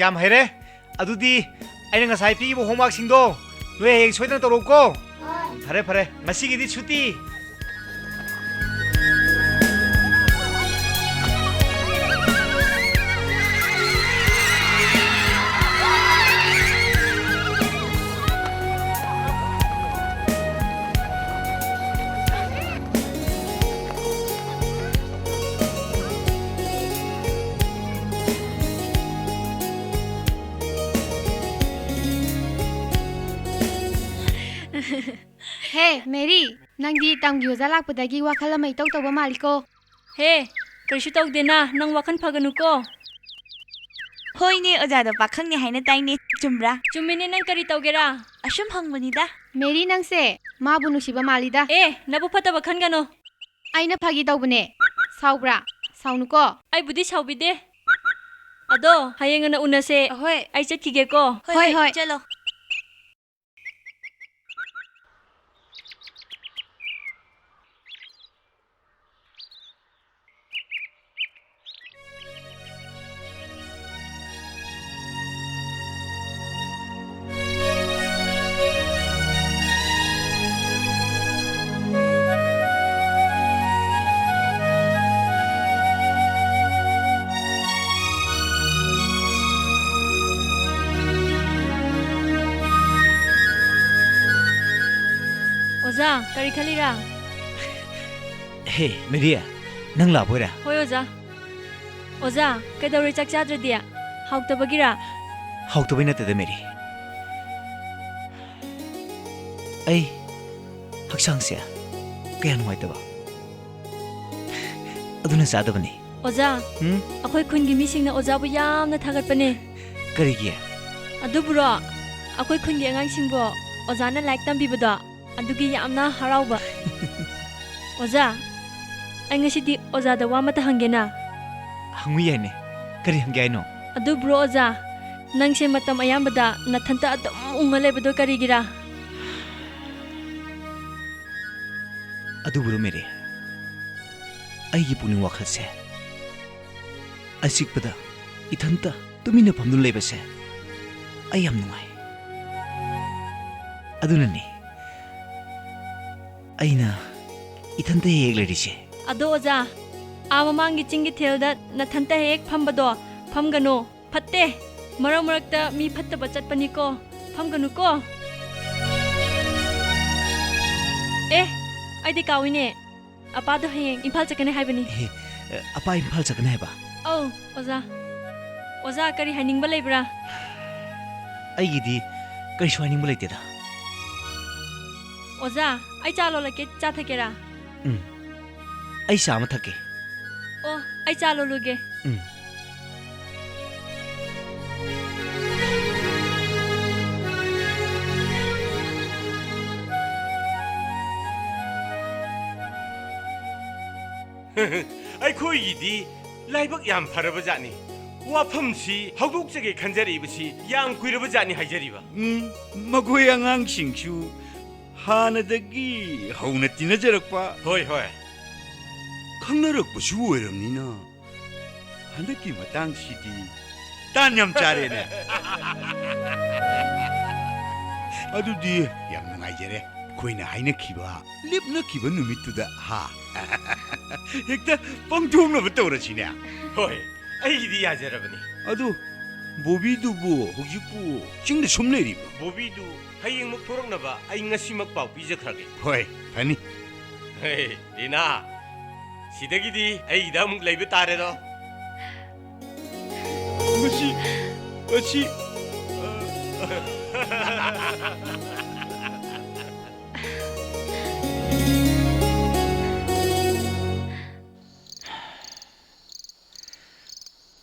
याम हैरे अदुदी अइना ngasai pi bo homework singdo noi heng soidana toroko fare masigidi chuti हे मेरी नंदी तंगी ओजा लाकपदगी वाखल अमा इतौ तौबा मालिको हे करिसु तौदेना नंग वाखन फगनुको होइने ओजादो पाखंनि हाइने ताइने चुम्ब्रा चुम्मिने नंग करि तौगेरा असुम हंगबनिदा मेरी नंगसे माबु नुसिबा मालिदा ए नबु फतबा खनगनो आइना फागी तौबने साउब्रा साउनुको आई बुदी साउबिदे अदो हयेंगना उनसे होय आई चटकिगेको होय चलो ओजा करि खलिरा हे मेरिया नंग लाबोरा होय ओजा कैदौरे चक चाद्रदिया हाउतबगिरा हाउतबइ नतदे मेरी ऐ हक्सांगसे कया नुवाइतबा अदुना चादबनी ओजा अखोय खुनगी मिसिंगना ओजाबु यामना थागतपने करिगे अदुबुरो अखोय खुनगी अंगांसिंगबो ओजाना लाइक तंबिबदो अदुगी यामना हराउबा ओजा अंगसिदी ओजादा वामता हंगेना हंगु याने करि हंगे आइनो अदुब्रो ओजा नंगसे मतम अयामबदा नथंता अदम उंगा लेबदो करिगिरा अदुब्रो मेरे आइगी पुनिंग वाखलसे असिकपदा इथंता तुमिना फमदु लेबसे आई याम नुंगाई अदुननी अइना इथंता हेक लेरिसे अदो ओजा आ ममांगी चिंगी थेलदा नथंता हेक फमबदो फमगनो फत्ते मरमरकता मी फत्तबा चटपनिको फमगनुको ए आइदि काविने अपादो हेक इम्फाल चकने हाइबनी अपा इम्फाल चकने हाइबा औ ओजा करि हाइनिंगबा लेब्रा आइगिदी करिसु हाइनिंगबा लेतेदा ओजा आई चालो लके चा थकेरा आई साम थके ओ आई चालो लुगे ꯑꯩꯈꯣꯏꯒꯤꯗꯤ ꯂꯥꯏꯕꯛ ꯌꯥꯝ ꯐꯔꯕ ꯖꯥꯠꯅꯤ ꯋꯥꯐꯝꯁꯤ ꯍꯧꯗꯣꯛꯆꯒꯦ ꯈꯟꯖꯔꯤꯕꯁꯤ ꯌꯥꯝ ꯀꯨꯏꯔꯕ ꯖꯥꯠꯅꯤ ꯍꯥꯏꯖꯔꯤꯕ ꯃꯈꯣꯏ ꯑꯉꯥꯡꯁꯤꯡꯁꯨ ꯍꯥꯟꯅꯗꯒꯤ ꯍꯧꯅ ꯇꯤꯟꯅꯖꯔꯛꯄ ꯍꯣꯏ ꯈꯪꯅꯔꯛꯄꯁꯨ ꯑꯣꯏꯔꯝꯅꯤꯅ ꯍꯟꯗꯛꯀꯤ ꯃꯇꯥꯡꯁꯤꯗꯤ ꯇꯥꯟ ꯌꯥꯝ ꯆꯥꯔꯦꯅꯦ ꯑꯗꯨꯗꯤ ꯌꯥꯝ ꯅꯨꯡꯉꯥꯏꯖꯔꯦ ꯑꯩꯈꯣꯏꯅ ꯍꯥꯏꯅꯈꯤꯕ ꯂꯦꯞꯅꯈꯤꯕ ꯅꯨꯃꯤꯠꯇꯨꯗ ꯍꯥ ꯍꯦꯛꯇ ꯄꯥꯡꯊꯣꯛꯅꯕ ꯇꯧꯔꯁꯤꯅꯦ ꯍꯣꯏ ꯑꯩꯒꯤꯗꯤ ꯌꯥꯖꯔꯕꯅꯤ ꯑꯗꯨ ꯕꯣꯕꯤꯗꯨꯕꯨ ꯍꯧꯖꯤꯛꯄꯨ ꯆꯤꯡꯗ ꯁꯨꯝ ꯂꯩꯔꯤꯕ ꯕꯣꯕꯤꯗꯨ ꯍꯌꯦꯡꯃꯛ ꯊꯣꯔꯛꯅꯕ ꯑꯩ ꯉꯁꯤꯃꯛ ꯄꯥꯎ ꯄꯤꯖꯈ꯭ꯔꯒꯦ ꯍꯣꯏ ꯐꯅꯤ ꯔꯤꯅꯥ ꯁꯤꯗꯒꯤꯗꯤ ꯑꯩꯒꯤꯗ ꯑꯃꯨꯛ ꯂꯩꯕ ꯇꯥꯔꯦꯗꯣ ꯃꯁꯤ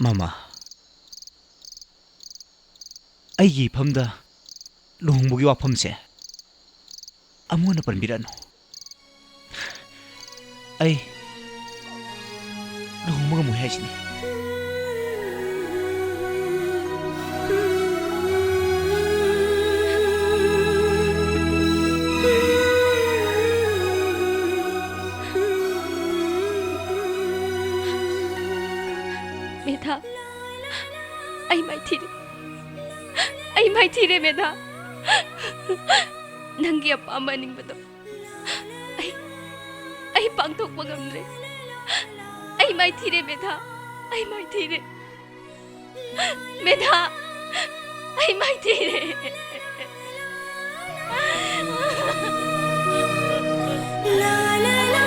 ꯃꯃꯥ ꯑꯩꯒꯤ ꯏꯐꯝꯗ ꯂꯨꯍꯣꯡꯕꯒꯤ ꯋꯥꯐꯝꯁꯦ ꯑꯃꯨꯛ ꯄꯟꯕꯤꯔꯛꯅꯨ ꯑꯩ ꯂꯨꯍꯣꯡꯕ ꯉꯝꯃꯣꯏ ꯍꯥꯏꯁꯤꯅꯤ मेधा आई माइथीरे मेधा नंगी अपामा निंगबदो आई पांगथोकपा गमद्रे आई माइथीरे मेधा आई माइथीरे मेधा आई माइथीरे ला ला ला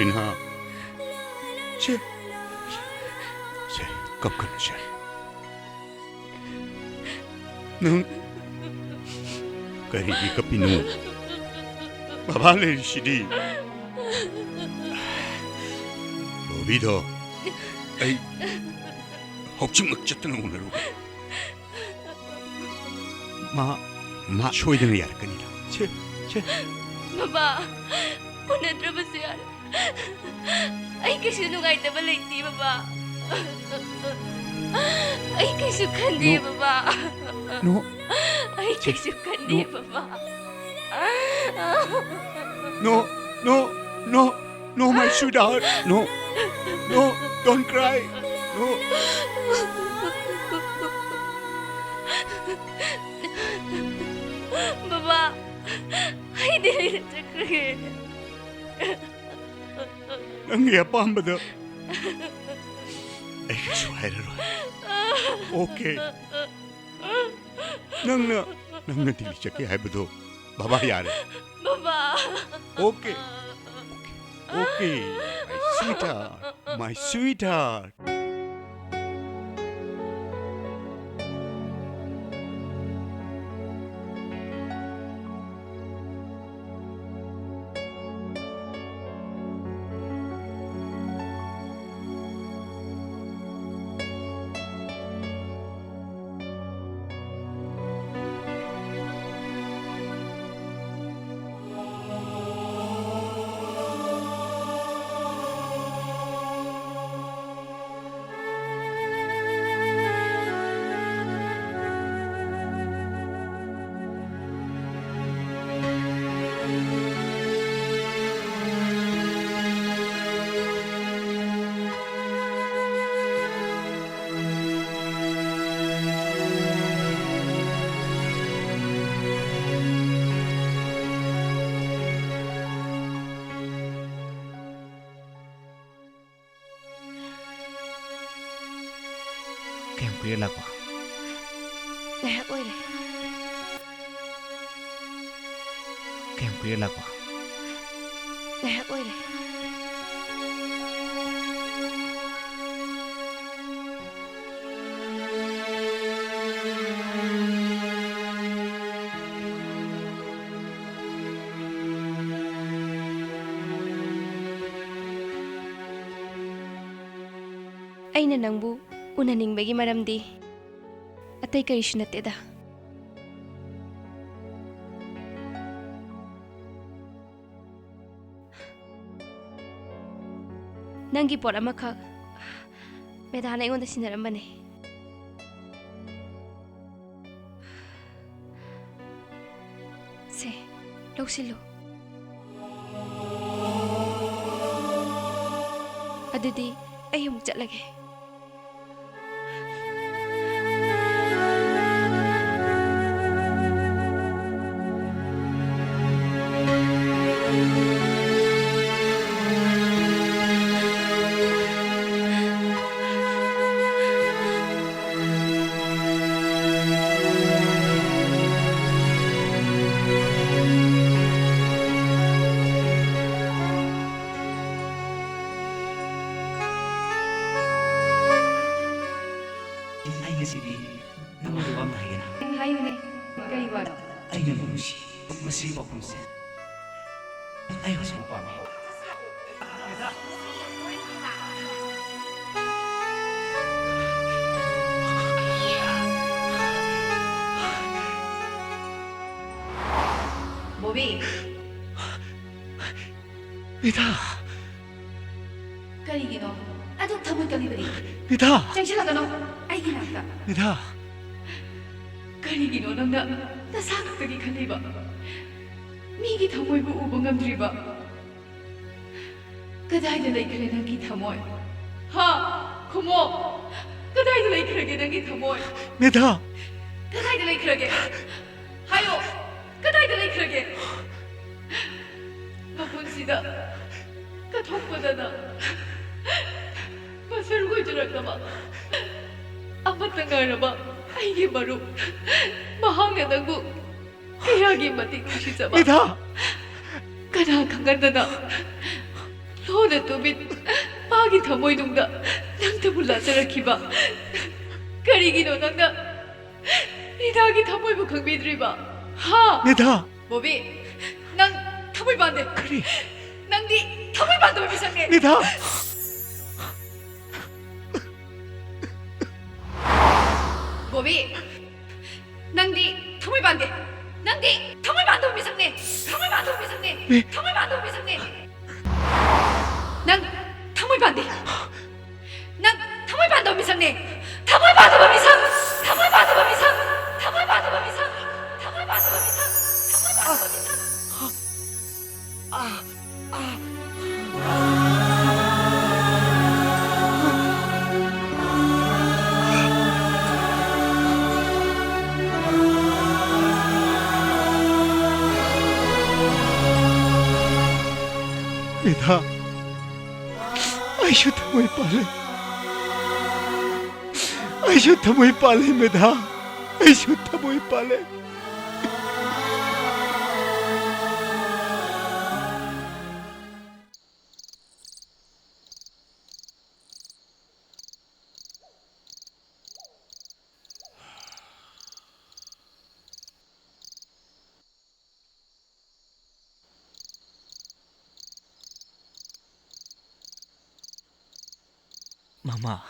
Rina, se kapkan se. Nang karigi kapinu. Babale shidi. Bobido. Ay hokching makchatna unaru. Ma shoydana yarkanila. Che. Baba, unadrabase yaar. आई कैसे नुगाइतबा लेती बाबा आई कैसे खंदी बाबा नो आई कैसे खंदी बाबा No, my sweetheart. No, don't cry. No. बाबा आई दिल चक्रे Nangi apambada. Ayusu hairaro. Okay. Nangna dili chake haibado. Baba yare. Baba. Okay. My sweetheart. Kayang kuya lako. Oire. Kayang kuya lako. Oire. ꯑꯩꯅ ꯅꯪꯕꯨ ꯎꯅꯅꯤꯡꯕꯒꯤ ꯃꯔꯝꯗꯤ ꯑꯇꯩ ꯀꯔꯤꯁꯨ ꯅꯠꯇꯦꯗ. ꯅꯪꯒꯤ ꯄꯣꯠ ꯑꯃꯈꯛ ꯃꯦꯗꯥꯅ ꯑꯩꯉꯣꯟꯗ ꯁꯤꯟꯅꯔꯝꯕꯅꯦ. ꯁꯦ, ꯂꯧꯁꯤꯜꯂꯨ. ꯑꯗꯨꯗꯤ ꯑꯩ ꯑꯃꯨꯛ ꯆꯠꯂꯒꯦ. Bobby. Nida. Karigino. Ado thamoy kalibari. Nida. Changsilagano. Aigi nakta. Nida. Karigino nangna nasakatagi khaliba. Migi thamoy bu uba ngamdriba. Kadayda laikhre nangi thamoy. Ha, khumo. Kadayda laikhrege nangi thamoy. Nida. Kadayda laikhrege. Hayo. Kadayda laikhrege. Mapunsida. Kathokpadana. Masar gujrakaba. Amata ngaraba. Aigi maru. Mahanga nangu. Kayagi matik nushizaba. Nida. Kana khangadana. Lona tubit. Magi thamoy nungda. Nangta bulazarakiba. Karigino nangna. Nidagi thamoy bu khangbidriba. Ha. Nida. Bobby. Nang thamoy bande. Kari. Nangdi thamoy bande bisange. Nida. Bobby. Nangdi thamoy bande. Nangdi thamoy bande bisange. Thamoy bande bisange. Thamoy bande bisange. Nang thamoy bande. Nang thamoy bande bisange. Thamoy bande bisang. Thamoy bande bisang. Thamoy bande bisang. Thamoy bande bisang. Thamoy bande bisang. Nida. I should thamoy pale. I should thamoy pale, Nida. I should thamoy pale. Mama.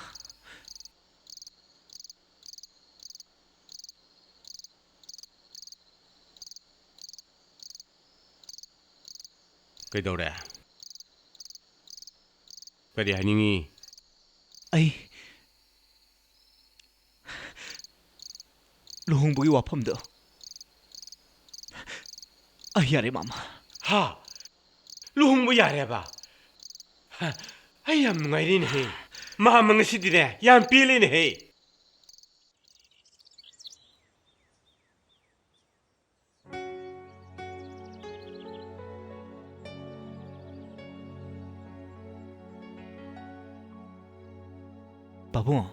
Kaidore. Kadi haningi. Ai. Luhongbugi wafamdo. Ai yare mama. Ha. Luhongbu yare ba. Ai yam nungai ni he. Mama ngasi dire yam pili ni he. Babu.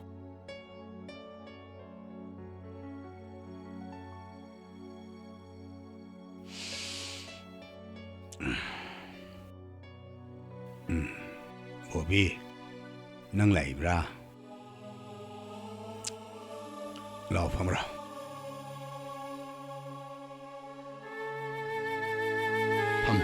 Bobby, nang laibra. Lao phamra. Pham.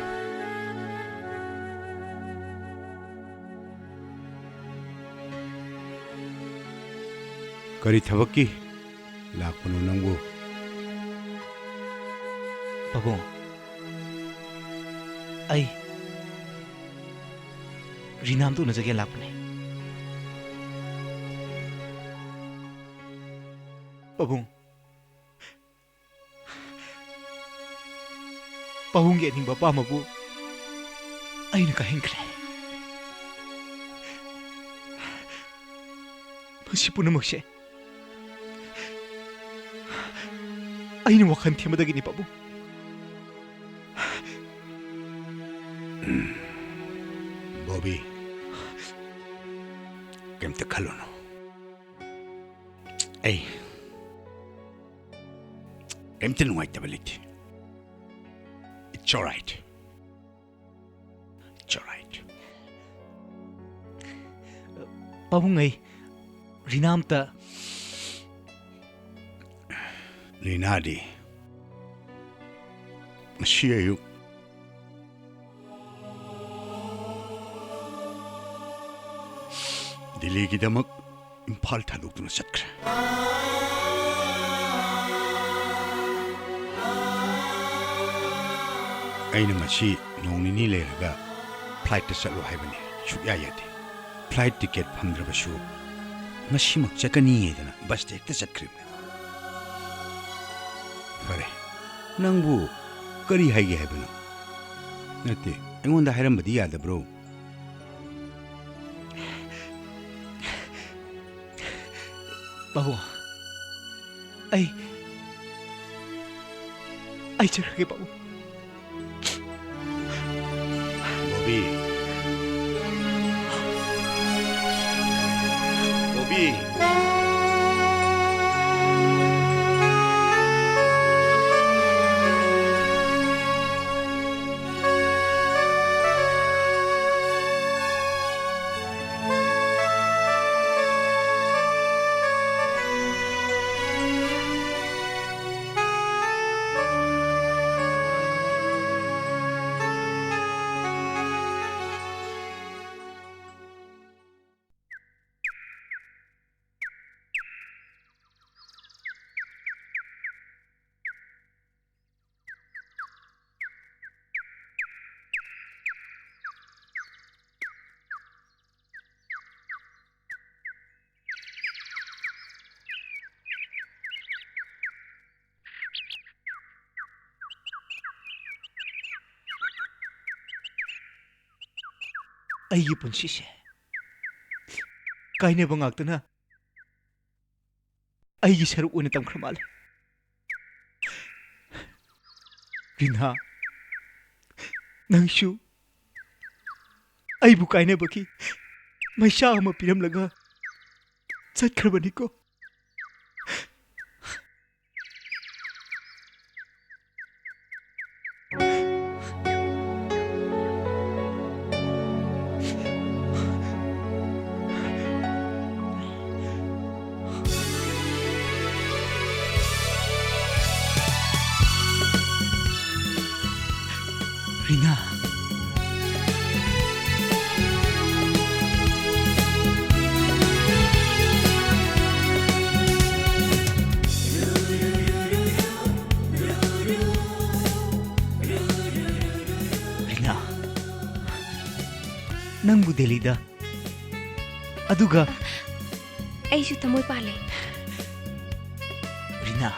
करी थबकी लाखनो नंगो पाबुंग आई रीनाम तो नजगे लापने पाबुंग पाबुंग के निंग बापा मबु आई न कहेंगे मसी पुनमक्से आई न वखन थेमदगिनी पाबुंग बॉबी केम तक खलो नो ऐ केम तक नुआई तबलिटी It's all right. It's all right. पाबुंग आई रीनाम ता लीना दी मशी आयु दिल्ली की दमक इम्फाल थादोक्तुना चटख्रे अैना मसी नोंग निनी लेरगा फ्लाइट ता चलो हाइबने सुया यादे फ्लाइट टिकेट फंद्रबसु मसी मक चकनी हेदना बस टेक ता चटख्रिबने फरे नंगबु करी हाइगे हाइबनो नते एंगोंदा हाइरमबदी यादब्रो बाबू आई चढ़के बाबू बॉबी बॉबी अई पुंसी से काइने बंगाक्तना अई सरुक ओने तमख्र माले बिना नंगशु अई बु काइने बकी मैशा अमा पिरम लगा चटख्रबनिको रीना रीना नंगबु दिल्लीदा अदुगा अैसु तमोय पाले Reena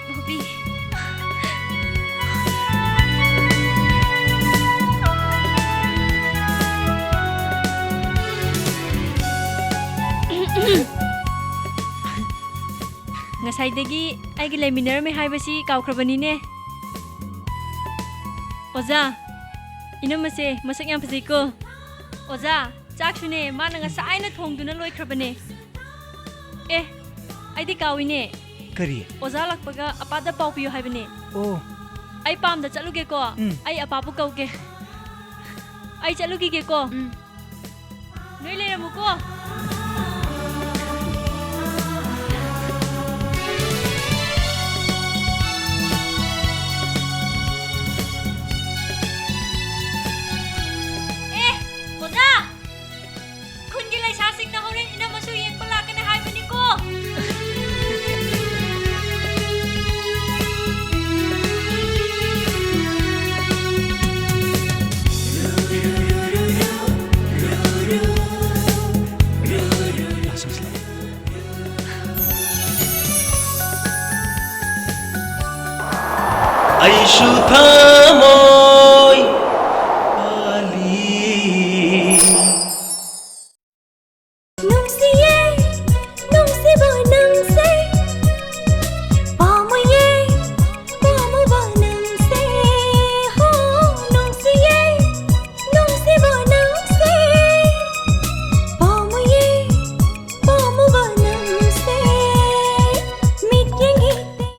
Bobby ngasai-dagi aigi laiminarame haibasi kaukhrabani-ne. Oza, inamase masak yam phajai ko. Oza, chaksune mana ngasai na thongduna loikhrabane. Eh, aidi kawine. Kari? Oza lakpaga apada paupiyo haibane. Oh. Ai pamda chaluge ko. Ai apapu kauge. Ai chalugi ge ko. Noi leramu ko. ꯑꯩꯁꯨ ꯊꯃꯣꯏ